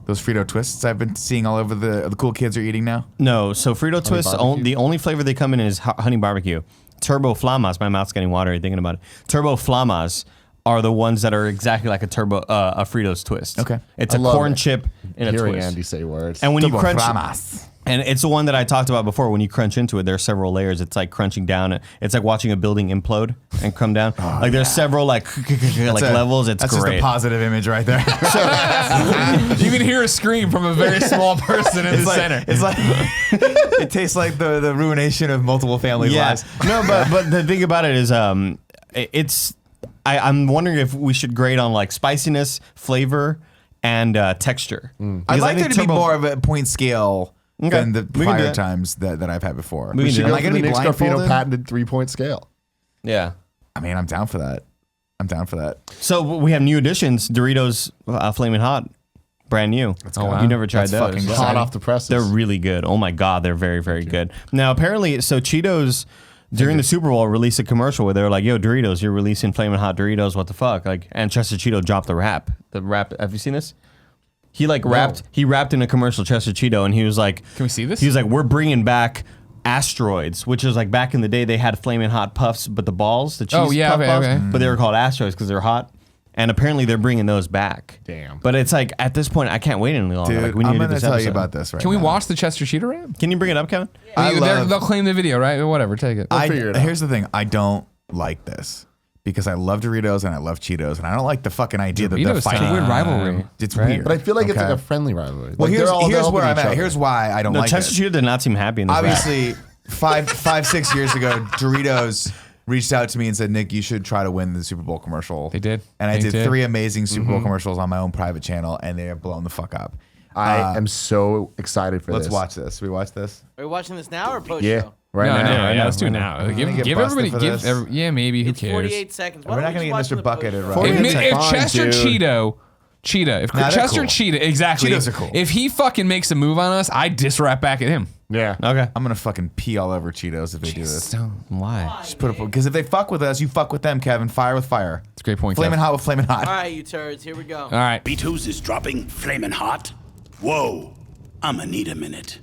[SPEAKER 2] Those Frito twists I've been seeing all over the cool kids are eating now?
[SPEAKER 4] No, so Frito Twists,
[SPEAKER 3] barbecue?
[SPEAKER 4] the only flavor they come in is honey barbecue. Turbo Flamas. My mouth's getting watery thinking about it. Turbo Flamas are the ones that are exactly like a Fritos twist.
[SPEAKER 2] Okay.
[SPEAKER 4] It's
[SPEAKER 3] I
[SPEAKER 4] a
[SPEAKER 3] love
[SPEAKER 4] corn
[SPEAKER 3] it.
[SPEAKER 4] chip in a
[SPEAKER 3] Hearing
[SPEAKER 4] twist.
[SPEAKER 3] Andy say words.
[SPEAKER 4] And when you
[SPEAKER 2] Turbo
[SPEAKER 4] crunch,
[SPEAKER 2] Flamas.
[SPEAKER 4] and it's the one that I talked about before. When you crunch into it, there are several layers. It's like crunching down. It's like watching a building implode and come down. Like there's several like levels. It's
[SPEAKER 2] That's
[SPEAKER 4] great.
[SPEAKER 2] just a positive image right there.
[SPEAKER 1] You can hear a scream from a very small person in the center.
[SPEAKER 2] It's like it tastes like the ruination of multiple family lives.
[SPEAKER 4] No, but the thing about it is, I'm wondering if we should grade on like spiciness, flavor, and texture.
[SPEAKER 2] I'd
[SPEAKER 4] Because I
[SPEAKER 2] like there
[SPEAKER 4] think
[SPEAKER 2] to be
[SPEAKER 4] Turbo-
[SPEAKER 2] more of a point scale
[SPEAKER 4] Okay.
[SPEAKER 2] than the
[SPEAKER 4] We can do
[SPEAKER 2] prior
[SPEAKER 4] that.
[SPEAKER 2] times that I've had before.
[SPEAKER 4] We can do
[SPEAKER 3] Should
[SPEAKER 4] that.
[SPEAKER 3] go
[SPEAKER 2] Am I
[SPEAKER 3] for
[SPEAKER 2] going
[SPEAKER 3] the
[SPEAKER 2] to be
[SPEAKER 3] Nick Scarpino
[SPEAKER 2] blindfolded?
[SPEAKER 3] patented 3-point scale.
[SPEAKER 4] Yeah.
[SPEAKER 2] I mean, I'm down for that.
[SPEAKER 4] So we have new additions: Doritos Flamin' Hot, brand new.
[SPEAKER 1] Oh, wow.
[SPEAKER 4] You never tried
[SPEAKER 2] That's
[SPEAKER 4] those?
[SPEAKER 2] fucking
[SPEAKER 3] Hot
[SPEAKER 2] exciting.
[SPEAKER 3] off the presses.
[SPEAKER 4] They're really good. Oh my god, they're very, very good. Now apparently, so Cheetos during the Super Bowl released a commercial where they were like, "Yo, Doritos, you're releasing Flamin' Hot Doritos. What the fuck?" Like, and Chester Cheeto dropped the rap. The rap. Have you seen this? He like rapped. He rapped in a commercial, Chester Cheeto, and he was like,
[SPEAKER 1] Can we see this?
[SPEAKER 4] He was like, "We're bringing back asteroids," which is like back in the day they had Flamin' Hot puffs, but the balls, the cheese
[SPEAKER 1] Oh, yeah,
[SPEAKER 4] puff
[SPEAKER 1] okay,
[SPEAKER 4] balls,
[SPEAKER 1] okay.
[SPEAKER 4] but they were called asteroids because they're hot. And apparently they're bringing those back.
[SPEAKER 3] Damn.
[SPEAKER 4] But it's like at this point I can't wait any longer.
[SPEAKER 2] Dude,
[SPEAKER 4] Like we need
[SPEAKER 2] I'm
[SPEAKER 4] to do
[SPEAKER 2] going to
[SPEAKER 4] this
[SPEAKER 2] tell you
[SPEAKER 4] episode.
[SPEAKER 2] about this right
[SPEAKER 1] Can we
[SPEAKER 2] now.
[SPEAKER 1] watch the Chester Cheetah rap?
[SPEAKER 4] Can you bring it up, Kevin?
[SPEAKER 1] They'll claim the video, right? Whatever, take it.
[SPEAKER 3] figure it out.
[SPEAKER 2] Here's the thing. I don't like this because I love Doritos and I love Cheetos, and I don't like the fucking idea that they're
[SPEAKER 1] Doritos,
[SPEAKER 2] fighting.
[SPEAKER 1] it's a weird rivalry.
[SPEAKER 2] It's
[SPEAKER 1] right?
[SPEAKER 2] weird.
[SPEAKER 3] But I feel like it's
[SPEAKER 2] okay?
[SPEAKER 3] like a friendly rivalry.
[SPEAKER 2] Well,
[SPEAKER 3] Like,
[SPEAKER 2] here's
[SPEAKER 3] they're all
[SPEAKER 2] where
[SPEAKER 3] helping
[SPEAKER 2] I'm
[SPEAKER 3] each
[SPEAKER 2] at.
[SPEAKER 3] other.
[SPEAKER 2] Here's why I don't
[SPEAKER 4] No,
[SPEAKER 2] like
[SPEAKER 4] Chester
[SPEAKER 2] it.
[SPEAKER 4] Cheetah did not seem happy in this rap.
[SPEAKER 2] Obviously, 6 years ago, Doritos reached out to me and said, "Nick, you should try to win the Super Bowl commercial."
[SPEAKER 1] They did.
[SPEAKER 2] and I
[SPEAKER 1] They
[SPEAKER 2] did
[SPEAKER 1] did.
[SPEAKER 2] 3 amazing Super Bowl commercials on my own private channel, and they have blown the fuck up.
[SPEAKER 3] I am so excited for
[SPEAKER 2] Let's
[SPEAKER 3] this.
[SPEAKER 2] watch this. We watch this.
[SPEAKER 5] Are we watching this now or post
[SPEAKER 3] Yeah.
[SPEAKER 5] show?
[SPEAKER 3] Right
[SPEAKER 1] no,
[SPEAKER 3] now.
[SPEAKER 1] no,
[SPEAKER 3] right
[SPEAKER 1] yeah,
[SPEAKER 3] now,
[SPEAKER 1] let's do it
[SPEAKER 3] right
[SPEAKER 1] now.
[SPEAKER 2] gonna
[SPEAKER 1] Give
[SPEAKER 2] get
[SPEAKER 1] everybody,
[SPEAKER 2] busted for this?
[SPEAKER 1] yeah, maybe. Who
[SPEAKER 5] It's
[SPEAKER 1] cares?
[SPEAKER 5] 48 seconds. Why
[SPEAKER 2] We're
[SPEAKER 5] don't
[SPEAKER 2] not
[SPEAKER 5] we
[SPEAKER 2] gonna
[SPEAKER 5] just
[SPEAKER 2] get
[SPEAKER 5] watch
[SPEAKER 2] Mr.
[SPEAKER 5] the post
[SPEAKER 2] Bucketed
[SPEAKER 5] show?
[SPEAKER 2] right.
[SPEAKER 1] If
[SPEAKER 3] Fine,
[SPEAKER 1] Chester
[SPEAKER 3] dude.
[SPEAKER 1] Cheetah, if
[SPEAKER 2] Nah, they're
[SPEAKER 1] Chester
[SPEAKER 2] cool.
[SPEAKER 1] Cheetah, exactly.
[SPEAKER 2] Cheetos are cool.
[SPEAKER 1] If he fucking makes a move on us, I diss rap back at him.
[SPEAKER 3] Yeah.
[SPEAKER 4] Okay.
[SPEAKER 2] I'm gonna fucking pee all over Cheetos if they do this.
[SPEAKER 4] Why?
[SPEAKER 2] Just put because if they fuck with us, you fuck with them, Kevin. Fire with fire.
[SPEAKER 1] It's a great point,
[SPEAKER 2] Flamin'
[SPEAKER 1] Kev.
[SPEAKER 2] hot with flamin' hot.
[SPEAKER 5] All right, you turds, here we go.
[SPEAKER 1] All right.
[SPEAKER 8] Doritos is dropping flamin' hot. Whoa, I'ma need a minute.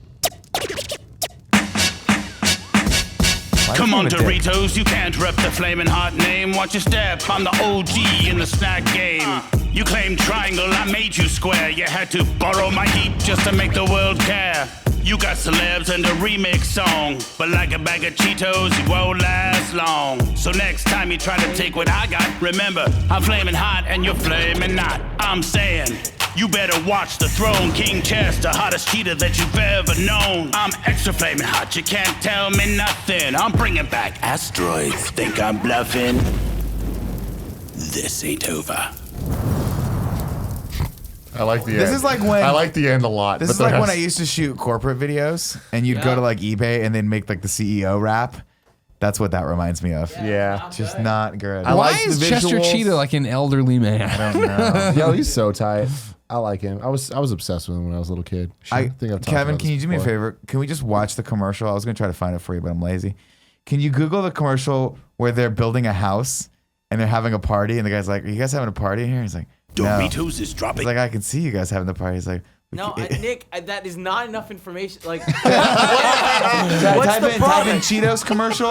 [SPEAKER 8] Come on, Doritos, you can't rep the flamin' hot name. Watch your step, I'm the OG in the snack game. You claim triangle, I made you square. You had to borrow my heat just to make the world care. You got celebs and a remix song, but like a bag of Cheetos, it won't last long. So next time you try to take what I got, remember, I'm flamin' hot and you're flamin' not. I'm saying, you better watch the throne. King Chester, hottest cheetah that you've ever known. I'm extra flamin' hot, you can't tell me nothing. I'm bringing back asteroids. Think I'm bluffing? This ain't over.
[SPEAKER 3] I like the end.
[SPEAKER 2] This is like when-
[SPEAKER 3] I like the end a lot.
[SPEAKER 2] This
[SPEAKER 3] but
[SPEAKER 2] is like
[SPEAKER 3] the
[SPEAKER 2] when I
[SPEAKER 3] rest-
[SPEAKER 2] used to shoot corporate videos, and you'd go to like eBay and then make like the CEO rap. That's what that reminds me of.
[SPEAKER 3] Yeah.
[SPEAKER 2] Just not good.
[SPEAKER 3] I
[SPEAKER 1] Why
[SPEAKER 3] like
[SPEAKER 1] is
[SPEAKER 3] the
[SPEAKER 1] Chester
[SPEAKER 3] visuals.
[SPEAKER 1] Cheetah like an elderly man?
[SPEAKER 2] I don't know.
[SPEAKER 3] Yo, he's so tight. I like him. I was obsessed with him when I was a little kid.
[SPEAKER 2] I
[SPEAKER 3] think I've talked
[SPEAKER 2] Kevin,
[SPEAKER 3] about
[SPEAKER 2] can
[SPEAKER 3] this
[SPEAKER 2] you do me a
[SPEAKER 3] before.
[SPEAKER 2] favor? Can we just watch the commercial? I was gonna try to find it for you, but I'm lazy. Can you Google the commercial where they're building a house and they're having a party, and the guy's like, "Are you guys having a party in here?" He's like, "No."
[SPEAKER 8] Doritos is
[SPEAKER 2] He's
[SPEAKER 8] dropping.
[SPEAKER 2] like, "I can see you guys having the party." He's like,
[SPEAKER 5] No, Nick, that is not enough information. Like, what's
[SPEAKER 2] type
[SPEAKER 5] the
[SPEAKER 2] in
[SPEAKER 5] problem?
[SPEAKER 2] Cheetos commercial.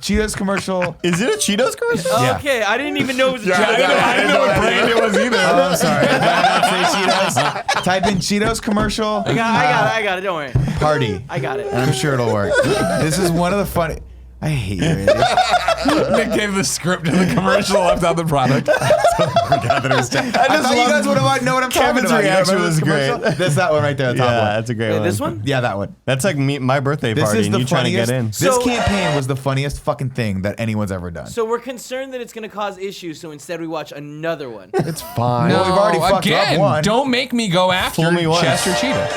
[SPEAKER 2] Cheetos commercial.
[SPEAKER 4] Is it a Cheetos commercial?
[SPEAKER 2] Yeah.
[SPEAKER 5] Okay, I didn't even know it was a
[SPEAKER 3] I didn't know what brand it was either.
[SPEAKER 2] Oh, I'm sorry. Did I not say Cheetos? Type in Cheetos commercial.
[SPEAKER 5] I got it. Don't worry.
[SPEAKER 2] Party.
[SPEAKER 5] I got it.
[SPEAKER 2] And I'm sure it'll work. This is one of the funny. I hate you, Andy.
[SPEAKER 1] Nick gave the script to the commercial, left out the product.
[SPEAKER 2] I thought you guys would have know what I'm
[SPEAKER 4] Kevin's
[SPEAKER 2] talking about. You
[SPEAKER 4] reaction
[SPEAKER 2] remember
[SPEAKER 4] was
[SPEAKER 2] this commercial?
[SPEAKER 4] great.
[SPEAKER 2] That's that one right there, the top
[SPEAKER 4] Yeah,
[SPEAKER 2] one.
[SPEAKER 4] that's a great
[SPEAKER 5] Wait,
[SPEAKER 4] one.
[SPEAKER 5] this one?
[SPEAKER 2] Yeah, that one.
[SPEAKER 4] That's like my birthday
[SPEAKER 2] This
[SPEAKER 4] party
[SPEAKER 2] is
[SPEAKER 4] and
[SPEAKER 2] the
[SPEAKER 4] you trying to
[SPEAKER 2] funniest.
[SPEAKER 4] get in.
[SPEAKER 2] This
[SPEAKER 5] So-
[SPEAKER 2] campaign was the funniest fucking thing that anyone's ever done.
[SPEAKER 5] So we're concerned that it's going to cause issues, so instead we watch another one.
[SPEAKER 3] It's fine.
[SPEAKER 2] Well, we've already fucked up
[SPEAKER 1] again,
[SPEAKER 2] one.
[SPEAKER 1] don't make me go after
[SPEAKER 4] Fool me once.
[SPEAKER 1] Chester Cheetah.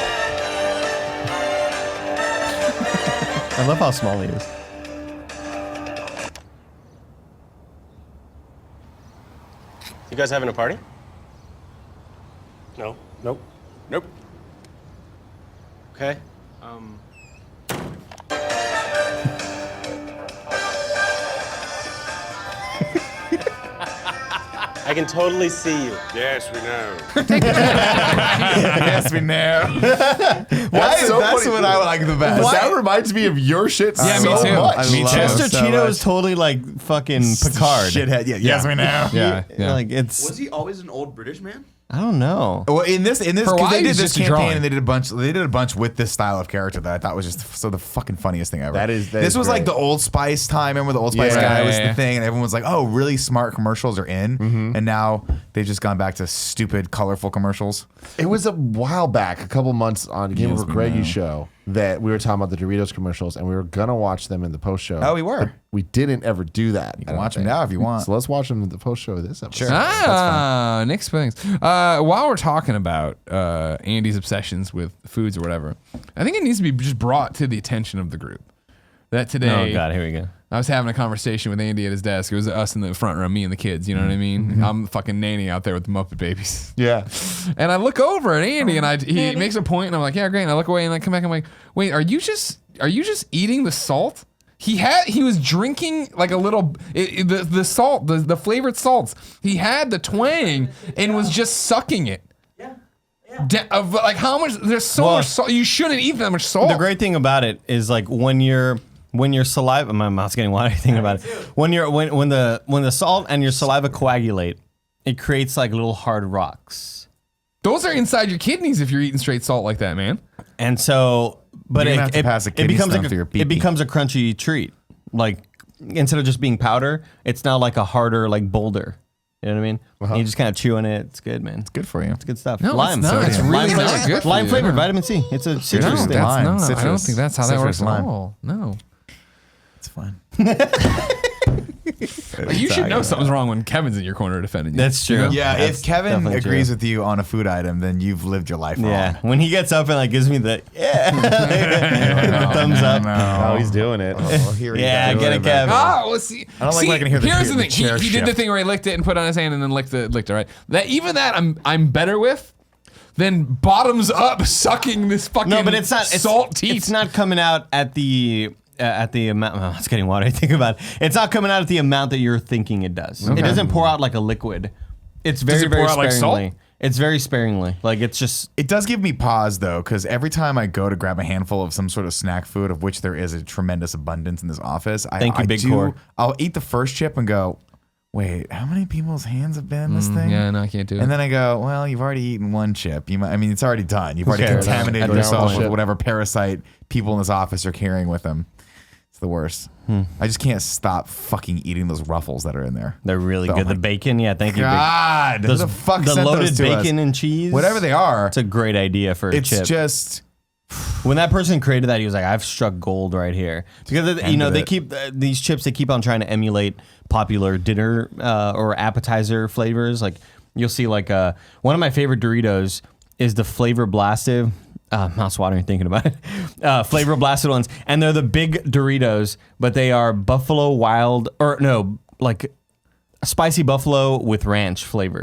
[SPEAKER 4] I love how small he is.
[SPEAKER 9] You guys having a party? No. Nope. Nope. Okay. I can totally see you. Yes, we know.
[SPEAKER 2] Yes, we know. That's what I like the best.
[SPEAKER 3] That reminds me of your shit
[SPEAKER 1] Yeah,
[SPEAKER 3] so
[SPEAKER 1] me too.
[SPEAKER 3] much.
[SPEAKER 1] Me too.
[SPEAKER 4] Chester
[SPEAKER 2] so
[SPEAKER 4] Cheeto
[SPEAKER 2] much.
[SPEAKER 4] is totally like fucking Picard.
[SPEAKER 2] Shithead. Yeah, yes, we know.
[SPEAKER 1] Yeah.
[SPEAKER 4] Like it's.
[SPEAKER 10] Was he always an old British man?
[SPEAKER 4] I don't know.
[SPEAKER 2] Well, in this,
[SPEAKER 1] For a
[SPEAKER 2] because
[SPEAKER 1] while,
[SPEAKER 2] they
[SPEAKER 1] he
[SPEAKER 2] did
[SPEAKER 1] was
[SPEAKER 2] this
[SPEAKER 1] just a
[SPEAKER 2] campaign
[SPEAKER 1] drawing.
[SPEAKER 2] and they did a bunch with this style of character that I thought was just so the fucking funniest thing ever.
[SPEAKER 3] That is
[SPEAKER 2] this was like
[SPEAKER 3] great.
[SPEAKER 2] the Old Spice time. Remember the Old Spice
[SPEAKER 3] Yeah.
[SPEAKER 2] guy was
[SPEAKER 1] Yeah.
[SPEAKER 2] the thing, and everyone was like, "Oh, really smart commercials are in," and now they've just gone back to stupid, colorful commercials.
[SPEAKER 3] It was a while back, a couple months on Game
[SPEAKER 2] Yes,
[SPEAKER 3] Over
[SPEAKER 2] we
[SPEAKER 3] Greggy's
[SPEAKER 2] know.
[SPEAKER 3] show, that we were talking about the Doritos commercials, and we were gonna watch them in the post show.
[SPEAKER 2] Oh, we were.
[SPEAKER 3] But we didn't ever do that.
[SPEAKER 2] You can watch them now if you want.
[SPEAKER 3] So let's watch them in the post show of this episode.
[SPEAKER 1] Ah, Nick Scarpino. While we're talking about Andy's obsessions with foods or whatever, I think it needs to be just brought to the attention of the group that today.
[SPEAKER 4] Oh God, here we go.
[SPEAKER 1] I was having a conversation with Andy at his desk. It was us in the front row, me and the kids. You know what I mean? I'm the fucking nanny out there with the Muppet babies.
[SPEAKER 3] Yeah.
[SPEAKER 1] And I look over at Andy, and he makes a point, and I'm like, yeah, great. And I look away, and I come back, and I'm like, wait, are you just eating the salt? He was drinking like a little the salt, the flavored salts. He had the twang and was just sucking it. Of like how much? There's so much salt. You shouldn't eat that much salt.
[SPEAKER 4] The great thing about it is like when your saliva, my mouth's getting watery thinking about it. When the salt and your saliva coagulate, it creates like little hard rocks.
[SPEAKER 1] Those are inside your kidneys if you're eating straight salt like that, man.
[SPEAKER 4] And so, but
[SPEAKER 2] You're gonna have to pass a kidney stone through your
[SPEAKER 4] it
[SPEAKER 2] PP.
[SPEAKER 4] becomes a crunchy treat. Like instead of just being powder, it's now like a harder like boulder. You know what I mean? You just kind of chew on it. It's good, man. It's
[SPEAKER 2] good for you.
[SPEAKER 4] It's good stuff.
[SPEAKER 1] No,
[SPEAKER 4] lime.
[SPEAKER 1] it's not. It's really
[SPEAKER 4] lime
[SPEAKER 1] not
[SPEAKER 4] flavored.
[SPEAKER 1] good for
[SPEAKER 4] Lime
[SPEAKER 1] you.
[SPEAKER 4] flavored vitamin C. It's a citrus thing.
[SPEAKER 2] lime.
[SPEAKER 1] I don't
[SPEAKER 2] Citrus.
[SPEAKER 1] think that's how that
[SPEAKER 2] Citrus
[SPEAKER 1] works at
[SPEAKER 2] lime.
[SPEAKER 1] all. No.
[SPEAKER 2] It's fine.
[SPEAKER 1] You should know something's wrong when Kevin's in your corner defending you.
[SPEAKER 4] That's true.
[SPEAKER 2] Yeah,
[SPEAKER 4] That's
[SPEAKER 2] if Kevin
[SPEAKER 4] definitely
[SPEAKER 2] agrees
[SPEAKER 4] true.
[SPEAKER 2] with you on a food item, then you've lived your life wrong.
[SPEAKER 4] Yeah, when he gets up and like gives me the the thumbs up.
[SPEAKER 3] Oh, he's doing it.
[SPEAKER 2] Oh, here he
[SPEAKER 4] Yeah,
[SPEAKER 2] goes.
[SPEAKER 4] get it, Kevin.
[SPEAKER 1] Oh, well, see.
[SPEAKER 2] I don't like when I can hear the-
[SPEAKER 1] Here's the
[SPEAKER 2] the
[SPEAKER 1] thing.
[SPEAKER 2] chair
[SPEAKER 1] He did the
[SPEAKER 2] shift.
[SPEAKER 1] thing where he licked it and put it on his hand and then licked it, right? That I'm better with than bottoms up sucking this fucking
[SPEAKER 4] No, but it's not
[SPEAKER 1] salt teeth.
[SPEAKER 4] It's not coming out at the amount. Oh, it's getting watery. Think about it. It's not coming out at the amount that you're thinking it does. It doesn't pour out like a liquid. It's very
[SPEAKER 1] it pour
[SPEAKER 4] very
[SPEAKER 1] out like
[SPEAKER 4] sparingly.
[SPEAKER 1] salt?
[SPEAKER 4] It's very sparingly. Like it's just.
[SPEAKER 2] It does give me pause though, because every time I go to grab a handful of some sort of snack food, of which there is a tremendous abundance in this office,
[SPEAKER 4] Thank you, Big Core.
[SPEAKER 2] I'll eat the first chip and go, wait, how many people's hands have been in this thing?
[SPEAKER 1] Yeah, no, I can't do it.
[SPEAKER 2] And then I go, well, you've already eaten one chip. It's already done. You've already
[SPEAKER 3] cares?
[SPEAKER 2] contaminated
[SPEAKER 3] At their
[SPEAKER 2] yourself
[SPEAKER 3] own
[SPEAKER 2] with
[SPEAKER 3] ship.
[SPEAKER 2] whatever parasite people in this office are carrying with them. It's the worst. I just can't stop fucking eating those Ruffles that are in there.
[SPEAKER 4] They're really
[SPEAKER 2] Oh
[SPEAKER 4] good.
[SPEAKER 2] my
[SPEAKER 4] The bacon, yeah. Thank you. Big.
[SPEAKER 2] God, who the fuck
[SPEAKER 4] the
[SPEAKER 2] sent
[SPEAKER 4] loaded
[SPEAKER 2] those to
[SPEAKER 4] bacon
[SPEAKER 2] us?
[SPEAKER 4] and cheese,
[SPEAKER 2] Whatever they are,
[SPEAKER 4] It's a great idea for a
[SPEAKER 2] it's
[SPEAKER 4] chip.
[SPEAKER 2] just.
[SPEAKER 4] When that person created that, he was like, "I've struck gold right here." Because they keep these chips. They keep on trying to emulate popular dinner or appetizer flavors. Like you'll see, like one of my favorite Doritos is the Flavor Blasted. Mouth watering thinking about it. Flavor Blasted ones, and they're the big Doritos, but they are Buffalo Wild like spicy buffalo with ranch flavor.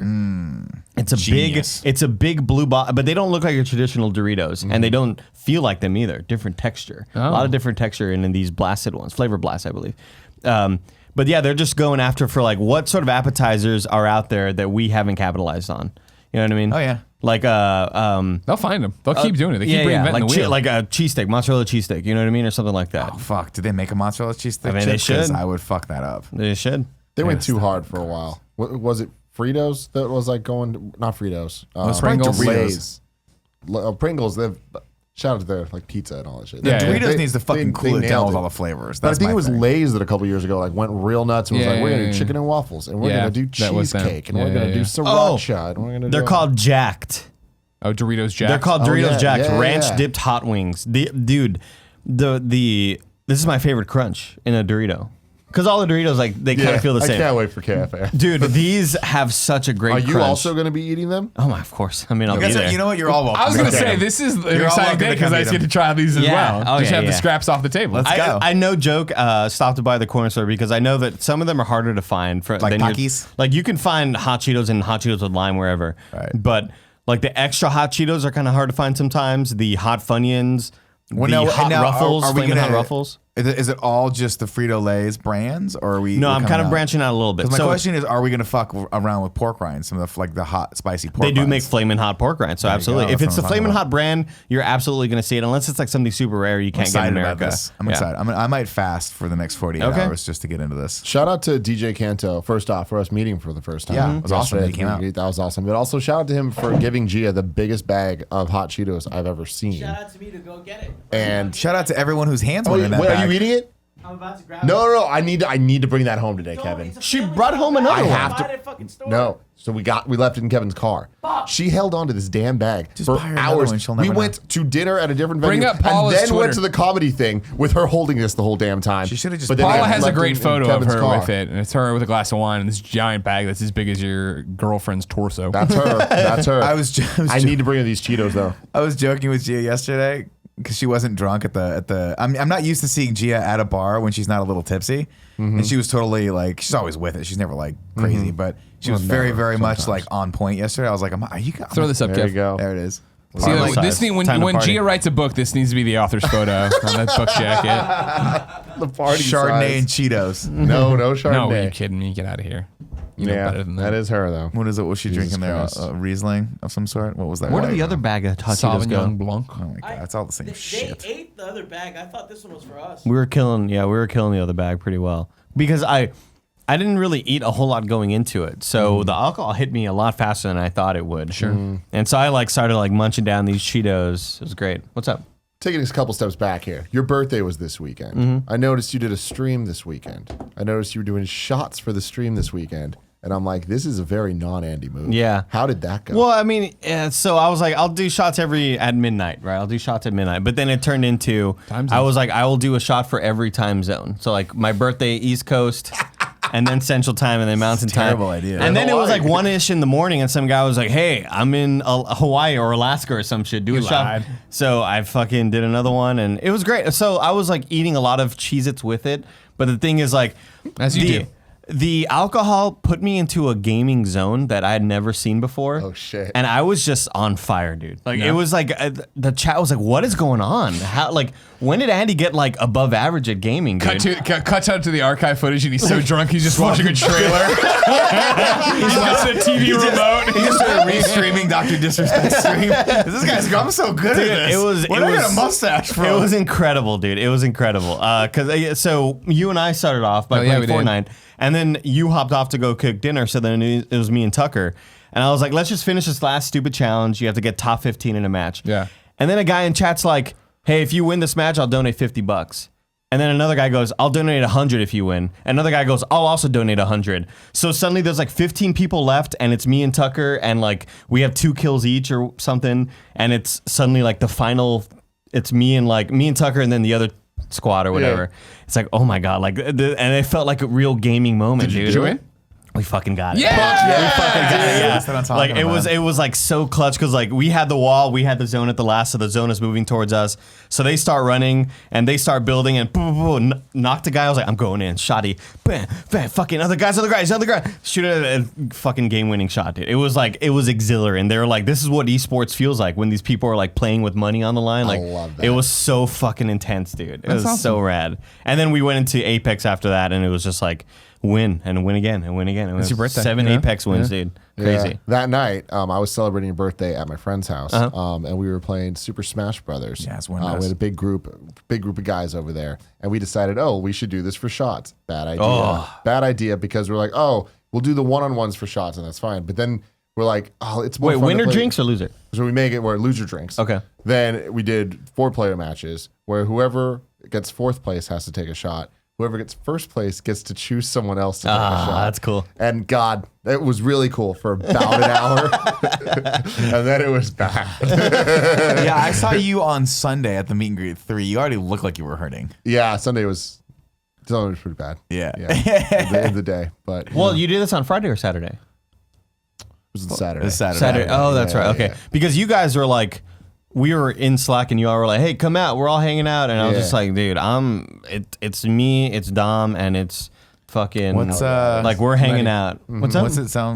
[SPEAKER 4] It's a
[SPEAKER 2] Genius.
[SPEAKER 4] big, blue but they don't look like your traditional Doritos, and they don't feel like them either. Different texture, a lot of different texture in these blasted ones, Flavor Blast, I believe. But yeah, they're just going after for like what sort of appetizers are out there that we haven't capitalized on. You know what I mean?
[SPEAKER 2] Oh yeah.
[SPEAKER 4] Like
[SPEAKER 1] They'll find them. They'll keep doing it. They keep reinventing
[SPEAKER 4] like
[SPEAKER 1] the wheel.
[SPEAKER 4] like a cheesesteak, mozzarella cheesesteak. You know what I mean, or something like that.
[SPEAKER 2] Oh fuck! Did they make a mozzarella cheese stick?
[SPEAKER 4] I mean, they
[SPEAKER 2] chip? 'Cause
[SPEAKER 4] should.
[SPEAKER 2] I would fuck that up.
[SPEAKER 4] They should.
[SPEAKER 3] They went too hard for a while. Was it Fritos that was like going? Not Fritos.
[SPEAKER 2] was Pringles.
[SPEAKER 3] Lay's. Pringles. They've shout out to their like pizza and all that shit.
[SPEAKER 2] Yeah,
[SPEAKER 3] They-
[SPEAKER 2] Doritos
[SPEAKER 3] they-
[SPEAKER 2] neast to fucking
[SPEAKER 3] they
[SPEAKER 2] cool it down
[SPEAKER 3] nailed
[SPEAKER 2] with all the flavors.
[SPEAKER 3] But I
[SPEAKER 2] That's
[SPEAKER 3] think
[SPEAKER 2] my
[SPEAKER 3] it was
[SPEAKER 2] thing.
[SPEAKER 3] Lay's that a couple years ago like went real nuts and was like, we're gonna do chicken and waffles, and we're
[SPEAKER 1] Yeah,
[SPEAKER 3] gonna do
[SPEAKER 1] that was them.
[SPEAKER 3] cheesecake, and
[SPEAKER 1] Yeah,
[SPEAKER 3] we're gonna
[SPEAKER 1] yeah,
[SPEAKER 3] do
[SPEAKER 1] yeah.
[SPEAKER 3] sriracha, and we're gonna.
[SPEAKER 4] They're
[SPEAKER 3] do
[SPEAKER 4] called Jacked.
[SPEAKER 1] Oh, Doritos Jack.
[SPEAKER 4] They're called
[SPEAKER 3] Oh,
[SPEAKER 4] Doritos
[SPEAKER 3] yeah,
[SPEAKER 4] Jacked,
[SPEAKER 3] yeah,
[SPEAKER 4] ranch
[SPEAKER 3] yeah.
[SPEAKER 4] dipped hot wings. Dude, this is my favorite crunch in a Dorito. Because all the Doritos, like, they kind of feel the
[SPEAKER 3] I
[SPEAKER 4] same.
[SPEAKER 3] can't wait for KFA.
[SPEAKER 4] Dude, these have such a great
[SPEAKER 3] Are
[SPEAKER 4] crunch.
[SPEAKER 3] you also going to be eating them?
[SPEAKER 4] Oh, my, of course. I mean, I'll be
[SPEAKER 2] Guess what?
[SPEAKER 4] there.
[SPEAKER 2] You know what? You're all welcome.
[SPEAKER 1] I was going to
[SPEAKER 2] Okay.
[SPEAKER 1] say, this is an
[SPEAKER 2] all
[SPEAKER 1] exciting
[SPEAKER 2] welcome
[SPEAKER 1] day
[SPEAKER 2] to
[SPEAKER 1] because
[SPEAKER 2] come
[SPEAKER 1] I
[SPEAKER 2] eat
[SPEAKER 1] just get
[SPEAKER 2] them.
[SPEAKER 1] to try these as
[SPEAKER 4] Yeah.
[SPEAKER 1] well.
[SPEAKER 4] Oh,
[SPEAKER 1] Just
[SPEAKER 4] yeah,
[SPEAKER 1] have the
[SPEAKER 4] yeah.
[SPEAKER 1] scraps off the table.
[SPEAKER 2] Let's go.
[SPEAKER 4] I no joke, stopped by the corner store because I know that some of them are harder to find.
[SPEAKER 2] Like
[SPEAKER 4] than
[SPEAKER 2] Takis?
[SPEAKER 4] Like, you can find hot Cheetos and hot Cheetos with lime wherever.
[SPEAKER 2] Right.
[SPEAKER 4] But, like, the extra hot Cheetos are kind of hard to find sometimes. The hot Funyuns,
[SPEAKER 2] Well,
[SPEAKER 4] the
[SPEAKER 2] now-
[SPEAKER 4] hot
[SPEAKER 2] now,
[SPEAKER 4] Ruffles,
[SPEAKER 2] are we
[SPEAKER 4] Flamin' Hot
[SPEAKER 2] gonna-
[SPEAKER 4] Ruffles.
[SPEAKER 2] Is it all just the Frito-Lay's brands, or are we?
[SPEAKER 4] No,
[SPEAKER 2] we're
[SPEAKER 4] I'm
[SPEAKER 2] coming
[SPEAKER 4] kind of
[SPEAKER 2] out?
[SPEAKER 4] branching out a little bit.
[SPEAKER 2] My
[SPEAKER 4] So
[SPEAKER 2] question is, are we going to fuck around with pork rinds? Some of the, like the hot, spicy pork
[SPEAKER 4] they do
[SPEAKER 2] rinds?
[SPEAKER 4] make flaming hot pork rinds, so
[SPEAKER 2] There you
[SPEAKER 4] absolutely.
[SPEAKER 2] go.
[SPEAKER 4] If
[SPEAKER 2] That's
[SPEAKER 4] it's the
[SPEAKER 2] what I'm talking
[SPEAKER 4] flaming
[SPEAKER 2] about.
[SPEAKER 4] hot brand, you're absolutely going to see it, unless it's like something super rare you can't get in
[SPEAKER 2] excited
[SPEAKER 4] America.
[SPEAKER 2] about this. I'm
[SPEAKER 4] Yeah.
[SPEAKER 2] excited. I might fast for the next 48
[SPEAKER 4] Okay.
[SPEAKER 2] hours just to get into this.
[SPEAKER 3] Shout out to DJ Kanto, first off, for us meeting for the first time.
[SPEAKER 2] Yeah, it was awesome that he
[SPEAKER 3] Yesterday.
[SPEAKER 2] came out.
[SPEAKER 3] That was awesome. But also shout out to him for giving Gia the biggest bag of hot Cheetos I've ever seen.
[SPEAKER 5] Shout out to me to go get it.
[SPEAKER 3] And
[SPEAKER 2] Shout out to everyone whose hands went
[SPEAKER 3] wait,
[SPEAKER 2] in that
[SPEAKER 3] are
[SPEAKER 2] bag.
[SPEAKER 3] you eating it?
[SPEAKER 5] I'm about to grab
[SPEAKER 3] No. I need to bring that home today, Kevin.
[SPEAKER 4] She brought home another
[SPEAKER 3] I
[SPEAKER 4] one.
[SPEAKER 3] have
[SPEAKER 5] Buy it
[SPEAKER 3] to.
[SPEAKER 5] at fucking store.
[SPEAKER 3] No. So we left it in Kevin's car. She held on to this damn bag for
[SPEAKER 2] buy her another
[SPEAKER 3] hours.
[SPEAKER 2] one, she'll
[SPEAKER 3] We
[SPEAKER 2] never
[SPEAKER 3] went to dinner at a different venue
[SPEAKER 1] Bring up
[SPEAKER 3] and
[SPEAKER 1] Paula's
[SPEAKER 3] then went
[SPEAKER 1] Twitter.
[SPEAKER 3] to the comedy thing with her holding this the whole damn time.
[SPEAKER 2] She should've just-
[SPEAKER 3] But then
[SPEAKER 1] Paula
[SPEAKER 3] I
[SPEAKER 1] has a
[SPEAKER 3] left it
[SPEAKER 1] great
[SPEAKER 3] in
[SPEAKER 1] photo of
[SPEAKER 3] Kevin's
[SPEAKER 1] her
[SPEAKER 3] car.
[SPEAKER 1] with it, and it's her with a glass of wine and this giant bag that's as big as your girlfriend's torso.
[SPEAKER 3] That's her. That's her. I need to bring her these Cheetos though.
[SPEAKER 2] I was joking with Gia yesterday because she wasn't drunk at the. I'm not used to seeing Gia at a bar when she's not a little tipsy, and she was totally like, she's always with it. She's never like crazy, but she was very much like on point yesterday. I was like, are you?
[SPEAKER 1] Throw this up,
[SPEAKER 3] There
[SPEAKER 1] Kev.
[SPEAKER 3] you go.
[SPEAKER 2] There it is.
[SPEAKER 1] See,
[SPEAKER 4] Party
[SPEAKER 1] like,
[SPEAKER 4] size.
[SPEAKER 1] this thing, when
[SPEAKER 4] Time to party.
[SPEAKER 1] Gia writes a book, this needs to be the author's photo on that book jacket.
[SPEAKER 3] The party
[SPEAKER 2] Chardonnay and
[SPEAKER 3] size.
[SPEAKER 2] Cheetos.
[SPEAKER 3] No Chardonnay.
[SPEAKER 1] No, are you kidding me? Get out of here. You know better than that.
[SPEAKER 3] that is her though.
[SPEAKER 2] What is it? What was she
[SPEAKER 3] Jesus
[SPEAKER 2] drinking there?
[SPEAKER 3] Christ.
[SPEAKER 2] A Riesling of some sort? What was that?
[SPEAKER 4] Where did
[SPEAKER 2] like?
[SPEAKER 4] the other bag of hot Cheetos go?
[SPEAKER 1] Sauvignon Blanc.
[SPEAKER 2] Oh my god, it's all the same
[SPEAKER 5] They
[SPEAKER 2] shit.
[SPEAKER 5] ate the other bag. I thought this one was for us.
[SPEAKER 4] We were killing the other bag pretty well because I didn't really eat a whole lot going into it, so the alcohol hit me a lot faster than I thought it would. Sure. And so I started munching down these Cheetos. It was great. What's up?
[SPEAKER 3] Taking a couple steps back here. Your birthday was this weekend. I noticed you did a stream this weekend. I noticed you were doing shots for the stream this weekend. And I'm like, this is a very non-Andy move.
[SPEAKER 4] Yeah.
[SPEAKER 3] How did that go?
[SPEAKER 4] Well, I mean, so I was like, I'll do shots at midnight, right? I'll do shots at midnight. But then it turned into, I was like, I will do a shot for every time zone. So like my birthday, East Coast, and then Central Time, and then Mountain Time.
[SPEAKER 2] Terrible idea.
[SPEAKER 4] And then it was like
[SPEAKER 3] Hawaii.
[SPEAKER 4] 1-ish in the morning, and some guy was like, hey, I'm in Hawaii or Alaska or some shit. Do a shot.
[SPEAKER 1] lied.
[SPEAKER 4] So I fucking did another one, and it was great. So I was like eating a lot of Cheez-Its with it. But the thing is like,
[SPEAKER 1] As you do.
[SPEAKER 4] The alcohol put me into a gaming zone that I had never seen before.
[SPEAKER 3] Oh, shit.
[SPEAKER 4] And I was just on fire, dude. Like it was like the chat was like, "What is going on? How when did Andy get above average at gaming, dude?"
[SPEAKER 1] Cuts out to the archive footage, and he's so drunk he's just watching a trailer. He's got the TV remote.
[SPEAKER 2] He just started re-streaming Dr. Disrespect stream. This guy's I'm so good
[SPEAKER 4] Dude,
[SPEAKER 2] at this. Where did I get a mustache from?
[SPEAKER 4] It was incredible, dude. It was incredible. So you and I started off by playing
[SPEAKER 1] we did.
[SPEAKER 4] Fortnite, and then you hopped off to go cook dinner. So then it was me and Tucker, and I was like, let's just finish this last stupid challenge. You have to get top 15 in a match.
[SPEAKER 1] Yeah.
[SPEAKER 4] And then a guy in chat's like, hey, if you win this match, I'll donate $50. And then another guy goes, I'll donate 100 if you win. Another guy goes, I'll also donate 100. So suddenly there's 15 people left, and it's me and Tucker, and we have 2 kills each or something. And it's suddenly the final, it's me and Tucker, and then the other squad or whatever. It's like, oh my god, and it felt like a real gaming moment, dude.
[SPEAKER 1] Did you win?
[SPEAKER 4] We fucking got it.
[SPEAKER 1] Yeah!
[SPEAKER 4] We fucking got it. Yeah.
[SPEAKER 2] That's what I'm talking about.
[SPEAKER 4] It was so clutch because we had the wall, we had the zone at the last, so the zone is moving towards us. So they start running and they start building and boom, boom, boom, knock the guy. I was like, I'm going in, shotty, bam, bam, fucking other guy, shoot it, a fucking game winning shot, dude. It was exhilarating. They were like, this is what esports feels like when these people are playing with money on the line.
[SPEAKER 3] I love that.
[SPEAKER 4] It was so fucking intense, dude. It was so rad. And then we went into Apex after that, and it was just win and win again and win again. It was
[SPEAKER 1] your birthday,
[SPEAKER 4] 7
[SPEAKER 1] you know?
[SPEAKER 4] Apex wins, dude. Crazy.
[SPEAKER 3] Yeah. That night, I was celebrating a birthday at my friend's house, and we were playing Super Smash Brothers.
[SPEAKER 2] Yeah, it's one of
[SPEAKER 3] we
[SPEAKER 2] those.
[SPEAKER 3] had a big group of guys over there, and we decided, we should do this for shots. Bad idea. Bad idea because we're like, we'll do the one-on-ones for shots, and that's fine. But then we're like, it's more
[SPEAKER 4] Wait,
[SPEAKER 3] fun to
[SPEAKER 4] winner
[SPEAKER 3] play-
[SPEAKER 4] drinks or loser?
[SPEAKER 3] So we make it where loser drinks.
[SPEAKER 4] Okay.
[SPEAKER 3] Then we did 4-player matches where whoever gets 4th place has to take a shot. Whoever gets 1st place gets to choose someone else to take a shot.
[SPEAKER 4] That's cool.
[SPEAKER 3] And God, it was really cool for about an hour. And then it was bad.
[SPEAKER 2] Yeah, I saw you on Sunday at the meet and greet 3. You already looked like you were hurting.
[SPEAKER 3] Yeah, Sunday was pretty bad.
[SPEAKER 2] Yeah.
[SPEAKER 3] At the end of the day. But
[SPEAKER 4] Well, you did this on Friday or Saturday?
[SPEAKER 3] it was on Saturday.
[SPEAKER 2] It's Saturday.
[SPEAKER 4] Saturday. Oh, that's
[SPEAKER 3] Yeah,
[SPEAKER 4] right. Okay.
[SPEAKER 3] yeah.
[SPEAKER 4] Because you guys were we were in Slack and you all were like, hey, come out. We're all hanging out. And I was
[SPEAKER 3] Yeah.
[SPEAKER 4] just like, dude, it's me, it's Dom, and it's fucking,
[SPEAKER 2] What's,
[SPEAKER 4] we're hanging out. What's up?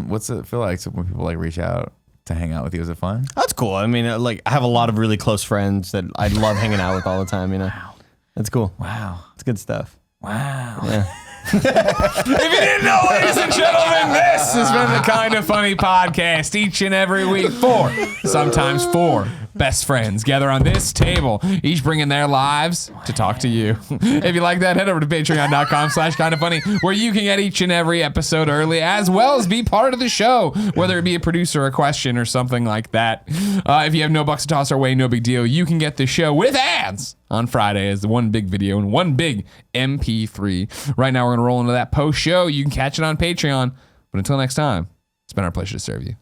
[SPEAKER 2] What's it feel like when people reach out to hang out with you? Is it fun?
[SPEAKER 4] That's cool. I mean, I have a lot of really close friends that I love hanging out with all the time, you know? That's cool.
[SPEAKER 2] Wow.
[SPEAKER 4] It's good stuff.
[SPEAKER 2] Wow.
[SPEAKER 4] Yeah.
[SPEAKER 1] If you didn't know, ladies and gentlemen, this has been the Kind of Funny podcast. Each and every week, 4, sometimes 4 best friends gather on this table, each bringing their lives to talk to you. If you like that, head over to patreon.com/kindoffunny, where you can get each and every episode early, as well as be part of the show, whether it be a producer, a question, or something like that. If you have no bucks to toss our way, no big deal. You can get the show with ads on Friday as one big video and one big MP3. Right now, we're going to roll into that post show. You can catch it on Patreon. But until next time, it's been our pleasure to serve you.